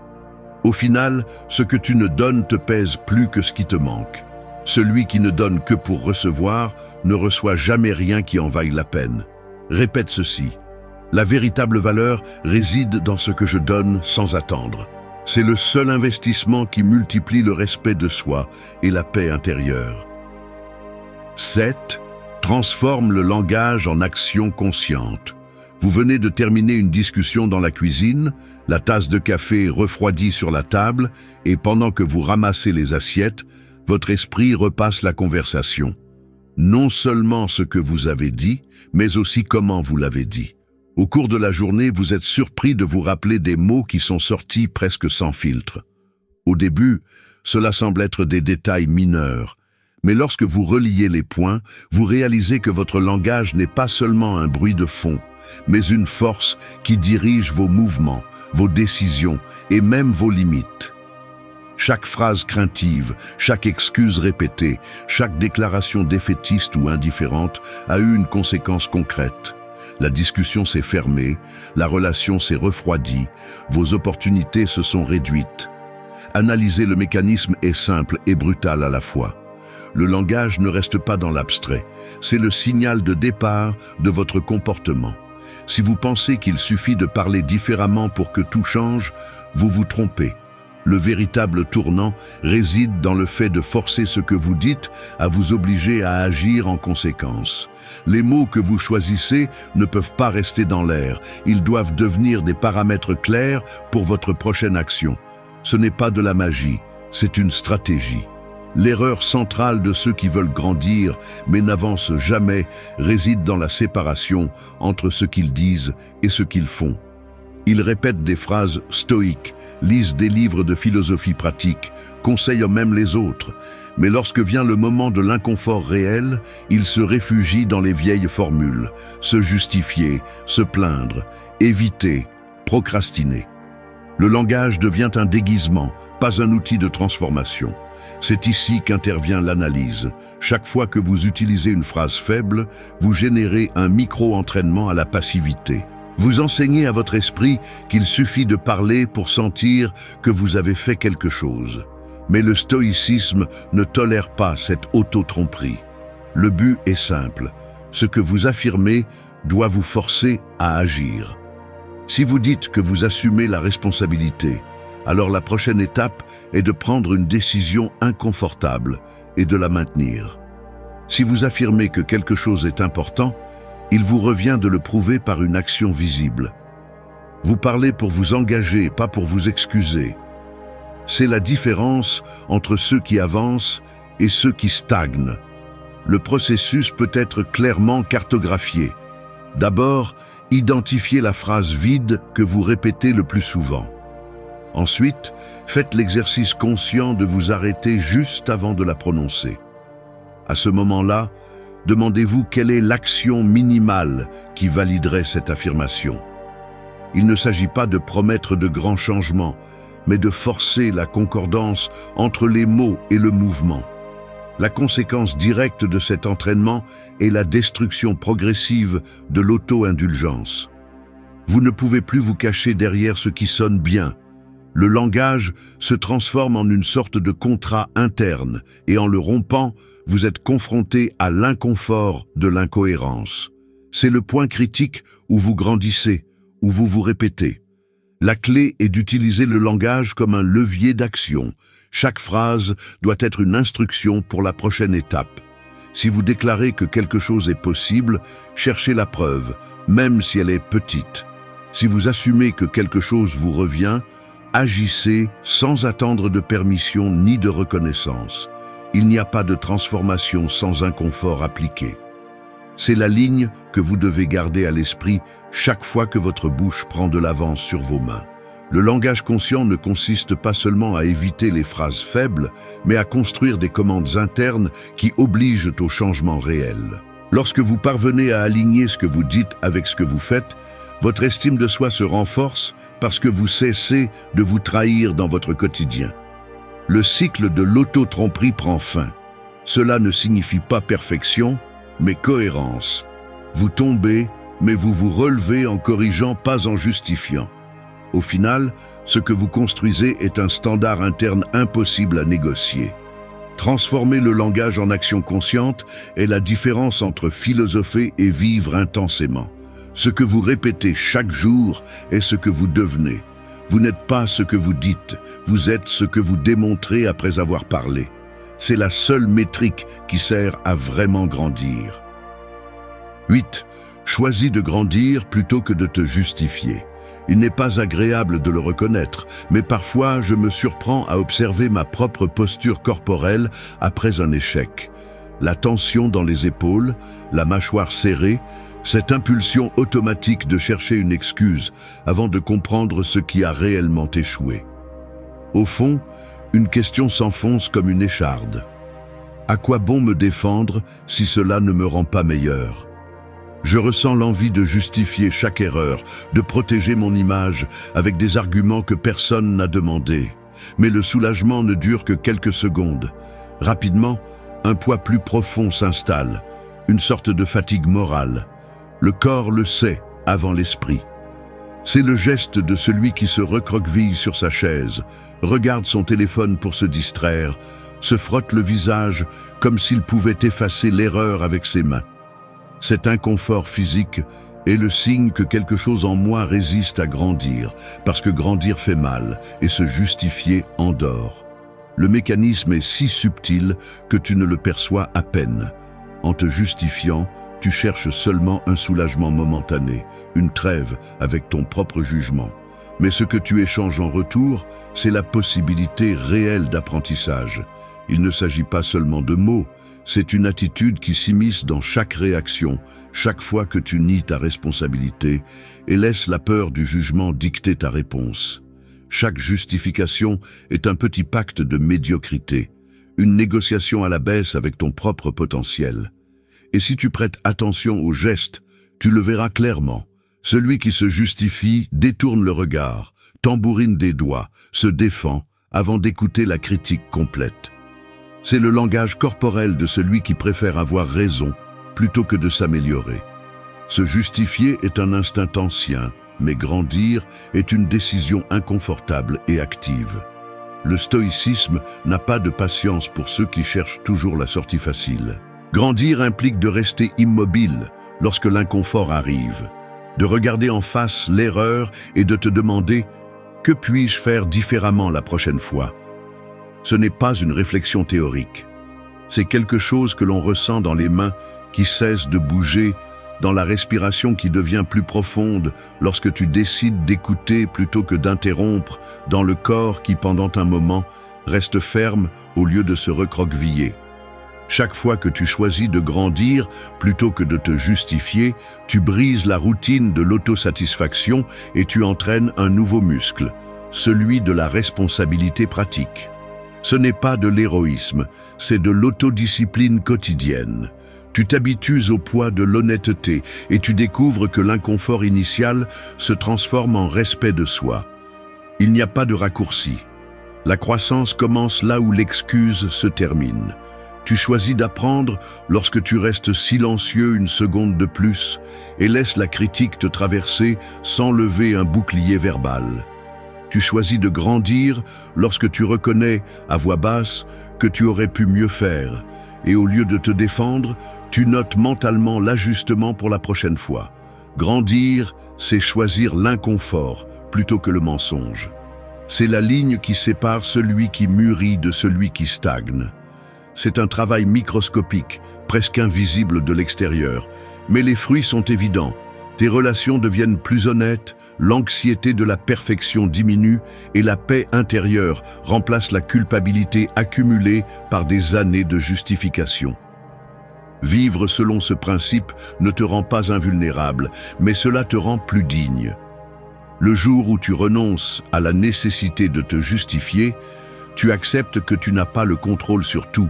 Speaker 1: Au final, ce que tu ne donnes te pèse plus que ce qui te manque. Celui qui ne donne que pour recevoir ne reçoit jamais rien qui en vaille la peine. Répète ceci. La véritable valeur réside dans ce que je donne sans attendre. C'est le seul investissement qui multiplie le respect de soi et la paix intérieure. 7. Transforme le langage en action consciente. Vous venez de terminer une discussion dans la cuisine, la tasse de café refroidit sur la table et pendant que vous ramassez les assiettes, votre esprit repasse la conversation. Non seulement ce que vous avez dit, mais aussi comment vous l'avez dit. Au cours de la journée, vous êtes surpris de vous rappeler des mots qui sont sortis presque sans filtre. Au début, cela semble être des détails mineurs, mais lorsque vous reliez les points, vous réalisez que votre langage n'est pas seulement un bruit de fond, mais une force qui dirige vos mouvements, vos décisions et même vos limites. Chaque phrase craintive, chaque excuse répétée, chaque déclaration défaitiste ou indifférente a eu une conséquence concrète. La discussion s'est fermée, la relation s'est refroidie, vos opportunités se sont réduites. Analyser le mécanisme est simple et brutal à la fois. Le langage ne reste pas dans l'abstrait, c'est le signal de départ de votre comportement. Si vous pensez qu'il suffit de parler différemment pour que tout change, vous vous trompez. Le véritable tournant réside dans le fait de forcer ce que vous dites à vous obliger à agir en conséquence. Les mots que vous choisissez ne peuvent pas rester dans l'air, ils doivent devenir des paramètres clairs pour votre prochaine action. Ce n'est pas de la magie, c'est une stratégie. L'erreur centrale de ceux qui veulent grandir mais n'avancent jamais réside dans la séparation entre ce qu'ils disent et ce qu'ils font. Ils répètent des phrases stoïques, lisent des livres de philosophie pratique, conseillent même les autres. Mais lorsque vient le moment de l'inconfort réel, ils se réfugient dans les vieilles formules, se justifier, se plaindre, éviter, procrastiner. Le langage devient un déguisement, pas un outil de transformation. C'est ici qu'intervient l'analyse. Chaque fois que vous utilisez une phrase faible, vous générez un micro-entraînement à la passivité. Vous enseignez à votre esprit qu'il suffit de parler pour sentir que vous avez fait quelque chose. Mais le stoïcisme ne tolère pas cette auto-tromperie. Le but est simple. Ce que vous affirmez doit vous forcer à agir. Si vous dites que vous assumez la responsabilité, alors la prochaine étape est de prendre une décision inconfortable et de la maintenir. Si vous affirmez que quelque chose est important, il vous revient de le prouver par une action visible. Vous parlez pour vous engager, pas pour vous excuser. C'est la différence entre ceux qui avancent et ceux qui stagnent. Le processus peut être clairement cartographié. D'abord, identifiez la phrase vide que vous répétez le plus souvent. Ensuite, faites l'exercice conscient de vous arrêter juste avant de la prononcer. À ce moment-là, demandez-vous quelle est l'action minimale qui validerait cette affirmation. Il ne s'agit pas de promettre de grands changements, mais de forcer la concordance entre les mots et le mouvement. La conséquence directe de cet entraînement est la destruction progressive de l'auto-indulgence. Vous ne pouvez plus vous cacher derrière ce qui sonne bien. Le langage se transforme en une sorte de contrat interne et en le rompant, vous êtes confronté à l'inconfort de l'incohérence. C'est le point critique où vous grandissez, où vous vous répétez. La clé est d'utiliser le langage comme un levier d'action. Chaque phrase doit être une instruction pour la prochaine étape. Si vous déclarez que quelque chose est possible, cherchez la preuve, même si elle est petite. Si vous assumez que quelque chose vous revient, agissez sans attendre de permission ni de reconnaissance. Il n'y a pas de transformation sans inconfort appliqué. C'est la ligne que vous devez garder à l'esprit chaque fois que votre bouche prend de l'avance sur vos mains. Le langage conscient ne consiste pas seulement à éviter les phrases faibles, mais à construire des commandes internes qui obligent au changement réel. Lorsque vous parvenez à aligner ce que vous dites avec ce que vous faites, Votre estime de soi se renforce parce que vous cessez de vous trahir dans votre quotidien. Le cycle de l'auto-tromperie prend fin. Cela ne signifie pas perfection, mais cohérence. Vous tombez, mais vous vous relevez en corrigeant, pas en justifiant. Au final, ce que vous construisez est un standard interne impossible à négocier. Transformer le langage en action consciente est la différence entre philosopher et vivre intensément. Ce que vous répétez chaque jour est ce que vous devenez. Vous n'êtes pas ce que vous dites, vous êtes ce que vous démontrez après avoir parlé. C'est la seule métrique qui sert à vraiment grandir. 8. Choisis de grandir plutôt que de te justifier. Il n'est pas agréable de le reconnaître, mais parfois je me surprends à observer ma propre posture corporelle après un échec. La tension dans les épaules, la mâchoire serrée, cette impulsion automatique de chercher une excuse avant de comprendre ce qui a réellement échoué. Au fond, une question s'enfonce comme une écharde. À quoi bon me défendre si cela ne me rend pas meilleur ? Je ressens l'envie de justifier chaque erreur, de protéger mon image avec des arguments que personne n'a demandés. Mais le soulagement ne dure que quelques secondes. Rapidement, un poids plus profond s'installe, une sorte de fatigue morale. Le corps le sait avant l'esprit. C'est le geste de celui qui se recroqueville sur sa chaise, regarde son téléphone pour se distraire, se frotte le visage comme s'il pouvait effacer l'erreur avec ses mains. Cet inconfort physique est le signe que quelque chose en moi résiste à grandir, parce que grandir fait mal et se justifier endort. Le mécanisme est si subtil que tu ne le perçois à peine. En te justifiant, tu cherches seulement un soulagement momentané, une trêve avec ton propre jugement. Mais ce que tu échanges en retour, c'est la possibilité réelle d'apprentissage. Il ne s'agit pas seulement de mots, c'est une attitude qui s'immisce dans chaque réaction, chaque fois que tu nies ta responsabilité et laisses la peur du jugement dicter ta réponse. Chaque justification est un petit pacte de médiocrité, une négociation à la baisse avec ton propre potentiel. Et si tu prêtes attention aux gestes, tu le verras clairement. Celui qui se justifie détourne le regard, tambourine des doigts, se défend avant d'écouter la critique complète. C'est le langage corporel de celui qui préfère avoir raison plutôt que de s'améliorer. Se justifier est un instinct ancien, mais grandir est une décision inconfortable et active. Le stoïcisme n'a pas de patience pour ceux qui cherchent toujours la sortie facile. Grandir implique de rester immobile lorsque l'inconfort arrive, de regarder en face l'erreur et de te demander « Que puis-je faire différemment la prochaine fois ?» Ce n'est pas une réflexion théorique. C'est quelque chose que l'on ressent dans les mains qui cessent de bouger, dans la respiration qui devient plus profonde lorsque tu décides d'écouter plutôt que d'interrompre, dans le corps qui, pendant un moment, reste ferme au lieu de se recroqueviller. Chaque fois que tu choisis de grandir plutôt que de te justifier, tu brises la routine de l'autosatisfaction et tu entraînes un nouveau muscle, celui de la responsabilité pratique. Ce n'est pas de l'héroïsme, c'est de l'autodiscipline quotidienne. Tu t'habitues au poids de l'honnêteté et tu découvres que l'inconfort initial se transforme en respect de soi. Il n'y a pas de raccourci. La croissance commence là où l'excuse se termine. Tu choisis d'apprendre lorsque tu restes silencieux une seconde de plus et laisses la critique te traverser sans lever un bouclier verbal. Tu choisis de grandir lorsque tu reconnais, à voix basse, que tu aurais pu mieux faire. Et au lieu de te défendre, tu notes mentalement l'ajustement pour la prochaine fois. Grandir, c'est choisir l'inconfort plutôt que le mensonge. C'est la ligne qui sépare celui qui mûrit de celui qui stagne. C'est un travail microscopique, presque invisible de l'extérieur, mais les fruits sont évidents. Tes relations deviennent plus honnêtes, l'anxiété de la perfection diminue et la paix intérieure remplace la culpabilité accumulée par des années de justification. Vivre selon ce principe ne te rend pas invulnérable, mais cela te rend plus digne. Le jour où tu renonces à la nécessité de te justifier, tu acceptes que tu n'as pas le contrôle sur tout,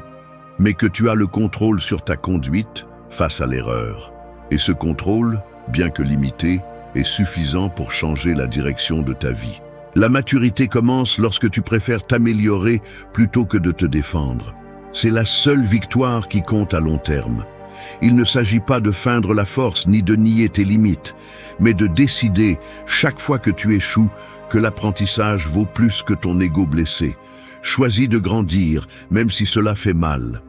Speaker 1: mais que tu as le contrôle sur ta conduite face à l'erreur. Et ce contrôle, bien que limité, est suffisant pour changer la direction de ta vie. La maturité commence lorsque tu préfères t'améliorer plutôt que de te défendre. C'est la seule victoire qui compte à long terme. Il ne s'agit pas de feindre la force ni de nier tes limites, mais de décider, chaque fois que tu échoues, que l'apprentissage vaut plus que ton ego blessé. Choisis de grandir, même si cela fait mal.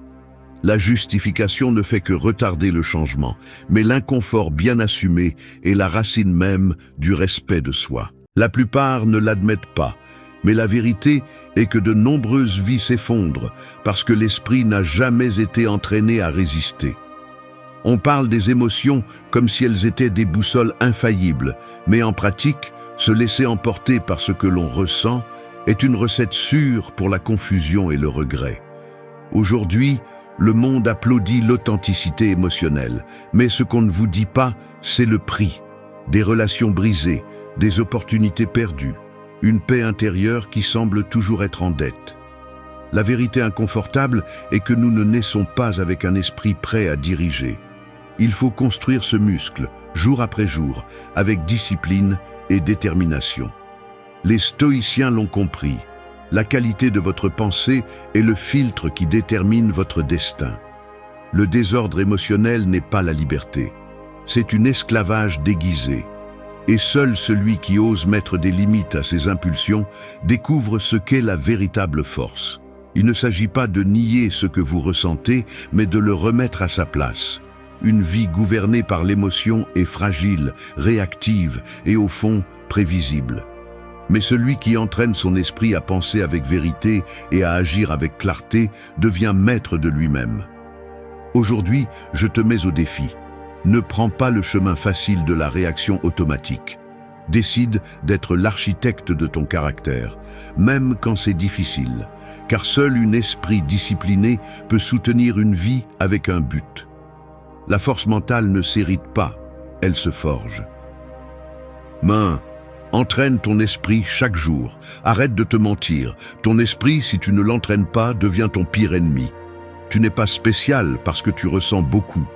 Speaker 1: La justification ne fait que retarder le changement, mais l'inconfort bien assumé est la racine même du respect de soi. La plupart ne l'admettent pas, mais la vérité est que de nombreuses vies s'effondrent parce que l'esprit n'a jamais été entraîné à résister. On parle des émotions comme si elles étaient des boussoles infaillibles, mais en pratique, se laisser emporter par ce que l'on ressent est une recette sûre pour la confusion et le regret. Aujourd'hui, le monde applaudit l'authenticité émotionnelle, mais ce qu'on ne vous dit pas, c'est le prix. Des relations brisées, des opportunités perdues, une paix intérieure qui semble toujours être en dette. La vérité inconfortable est que nous ne naissons pas avec un esprit prêt à diriger. Il faut construire ce muscle, jour après jour, avec discipline et détermination. Les stoïciens l'ont compris. La qualité de votre pensée est le filtre qui détermine votre destin. Le désordre émotionnel n'est pas la liberté. C'est un esclavage déguisé. Et seul celui qui ose mettre des limites à ses impulsions découvre ce qu'est la véritable force. Il ne s'agit pas de nier ce que vous ressentez, mais de le remettre à sa place. Une vie gouvernée par l'émotion est fragile, réactive et au fond prévisible. Mais celui qui entraîne son esprit à penser avec vérité et à agir avec clarté devient maître de lui-même. Aujourd'hui, je te mets au défi. Ne prends pas le chemin facile de la réaction automatique. Décide d'être l'architecte de ton caractère, même quand c'est difficile, car seul un esprit discipliné peut soutenir une vie avec un but. La force mentale ne s'hérite pas, elle se forge. Entraîne ton esprit chaque jour. Arrête de te mentir. Ton esprit, si tu ne l'entraînes pas, devient ton pire ennemi. Tu n'es pas spécial parce que tu ressens beaucoup.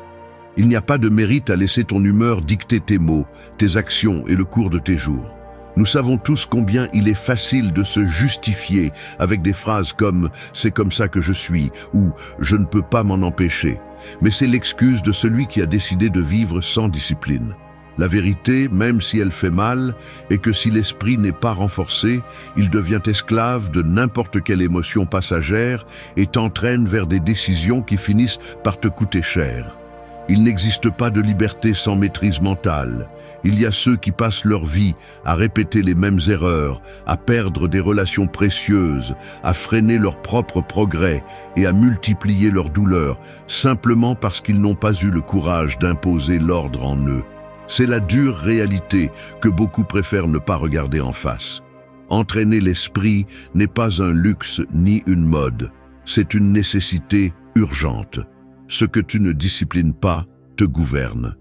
Speaker 1: Il n'y a pas de mérite à laisser ton humeur dicter tes mots, tes actions et le cours de tes jours. Nous savons tous combien il est facile de se justifier avec des phrases comme « c'est comme ça que je suis » ou « je ne peux pas m'en empêcher ». Mais c'est l'excuse de celui qui a décidé de vivre sans discipline. La vérité, même si elle fait mal, est que si l'esprit n'est pas renforcé, il devient esclave de n'importe quelle émotion passagère et t'entraîne vers des décisions qui finissent par te coûter cher. Il n'existe pas de liberté sans maîtrise mentale. Il y a ceux qui passent leur vie à répéter les mêmes erreurs, à perdre des relations précieuses, à freiner leur propre progrès et à multiplier leurs douleurs, simplement parce qu'ils n'ont pas eu le courage d'imposer l'ordre en eux. C'est la dure réalité que beaucoup préfèrent ne pas regarder en face. Entraîner l'esprit n'est pas un luxe ni une mode, c'est une nécessité urgente. Ce que tu ne disciplines pas te gouverne.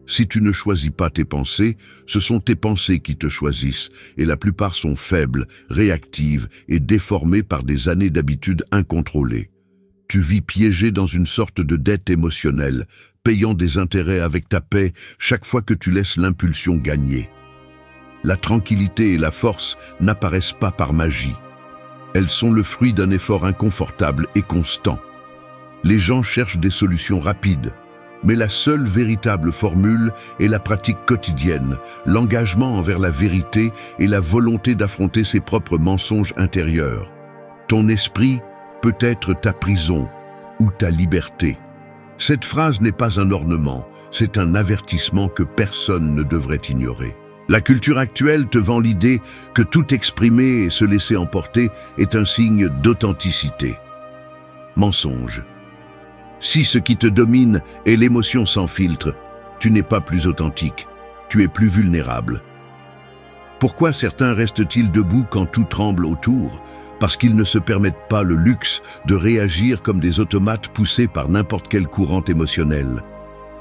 Speaker 1: Si tu ne choisis pas tes pensées, ce sont tes pensées qui te choisissent, et la plupart sont faibles, réactives et déformées par des années d'habitudes incontrôlées. Tu vis piégé dans une sorte de dette émotionnelle, payant des intérêts avec ta paix chaque fois que tu laisses l'impulsion gagner. La tranquillité et la force n'apparaissent pas par magie. Elles sont le fruit d'un effort inconfortable et constant. Les gens cherchent des solutions rapides, mais la seule véritable formule est la pratique quotidienne, l'engagement envers la vérité et la volonté d'affronter ses propres mensonges intérieurs. Ton esprit peut être ta prison ou ta liberté. Cette phrase n'est pas un ornement, c'est un avertissement que personne ne devrait ignorer. La culture actuelle te vend l'idée que tout exprimer et se laisser emporter est un signe d'authenticité. Mensonge. Si ce qui te domine est l'émotion sans filtre, tu n'es pas plus authentique, tu es plus vulnérable. Pourquoi certains restent-ils debout quand tout tremble autour? Parce qu'ils ne se permettent pas le luxe de réagir comme des automates poussés par n'importe quel courant émotionnel.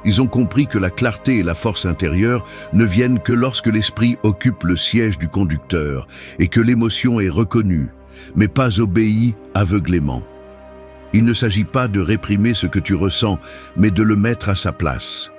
Speaker 1: Ils ont compris que la clarté et la force intérieure ne viennent que lorsque l'esprit occupe le siège du conducteur et que l'émotion est reconnue, mais pas obéie aveuglément. Il ne s'agit pas de réprimer ce que tu ressens, mais de le mettre à sa place.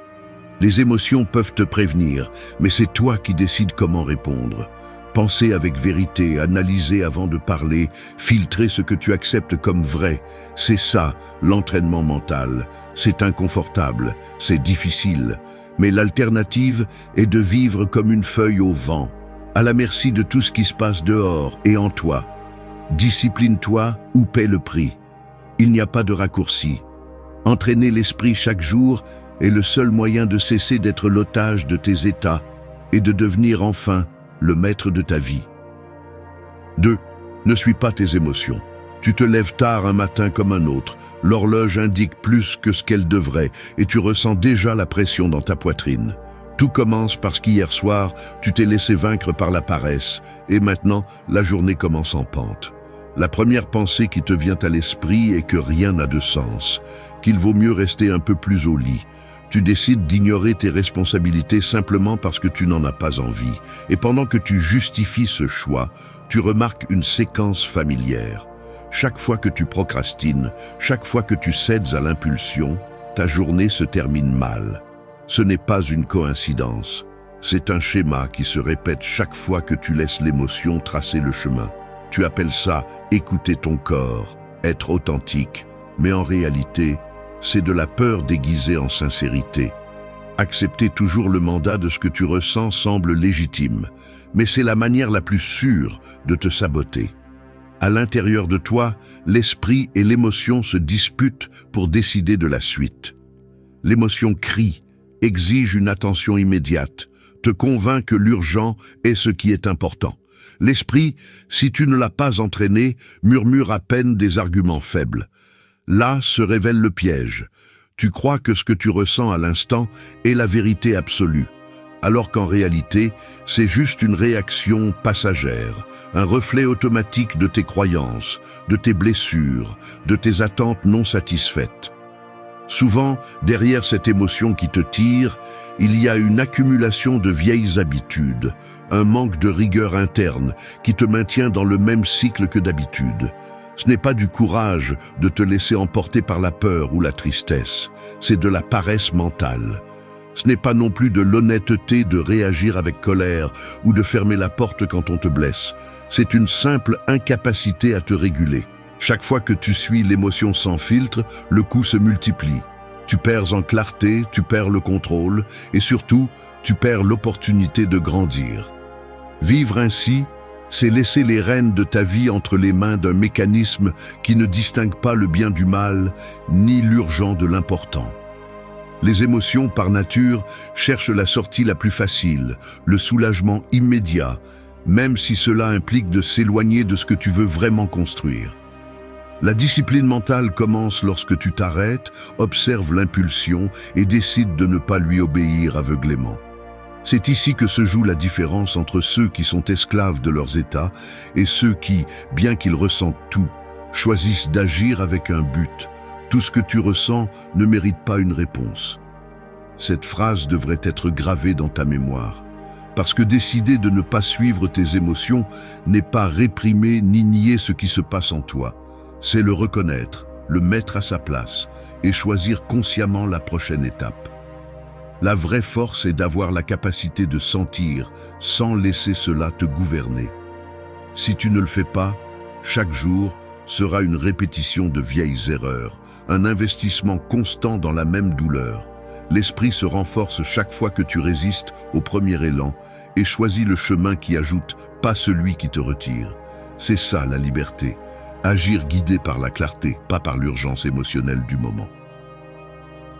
Speaker 1: Les émotions peuvent te prévenir, mais c'est toi qui décides comment répondre. Penser avec vérité, analyser avant de parler, filtrer ce que tu acceptes comme vrai, c'est ça, l'entraînement mental. C'est inconfortable, c'est difficile, mais l'alternative est de vivre comme une feuille au vent, à la merci de tout ce qui se passe dehors et en toi. Discipline-toi ou paie le prix. Il n'y a pas de raccourci. Entraîner l'esprit chaque jour est le seul moyen de cesser d'être l'otage de tes états et de devenir enfin le maître de ta vie. 2. Ne suis pas tes émotions. Tu te lèves tard un matin comme un autre, l'horloge indique plus que ce qu'elle devrait et tu ressens déjà la pression dans ta poitrine. Tout commence parce qu'hier soir, tu t'es laissé vaincre par la paresse et maintenant, la journée commence en pente. La première pensée qui te vient à l'esprit est que rien n'a de sens, qu'il vaut mieux rester un peu plus au lit. Tu décides d'ignorer tes responsabilités simplement parce que tu n'en as pas envie. Et pendant que tu justifies ce choix, tu remarques une séquence familière. Chaque fois que tu procrastines, chaque fois que tu cèdes à l'impulsion, ta journée se termine mal. Ce n'est pas une coïncidence. C'est un schéma qui se répète chaque fois que tu laisses l'émotion tracer le chemin. Tu appelles ça écouter ton corps, être authentique, mais en réalité, c'est de la peur déguisée en sincérité. Accepter toujours le mandat de ce que tu ressens semble légitime, mais c'est la manière la plus sûre de te saboter. À l'intérieur de toi, l'esprit et l'émotion se disputent pour décider de la suite. L'émotion crie, exige une attention immédiate, te convainc que l'urgent est ce qui est important. L'esprit, si tu ne l'as pas entraîné, murmure à peine des arguments faibles. Là se révèle le piège. Tu crois que ce que tu ressens à l'instant est la vérité absolue, alors qu'en réalité, c'est juste une réaction passagère, un reflet automatique de tes croyances, de tes blessures, de tes attentes non satisfaites. Souvent, derrière cette émotion qui te tire, il y a une accumulation de vieilles habitudes, un manque de rigueur interne qui te maintient dans le même cycle que d'habitude. Ce n'est pas du courage de te laisser emporter par la peur ou la tristesse, c'est de la paresse mentale. Ce n'est pas non plus de l'honnêteté de réagir avec colère ou de fermer la porte quand on te blesse. C'est une simple incapacité à te réguler. Chaque fois que tu suis l'émotion sans filtre, le coup se multiplie. Tu perds en clarté, tu perds le contrôle et surtout, tu perds l'opportunité de grandir. Vivre ainsi, c'est laisser les rênes de ta vie entre les mains d'un mécanisme qui ne distingue pas le bien du mal, ni l'urgent de l'important. Les émotions, par nature, cherchent la sortie la plus facile, le soulagement immédiat, même si cela implique de s'éloigner de ce que tu veux vraiment construire. La discipline mentale commence lorsque tu t'arrêtes, observes l'impulsion et décides de ne pas lui obéir aveuglément. C'est ici que se joue la différence entre ceux qui sont esclaves de leurs états et ceux qui, bien qu'ils ressentent tout, choisissent d'agir avec un but. Tout ce que tu ressens ne mérite pas une réponse. Cette phrase devrait être gravée dans ta mémoire, parce que décider de ne pas suivre tes émotions n'est pas réprimer ni nier ce qui se passe en toi. C'est le reconnaître, le mettre à sa place et choisir consciemment la prochaine étape. La vraie force est d'avoir la capacité de sentir sans laisser cela te gouverner. Si tu ne le fais pas, chaque jour sera une répétition de vieilles erreurs, un investissement constant dans la même douleur. L'esprit se renforce chaque fois que tu résistes au premier élan et choisis le chemin qui ajoute, pas celui qui te retire. C'est ça la liberté. Agir guidé par la clarté, pas par l'urgence émotionnelle du moment.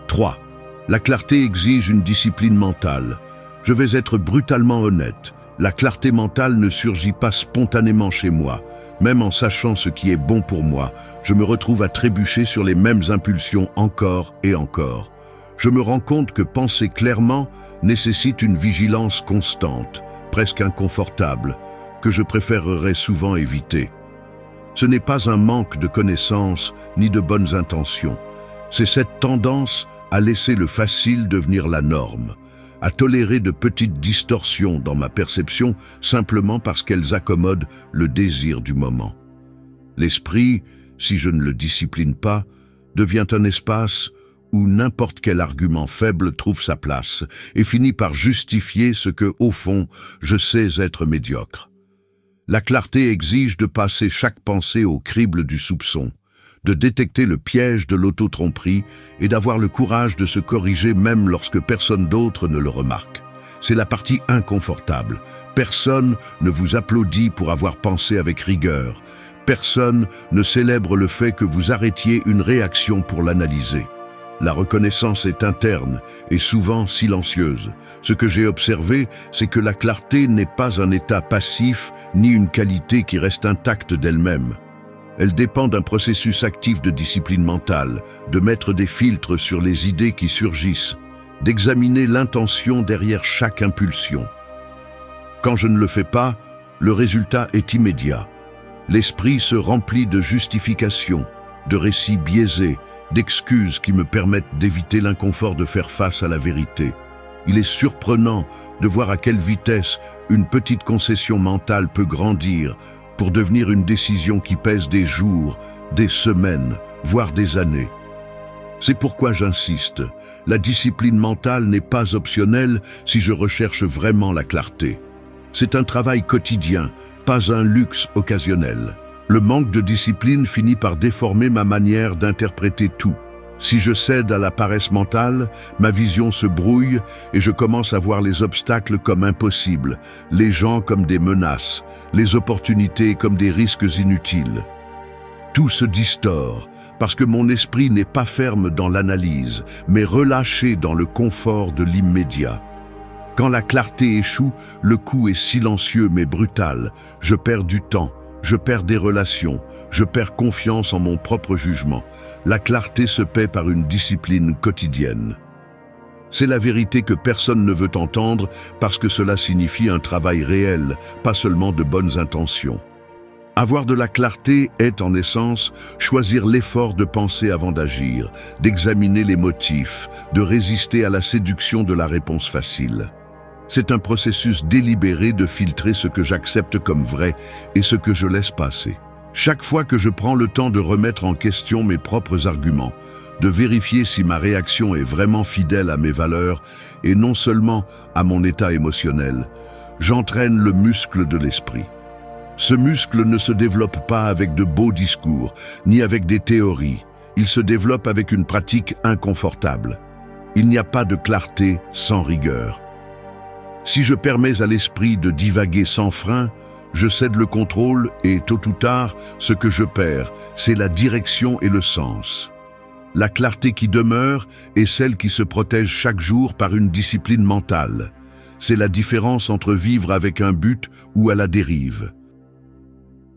Speaker 1: 3. La clarté exige une discipline mentale. Je vais être brutalement honnête. La clarté mentale ne surgit pas spontanément chez moi. Même en sachant ce qui est bon pour moi, je me retrouve à trébucher sur les mêmes impulsions encore et encore. Je me rends compte que penser clairement nécessite une vigilance constante, presque inconfortable, que je préférerais souvent éviter. Ce n'est pas un manque de connaissances ni de bonnes intentions. C'est cette tendance à laisser le facile devenir la norme, à tolérer de petites distorsions dans ma perception simplement parce qu'elles accommodent le désir du moment. L'esprit, si je ne le discipline pas, devient un espace où n'importe quel argument faible trouve sa place et finit par justifier ce que, au fond, je sais être médiocre. La clarté exige de passer chaque pensée au crible du soupçon, de détecter le piège de l'auto-tromperie et d'avoir le courage de se corriger même lorsque personne d'autre ne le remarque. C'est la partie inconfortable. Personne ne vous applaudit pour avoir pensé avec rigueur. Personne ne célèbre le fait que vous arrêtiez une réaction pour l'analyser. La reconnaissance est interne et souvent silencieuse. Ce que j'ai observé, c'est que la clarté n'est pas un état passif ni une qualité qui reste intacte d'elle-même. Elle dépend d'un processus actif de discipline mentale, de mettre des filtres sur les idées qui surgissent, d'examiner l'intention derrière chaque impulsion. Quand je ne le fais pas, le résultat est immédiat. L'esprit se remplit de justifications, de récits biaisés, d'excuses qui me permettent d'éviter l'inconfort de faire face à la vérité. Il est surprenant de voir à quelle vitesse une petite concession mentale peut grandir pour devenir une décision qui pèse des jours, des semaines, voire des années. C'est pourquoi j'insiste, la discipline mentale n'est pas optionnelle si je recherche vraiment la clarté. C'est un travail quotidien, pas un luxe occasionnel. Le manque de discipline finit par déformer ma manière d'interpréter tout. Si je cède à la paresse mentale, ma vision se brouille et je commence à voir les obstacles comme impossibles, les gens comme des menaces, les opportunités comme des risques inutiles. Tout se distord parce que mon esprit n'est pas ferme dans l'analyse, mais relâché dans le confort de l'immédiat. Quand la clarté échoue, le coup est silencieux mais brutal. Je perds du temps. Je perds des relations, je perds confiance en mon propre jugement. La clarté se paie par une discipline quotidienne. C'est la vérité que personne ne veut entendre parce que cela signifie un travail réel, pas seulement de bonnes intentions. Avoir de la clarté est, en essence, choisir l'effort de penser avant d'agir, d'examiner les motifs, de résister à la séduction de la réponse facile. C'est un processus délibéré de filtrer ce que j'accepte comme vrai et ce que je laisse passer. Chaque fois que je prends le temps de remettre en question mes propres arguments, de vérifier si ma réaction est vraiment fidèle à mes valeurs et non seulement à mon état émotionnel, j'entraîne le muscle de l'esprit. Ce muscle ne se développe pas avec de beaux discours, ni avec des théories. Il se développe avec une pratique inconfortable. Il n'y a pas de clarté sans rigueur. Si je permets à l'esprit de divaguer sans frein, je cède le contrôle et, tôt ou tard, ce que je perds, c'est la direction et le sens. La clarté qui demeure est celle qui se protège chaque jour par une discipline mentale. C'est la différence entre vivre avec un but ou à la dérive.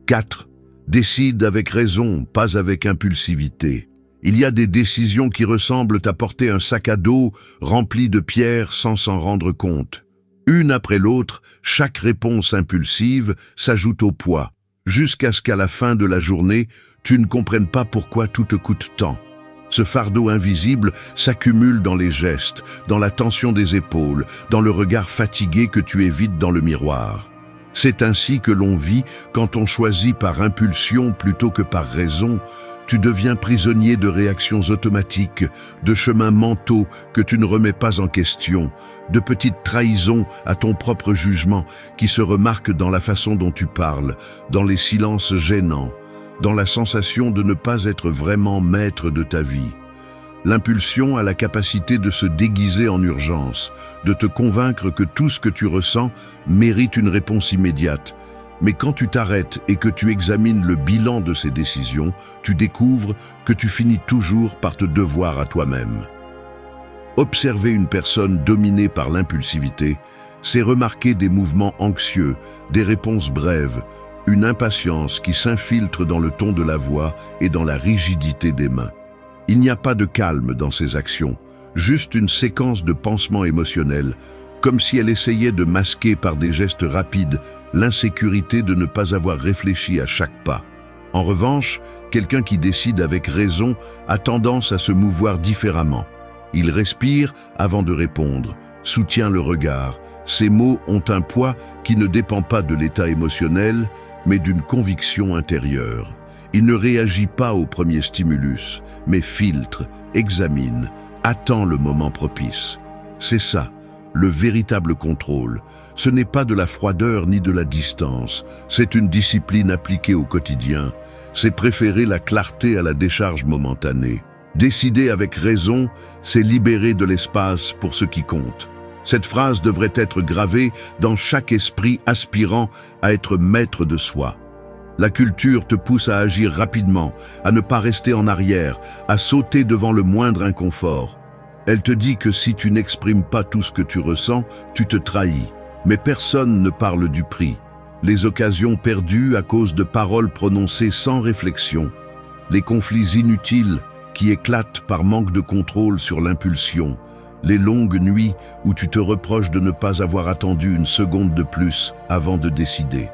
Speaker 1: 4. Décide avec raison, pas avec impulsivité. Il y a des décisions qui ressemblent à porter un sac à dos rempli de pierres sans s'en rendre compte. Une après l'autre, chaque réponse impulsive s'ajoute au poids, jusqu'à ce qu'à la fin de la journée, tu ne comprennes pas pourquoi tout te coûte tant. Ce fardeau invisible s'accumule dans les gestes, dans la tension des épaules, dans le regard fatigué que tu évites dans le miroir. C'est ainsi que l'on vit quand on choisit par impulsion plutôt que par raison. Tu deviens prisonnier de réactions automatiques, de chemins mentaux que tu ne remets pas en question, de petites trahisons à ton propre jugement qui se remarquent dans la façon dont tu parles, dans les silences gênants, dans la sensation de ne pas être vraiment maître de ta vie. L'impulsion a la capacité de se déguiser en urgence, de te convaincre que tout ce que tu ressens mérite une réponse immédiate. Mais quand tu t'arrêtes et que tu examines le bilan de ces décisions, tu découvres que tu finis toujours par te devoir à toi-même. Observer une personne dominée par l'impulsivité, c'est remarquer des mouvements anxieux, des réponses brèves, une impatience qui s'infiltre dans le ton de la voix et dans la rigidité des mains. Il n'y a pas de calme dans ces actions, juste une séquence de pansements émotionnels, comme si elle essayait de masquer par des gestes rapides l'insécurité de ne pas avoir réfléchi à chaque pas. En revanche, quelqu'un qui décide avec raison a tendance à se mouvoir différemment. Il respire avant de répondre, soutient le regard. Ces mots ont un poids qui ne dépend pas de l'état émotionnel, mais d'une conviction intérieure. Il ne réagit pas au premier stimulus, mais filtre, examine, attend le moment propice. C'est ça, le véritable contrôle. Ce n'est pas de la froideur ni de la distance, c'est une discipline appliquée au quotidien. C'est préférer la clarté à la décharge momentanée. Décider avec raison, c'est libérer de l'espace pour ce qui compte. Cette phrase devrait être gravée dans chaque esprit aspirant à être maître de soi. La culture te pousse à agir rapidement, à ne pas rester en arrière, à sauter devant le moindre inconfort. Elle te dit que si tu n'exprimes pas tout ce que tu ressens, tu te trahis. Mais personne ne parle du prix. Les occasions perdues à cause de paroles prononcées sans réflexion. Les conflits inutiles qui éclatent par manque de contrôle sur l'impulsion. Les longues nuits où tu te reproches de ne pas avoir attendu une seconde de plus avant de décider.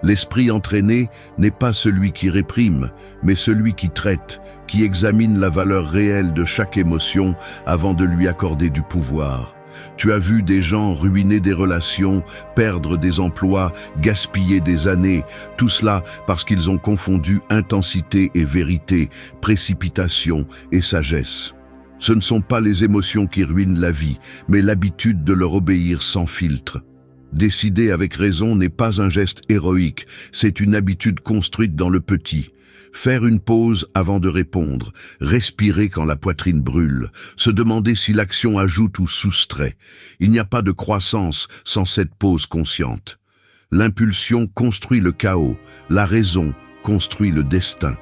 Speaker 1: L'esprit entraîné n'est pas celui qui réprime, mais celui qui traite, qui examine la valeur réelle de chaque émotion avant de lui accorder du pouvoir. Tu as vu des gens ruiner des relations, perdre des emplois, gaspiller des années, tout cela parce qu'ils ont confondu intensité et vérité, précipitation et sagesse. Ce ne sont pas les émotions qui ruinent la vie, mais l'habitude de leur obéir sans filtre. Décider avec raison n'est pas un geste héroïque, c'est une habitude construite dans le petit. Faire une pause avant de répondre, respirer quand la poitrine brûle, se demander si l'action ajoute ou soustrait. Il n'y a pas de croissance sans cette pause consciente. L'impulsion construit le chaos, la raison construit le destin.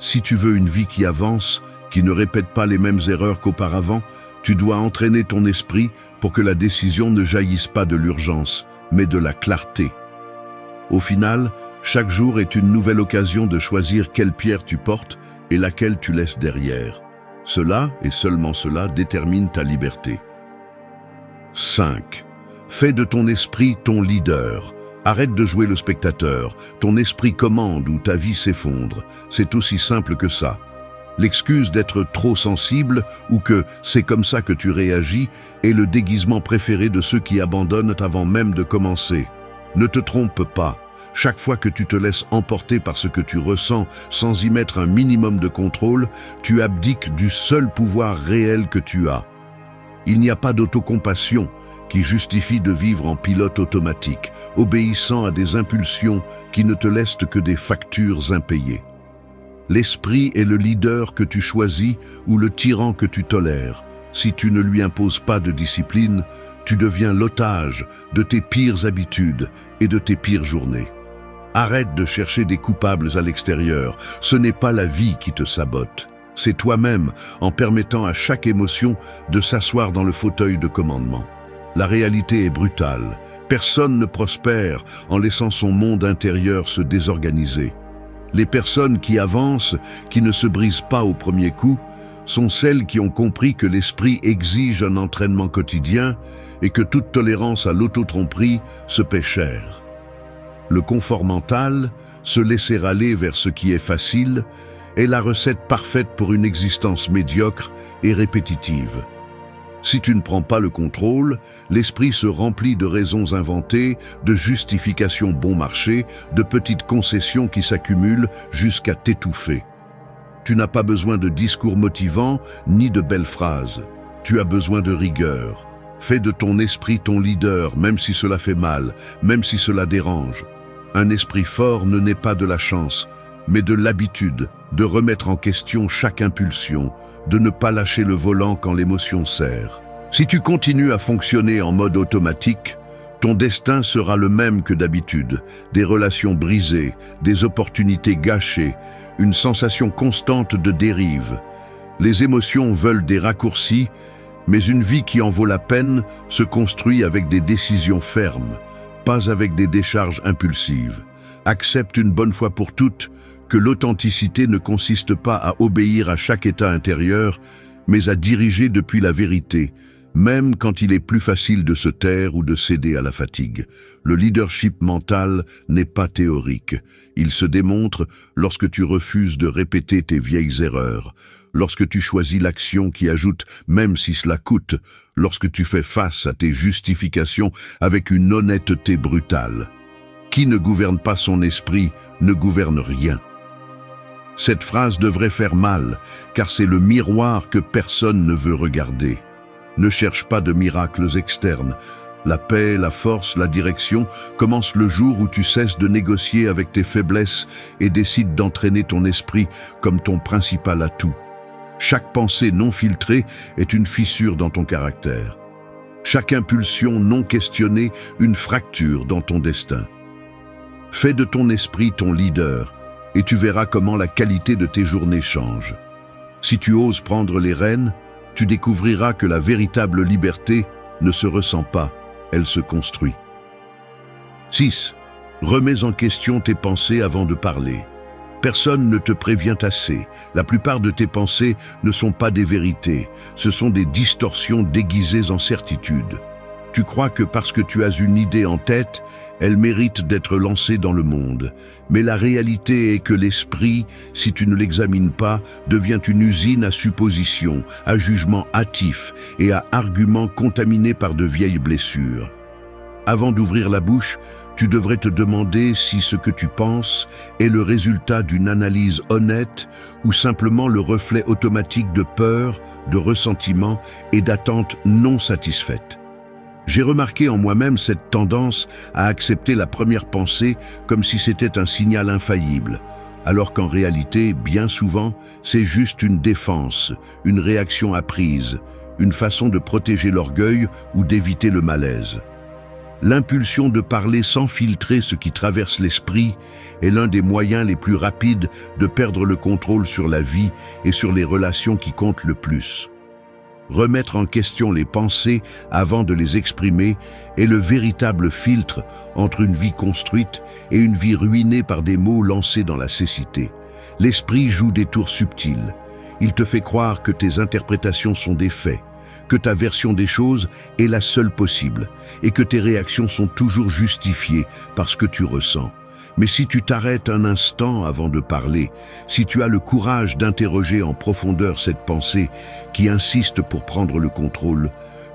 Speaker 1: Si tu veux une vie qui avance, qui ne répète pas les mêmes erreurs qu'auparavant, tu dois entraîner ton esprit pour que la décision ne jaillisse pas de l'urgence, mais de la clarté. Au final, chaque jour est une nouvelle occasion de choisir quelle pierre tu portes et laquelle tu laisses derrière. Cela, et seulement cela, détermine ta liberté. 5. Fais de ton esprit ton leader. Arrête de jouer le spectateur. Ton esprit commande ou ta vie s'effondre. C'est aussi simple que ça. L'excuse d'être trop sensible ou que c'est comme ça que tu réagis est le déguisement préféré de ceux qui abandonnent avant même de commencer. Ne te trompe pas. Chaque fois que tu te laisses emporter par ce que tu ressens sans y mettre un minimum de contrôle, tu abdiques du seul pouvoir réel que tu as. Il n'y a pas d'autocompassion qui justifie de vivre en pilote automatique, obéissant à des impulsions qui ne te laissent que des factures impayées. L'esprit est le leader que tu choisis ou le tyran que tu tolères. Si tu ne lui imposes pas de discipline, tu deviens l'otage de tes pires habitudes et de tes pires journées. Arrête de chercher des coupables à l'extérieur. Ce n'est pas la vie qui te sabote. C'est toi-même en permettant à chaque émotion de s'asseoir dans le fauteuil de commandement. La réalité est brutale. Personne ne prospère en laissant son monde intérieur se désorganiser. Les personnes qui avancent, qui ne se brisent pas au premier coup, sont celles qui ont compris que l'esprit exige un entraînement quotidien et que toute tolérance à l'auto-tromperie se paie cher. Le confort mental, se laisser aller vers ce qui est facile, est la recette parfaite pour une existence médiocre et répétitive. Si tu ne prends pas le contrôle, l'esprit se remplit de raisons inventées, de justifications bon marché, de petites concessions qui s'accumulent jusqu'à t'étouffer. Tu n'as pas besoin de discours motivants ni de belles phrases. Tu as besoin de rigueur. Fais de ton esprit ton leader, même si cela fait mal, même si cela dérange. Un esprit fort ne naît pas de la chance, mais de l'habitude de remettre en question chaque impulsion, de ne pas lâcher le volant quand l'émotion serre. Si tu continues à fonctionner en mode automatique, ton destin sera le même que d'habitude. Des relations brisées, des opportunités gâchées, une sensation constante de dérive. Les émotions veulent des raccourcis, mais une vie qui en vaut la peine se construit avec des décisions fermes, pas avec des décharges impulsives. Accepte une bonne fois pour toutes que l'authenticité ne consiste pas à obéir à chaque état intérieur, mais à diriger depuis la vérité, même quand il est plus facile de se taire ou de céder à la fatigue. Le leadership mental n'est pas théorique. Il se démontre lorsque tu refuses de répéter tes vieilles erreurs, lorsque tu choisis l'action qui ajoute même si cela coûte, lorsque tu fais face à tes justifications avec une honnêteté brutale. Qui ne gouverne pas son esprit ne gouverne rien. Cette phrase devrait faire mal, car c'est le miroir que personne ne veut regarder. Ne cherche pas de miracles externes. La paix, la force, la direction commencent le jour où tu cesses de négocier avec tes faiblesses et décides d'entraîner ton esprit comme ton principal atout. Chaque pensée non filtrée est une fissure dans ton caractère. Chaque impulsion non questionnée, une fracture dans ton destin. Fais de ton esprit ton leader et tu verras comment la qualité de tes journées change. Si tu oses prendre les rênes, tu découvriras que la véritable liberté ne se ressent pas, elle se construit. 6. Remets en question tes pensées avant de parler. Personne ne te prévient assez. La plupart de tes pensées ne sont pas des vérités, ce sont des distorsions déguisées en certitudes. Tu crois que parce que tu as une idée en tête, elle mérite d'être lancée dans le monde. Mais la réalité est que l'esprit, si tu ne l'examines pas, devient une usine à suppositions, à jugements hâtifs et à arguments contaminés par de vieilles blessures. Avant d'ouvrir la bouche, tu devrais te demander si ce que tu penses est le résultat d'une analyse honnête ou simplement le reflet automatique de peur, de ressentiment et d'attentes non satisfaites. J'ai remarqué en moi-même cette tendance à accepter la première pensée comme si c'était un signal infaillible, alors qu'en réalité, bien souvent, c'est juste une défense, une réaction apprise, une façon de protéger l'orgueil ou d'éviter le malaise. L'impulsion de parler sans filtrer ce qui traverse l'esprit est l'un des moyens les plus rapides de perdre le contrôle sur la vie et sur les relations qui comptent le plus. Remettre en question les pensées avant de les exprimer est le véritable filtre entre une vie construite et une vie ruinée par des mots lancés dans la cécité. L'esprit joue des tours subtils. Il te fait croire que tes interprétations sont des faits, que ta version des choses est la seule possible et que tes réactions sont toujours justifiées par ce que tu ressens. Mais si tu t'arrêtes un instant avant de parler, si tu as le courage d'interroger en profondeur cette pensée qui insiste pour prendre le contrôle,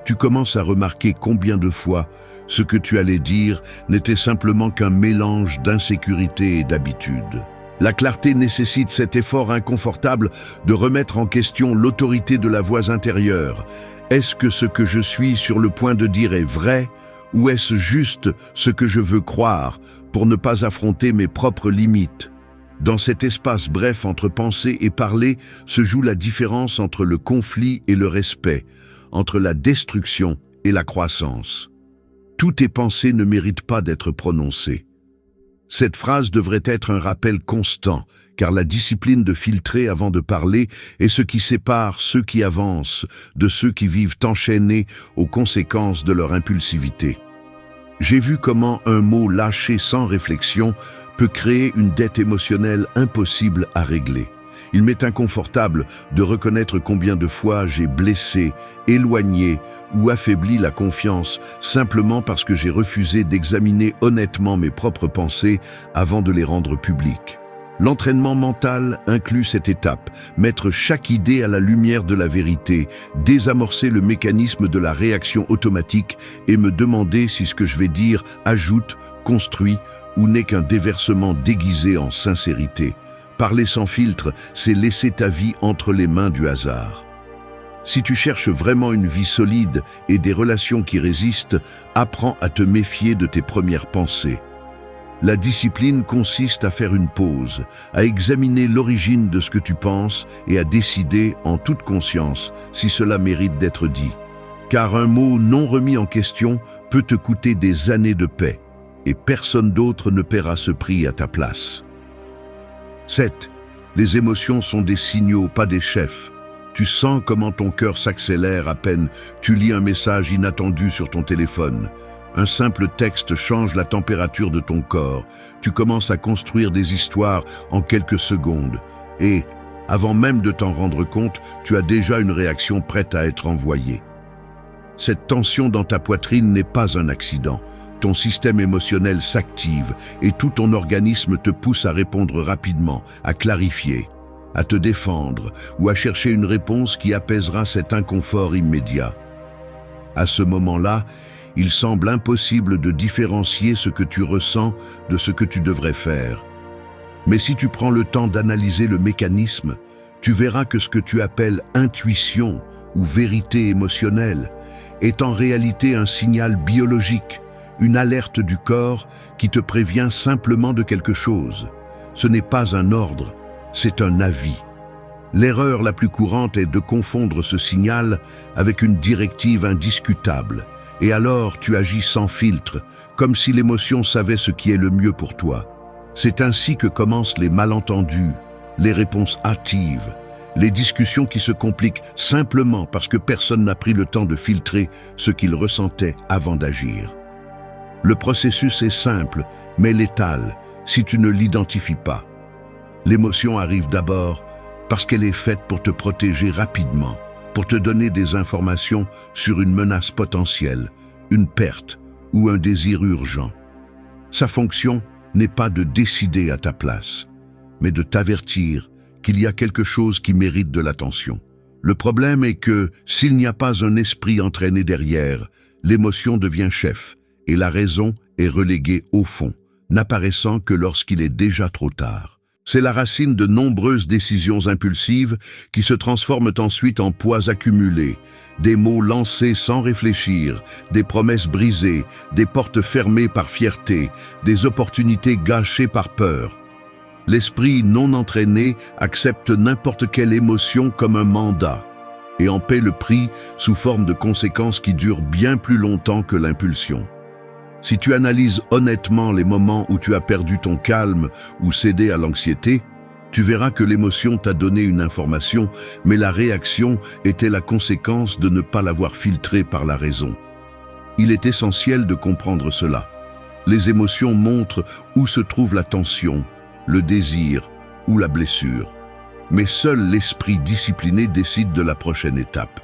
Speaker 1: tu commences à remarquer combien de fois ce que tu allais dire n'était simplement qu'un mélange d'insécurité et d'habitude. La clarté nécessite cet effort inconfortable de remettre en question l'autorité de la voix intérieure. Est-ce que ce que je suis sur le point de dire est vrai, ou est-ce juste ce que je veux croire pour ne pas affronter mes propres limites? Dans cet espace bref entre penser et parler se joue la différence entre le conflit et le respect, entre la destruction et la croissance. Toutes tes pensées ne méritent pas d'être prononcées. Cette phrase devrait être un rappel constant, car la discipline de filtrer avant de parler est ce qui sépare ceux qui avancent de ceux qui vivent enchaînés aux conséquences de leur impulsivité. J'ai vu comment un mot lâché sans réflexion peut créer une dette émotionnelle impossible à régler. Il m'est inconfortable de reconnaître combien de fois j'ai blessé, éloigné ou affaibli la confiance simplement parce que j'ai refusé d'examiner honnêtement mes propres pensées avant de les rendre publiques. L'entraînement mental inclut cette étape, mettre chaque idée à la lumière de la vérité, désamorcer le mécanisme de la réaction automatique et me demander si ce que je vais dire ajoute, construit ou n'est qu'un déversement déguisé en sincérité. Parler sans filtre, c'est laisser ta vie entre les mains du hasard. Si tu cherches vraiment une vie solide et des relations qui résistent, apprends à te méfier de tes premières pensées. La discipline consiste à faire une pause, à examiner l'origine de ce que tu penses et à décider en toute conscience si cela mérite d'être dit. Car un mot non remis en question peut te coûter des années de paix, et personne d'autre ne paiera ce prix à ta place. 7. Les émotions sont des signaux, pas des chefs. Tu sens comment ton cœur s'accélère à peine tu lis un message inattendu sur ton téléphone. Un simple texte change la température de ton corps. Tu commences à construire des histoires en quelques secondes. Et, avant même de t'en rendre compte, tu as déjà une réaction prête à être envoyée. Cette tension dans ta poitrine n'est pas un accident. Ton système émotionnel s'active et tout ton organisme te pousse à répondre rapidement, à clarifier, à te défendre ou à chercher une réponse qui apaisera cet inconfort immédiat. À ce moment-là, il semble impossible de différencier ce que tu ressens de ce que tu devrais faire. Mais si tu prends le temps d'analyser le mécanisme, tu verras que ce que tu appelles intuition ou vérité émotionnelle est en réalité un signal biologique, une alerte du corps qui te prévient simplement de quelque chose. Ce n'est pas un ordre, c'est un avis. L'erreur la plus courante est de confondre ce signal avec une directive indiscutable, et alors tu agis sans filtre, comme si l'émotion savait ce qui est le mieux pour toi. C'est ainsi que commencent les malentendus, les réponses hâtives, les discussions qui se compliquent simplement parce que personne n'a pris le temps de filtrer ce qu'il ressentait avant d'agir. Le processus est simple, mais létal, si tu ne l'identifies pas. L'émotion arrive d'abord parce qu'elle est faite pour te protéger rapidement, pour te donner des informations sur une menace potentielle, une perte ou un désir urgent. Sa fonction n'est pas de décider à ta place, mais de t'avertir qu'il y a quelque chose qui mérite de l'attention. Le problème est que, s'il n'y a pas un esprit entraîné derrière, l'émotion devient chef et la raison est reléguée au fond, n'apparaissant que lorsqu'il est déjà trop tard. C'est la racine de nombreuses décisions impulsives qui se transforment ensuite en poids accumulés, des mots lancés sans réfléchir, des promesses brisées, des portes fermées par fierté, des opportunités gâchées par peur. L'esprit non entraîné accepte n'importe quelle émotion comme un mandat et en paie le prix sous forme de conséquences qui durent bien plus longtemps que l'impulsion. Si tu analyses honnêtement les moments où tu as perdu ton calme ou cédé à l'anxiété, tu verras que l'émotion t'a donné une information, mais la réaction était la conséquence de ne pas l'avoir filtrée par la raison. Il est essentiel de comprendre cela. Les émotions montrent où se trouve la tension, le désir ou la blessure. Mais seul l'esprit discipliné décide de la prochaine étape.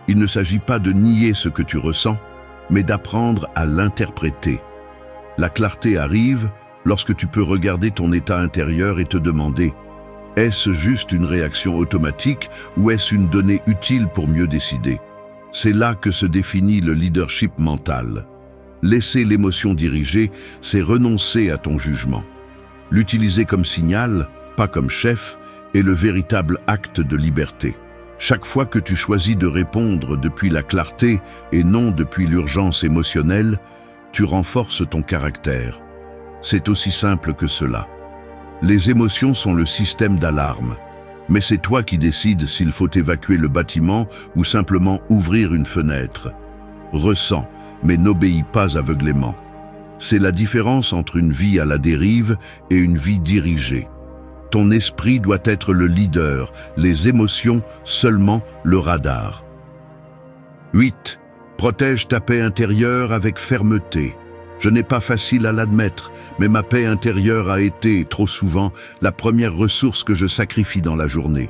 Speaker 1: Il ne s'agit pas de nier ce que tu ressens, mais d'apprendre à l'interpréter. La clarté arrive lorsque tu peux regarder ton état intérieur et te demander « Est-ce juste une réaction automatique ou est-ce une donnée utile pour mieux décider ?» C'est là que se définit le leadership mental. Laisser l'émotion diriger, c'est renoncer à ton jugement. L'utiliser comme signal, pas comme chef, est le véritable acte de liberté. Chaque fois que tu choisis de répondre depuis la clarté et non depuis l'urgence émotionnelle, tu renforces ton caractère. C'est aussi simple que cela. Les émotions sont le système d'alarme, mais c'est toi qui décides s'il faut évacuer le bâtiment ou simplement ouvrir une fenêtre. Ressens, mais n'obéis pas aveuglément. C'est la différence entre une vie à la dérive et une vie dirigée. Ton esprit doit être le leader, les émotions seulement le radar. 8. Protège ta paix intérieure avec fermeté. Je n'ai pas facile à l'admettre, mais ma paix intérieure a été, trop souvent, la première ressource que je sacrifie dans la journée.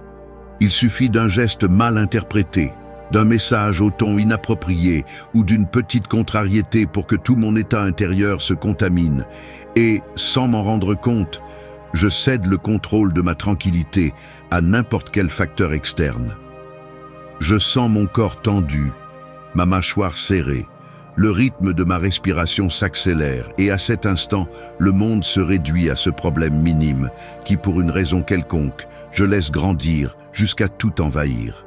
Speaker 1: Il suffit d'un geste mal interprété, d'un message au ton inapproprié ou d'une petite contrariété pour que tout mon état intérieur se contamine. Et, sans m'en rendre compte, je cède le contrôle de ma tranquillité à n'importe quel facteur externe. Je sens mon corps tendu, ma mâchoire serrée, le rythme de ma respiration s'accélère et à cet instant, le monde se réduit à ce problème minime qui, pour une raison quelconque, je laisse grandir jusqu'à tout envahir.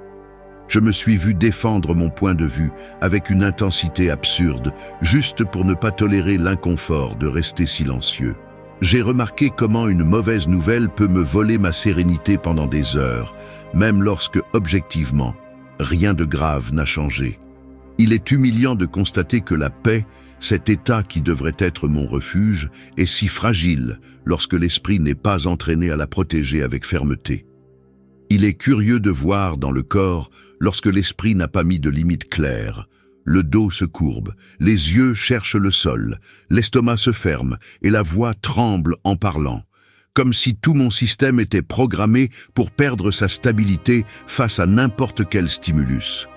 Speaker 1: Je me suis vu défendre mon point de vue avec une intensité absurde, juste pour ne pas tolérer l'inconfort de rester silencieux. J'ai remarqué comment une mauvaise nouvelle peut me voler ma sérénité pendant des heures, même lorsque, objectivement, rien de grave n'a changé. Il est humiliant de constater que la paix, cet état qui devrait être mon refuge, est si fragile lorsque l'esprit n'est pas entraîné à la protéger avec fermeté. Il est curieux de voir dans le corps, lorsque l'esprit n'a pas mis de limites claires, le dos se courbe, les yeux cherchent le sol, l'estomac se ferme et la voix tremble en parlant, comme si tout mon système était programmé pour perdre sa stabilité face à n'importe quel stimulus.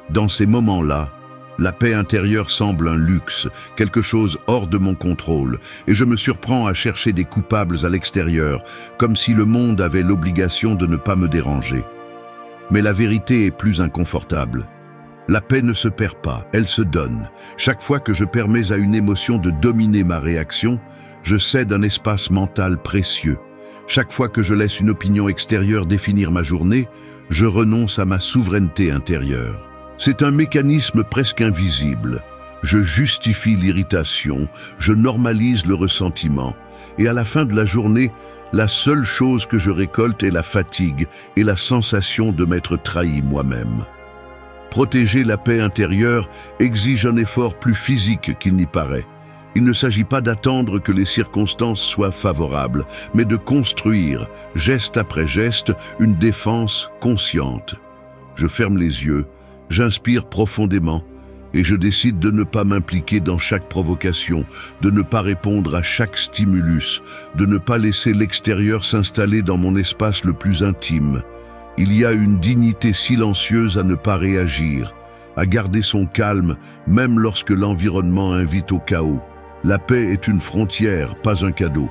Speaker 1: Dans ces moments-là, la paix intérieure semble un luxe, quelque chose hors de mon contrôle, et je me surprends à chercher des coupables à l'extérieur, comme si le monde avait l'obligation de ne pas me déranger. Mais la vérité est plus inconfortable. La paix ne se perd pas, elle se donne. Chaque fois que je permets à une émotion de dominer ma réaction, je cède un espace mental précieux. Chaque fois que je laisse une opinion extérieure définir ma journée, je renonce à ma souveraineté intérieure. C'est un mécanisme presque invisible. Je justifie l'irritation, je normalise le ressentiment, et à la fin de la journée, la seule chose que je récolte est la fatigue et la sensation de m'être trahi moi-même. Protéger la paix intérieure exige un effort plus physique qu'il n'y paraît. Il ne s'agit pas d'attendre que les circonstances soient favorables, mais de construire, geste après geste, une défense consciente. Je ferme les yeux, j'inspire profondément, et je décide de ne pas m'impliquer dans chaque provocation, de ne pas répondre à chaque stimulus, de ne pas laisser l'extérieur s'installer dans mon espace le plus intime. Il y a une dignité silencieuse à ne pas réagir, à garder son calme, même lorsque l'environnement invite au chaos. La paix est une frontière, pas un cadeau.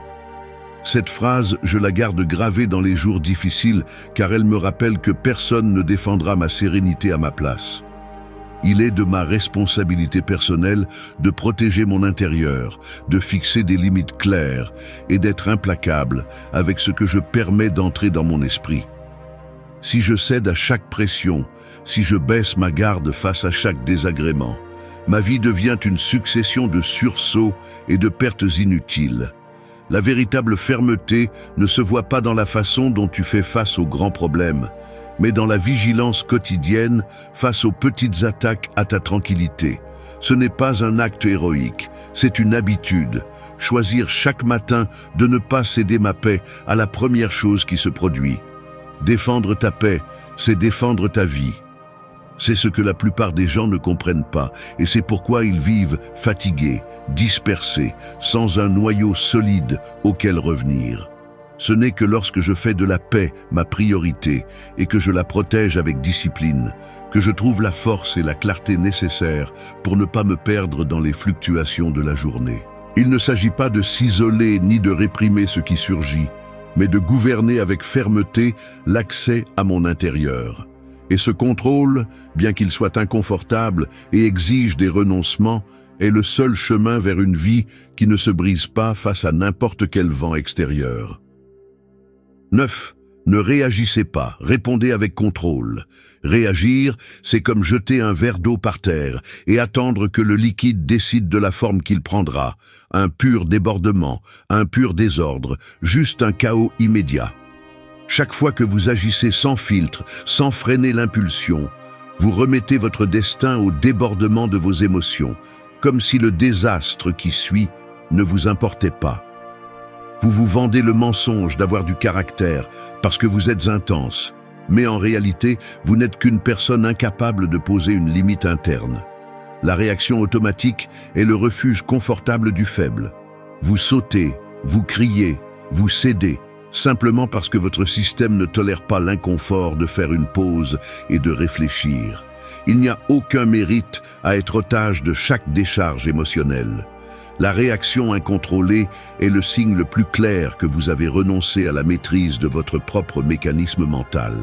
Speaker 1: Cette phrase, je la garde gravée dans les jours difficiles, car elle me rappelle que personne ne défendra ma sérénité à ma place. Il est de ma responsabilité personnelle de protéger mon intérieur, de fixer des limites claires et d'être implacable avec ce que je permets d'entrer dans mon esprit. Si je cède à chaque pression, si je baisse ma garde face à chaque désagrément, ma vie devient une succession de sursauts et de pertes inutiles. La véritable fermeté ne se voit pas dans la façon dont tu fais face aux grands problèmes, mais dans la vigilance quotidienne face aux petites attaques à ta tranquillité. Ce n'est pas un acte héroïque, c'est une habitude. Choisir chaque matin de ne pas céder ma paix à la première chose qui se produit. Défendre ta paix, c'est défendre ta vie. C'est ce que la plupart des gens ne comprennent pas, et c'est pourquoi ils vivent fatigués, dispersés, sans un noyau solide auquel revenir. Ce n'est que lorsque je fais de la paix ma priorité et que je la protège avec discipline, que je trouve la force et la clarté nécessaires pour ne pas me perdre dans les fluctuations de la journée. Il ne s'agit pas de s'isoler ni de réprimer ce qui surgit, mais de gouverner avec fermeté l'accès à mon intérieur. Et ce contrôle, bien qu'il soit inconfortable et exige des renoncements, est le seul chemin vers une vie qui ne se brise pas face à n'importe quel vent extérieur. 9. Ne réagissez pas, répondez avec contrôle. Réagir, c'est comme jeter un verre d'eau par terre et attendre que le liquide décide de la forme qu'il prendra. Un pur débordement, un pur désordre, juste un chaos immédiat. Chaque fois que vous agissez sans filtre, sans freiner l'impulsion, vous remettez votre destin au débordement de vos émotions, comme si le désastre qui suit ne vous importait pas. Vous vous vendez le mensonge d'avoir du caractère parce que vous êtes intense, mais en réalité, vous n'êtes qu'une personne incapable de poser une limite interne. La réaction automatique est le refuge confortable du faible. Vous sautez, vous criez, vous cédez, simplement parce que votre système ne tolère pas l'inconfort de faire une pause et de réfléchir. Il n'y a aucun mérite à être otage de chaque décharge émotionnelle. La réaction incontrôlée est le signe le plus clair que vous avez renoncé à la maîtrise de votre propre mécanisme mental.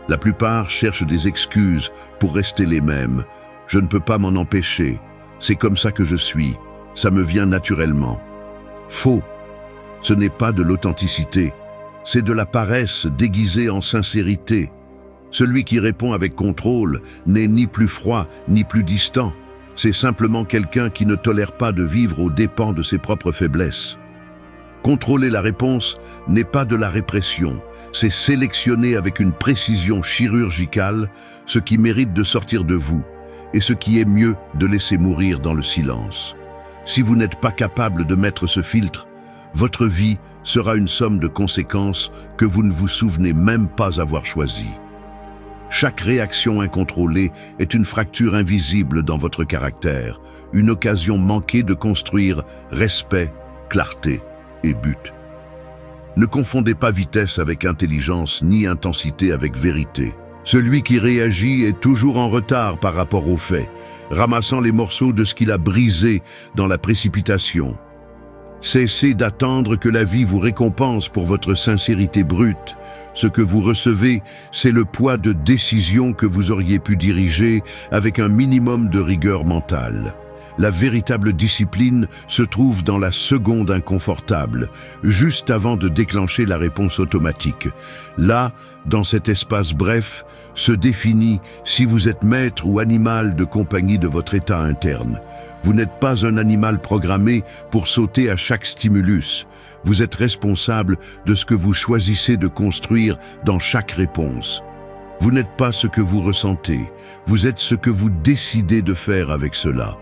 Speaker 1: La plupart cherchent des excuses pour rester les mêmes. Je ne peux pas m'en empêcher. C'est comme ça que je suis. Ça me vient naturellement. Faux. Ce n'est pas de l'authenticité. C'est de la paresse déguisée en sincérité. Celui qui répond avec contrôle n'est ni plus froid ni plus distant. C'est simplement quelqu'un qui ne tolère pas de vivre aux dépens de ses propres faiblesses. Contrôler la réponse n'est pas de la répression, c'est sélectionner avec une précision chirurgicale ce qui mérite de sortir de vous et ce qui est mieux de laisser mourir dans le silence. Si vous n'êtes pas capable de mettre ce filtre, votre vie sera une somme de conséquences que vous ne vous souvenez même pas avoir choisies. Chaque réaction incontrôlée est une fracture invisible dans votre caractère, une occasion manquée de construire respect, clarté et but. Ne confondez pas vitesse avec intelligence ni intensité avec vérité. Celui qui réagit est toujours en retard par rapport aux faits, ramassant les morceaux de ce qu'il a brisé dans la précipitation. Cessez d'attendre que la vie vous récompense pour votre sincérité brute. Ce que vous recevez, c'est le poids de décisions que vous auriez pu diriger avec un minimum de rigueur mentale. La véritable discipline se trouve dans la seconde inconfortable, juste avant de déclencher la réponse automatique. Là, dans cet espace bref, se définit si vous êtes maître ou animal de compagnie de votre état interne. Vous n'êtes pas un animal programmé pour sauter à chaque stimulus. Vous êtes responsable de ce que vous choisissez de construire dans chaque réponse. Vous n'êtes pas ce que vous ressentez, vous êtes ce que vous décidez de faire avec cela.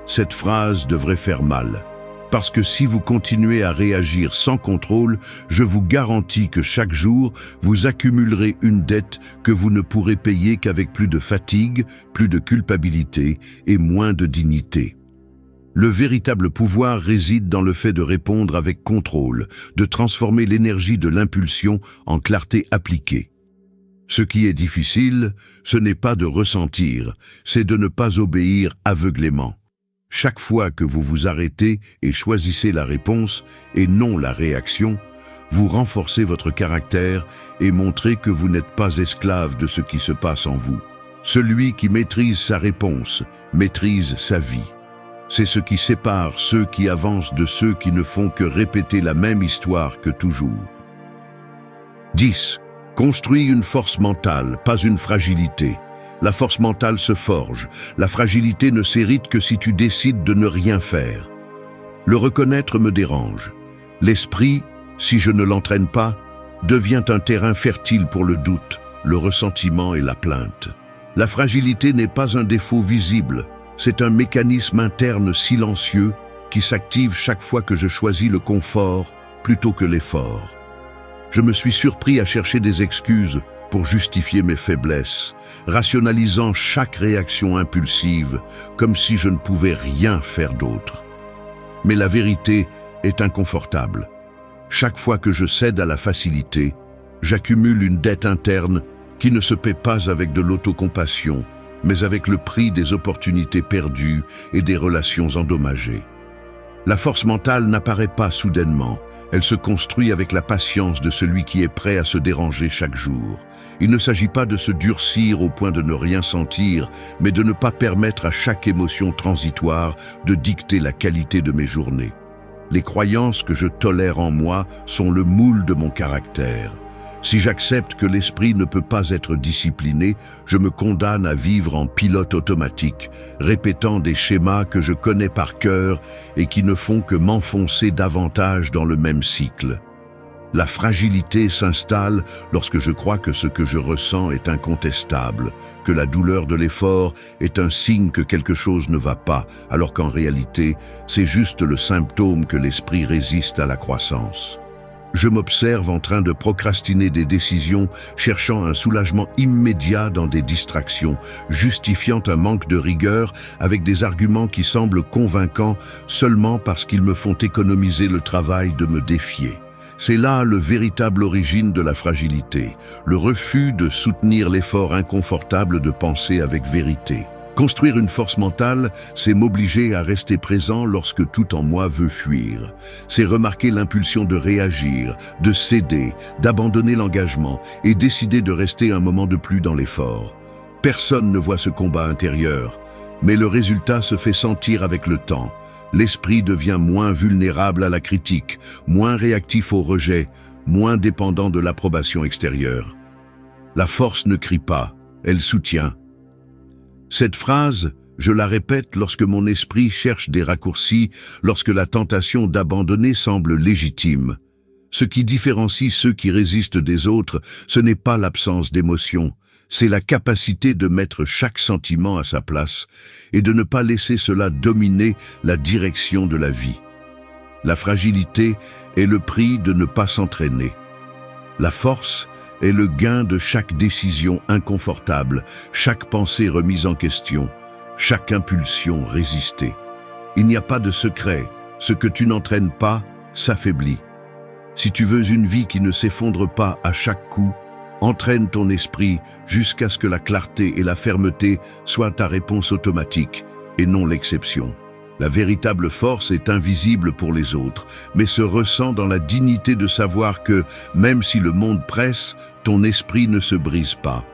Speaker 1: Cette phrase devrait faire mal, parce que si vous continuez à réagir sans contrôle, je vous garantis que chaque jour, vous accumulerez une dette que vous ne pourrez payer qu'avec plus de fatigue, plus de culpabilité et moins de dignité. Le véritable pouvoir réside dans le fait de répondre avec contrôle, de transformer l'énergie de l'impulsion en clarté appliquée. Ce qui est difficile, ce n'est pas de ressentir, c'est de ne pas obéir aveuglément. Chaque fois que vous vous arrêtez et choisissez la réponse et non la réaction, vous renforcez votre caractère et montrez que vous n'êtes pas esclave de ce qui se passe en vous. Celui qui maîtrise sa réponse maîtrise sa vie. C'est ce qui sépare ceux qui avancent de ceux qui ne font que répéter la même histoire que toujours. 10. Construis une force mentale, pas une fragilité. La force mentale se forge. La fragilité ne s'hérite que si tu décides de ne rien faire. Le reconnaître me dérange. L'esprit, si je ne l'entraîne pas, devient un terrain fertile pour le doute, le ressentiment et la plainte. La fragilité n'est pas un défaut visible, c'est un mécanisme interne silencieux qui s'active chaque fois que je choisis le confort plutôt que l'effort. Je me suis surpris à chercher des excuses pour justifier mes faiblesses, rationalisant chaque réaction impulsive, comme si je ne pouvais rien faire d'autre. Mais la vérité est inconfortable. Chaque fois que je cède à la facilité, j'accumule une dette interne qui ne se paie pas avec de l'autocompassion, mais avec le prix des opportunités perdues et des relations endommagées. La force mentale n'apparaît pas soudainement. Elle se construit avec la patience de celui qui est prêt à se déranger chaque jour. Il ne s'agit pas de se durcir au point de ne rien sentir, mais de ne pas permettre à chaque émotion transitoire de dicter la qualité de mes journées. Les croyances que je tolère en moi sont le moule de mon caractère. Si j'accepte que l'esprit ne peut pas être discipliné, je me condamne à vivre en pilote automatique, répétant des schémas que je connais par cœur et qui ne font que m'enfoncer davantage dans le même cycle. La fragilité s'installe lorsque je crois que ce que je ressens est incontestable, que la douleur de l'effort est un signe que quelque chose ne va pas, alors qu'en réalité, c'est juste le symptôme que l'esprit résiste à la croissance. Je m'observe en train de procrastiner des décisions, cherchant un soulagement immédiat dans des distractions, justifiant un manque de rigueur avec des arguments qui semblent convaincants seulement parce qu'ils me font économiser le travail de me défier. C'est là le véritable origine de la fragilité, le refus de soutenir l'effort inconfortable de penser avec vérité. Construire une force mentale, c'est m'obliger à rester présent lorsque tout en moi veut fuir. C'est remarquer l'impulsion de réagir, de céder, d'abandonner l'engagement et décider de rester un moment de plus dans l'effort. Personne ne voit ce combat intérieur, mais le résultat se fait sentir avec le temps. L'esprit devient moins vulnérable à la critique, moins réactif au rejet, moins dépendant de l'approbation extérieure. La force ne crie pas, elle soutient. Cette phrase, je la répète lorsque mon esprit cherche des raccourcis, lorsque la tentation d'abandonner semble légitime. Ce qui différencie ceux qui résistent des autres, ce n'est pas l'absence d'émotion, c'est la capacité de mettre chaque sentiment à sa place et de ne pas laisser cela dominer la direction de la vie. La fragilité est le prix de ne pas s'entraîner. La force est le gain de chaque décision inconfortable, chaque pensée remise en question, chaque impulsion résistée. Il n'y a pas de secret, ce que tu n'entraînes pas s'affaiblit. Si tu veux une vie qui ne s'effondre pas à chaque coup, entraîne ton esprit jusqu'à ce que la clarté et la fermeté soient ta réponse automatique et non l'exception. La véritable force est invisible pour les autres, mais se ressent dans la dignité de savoir que, même si le monde presse, ton esprit ne se brise pas.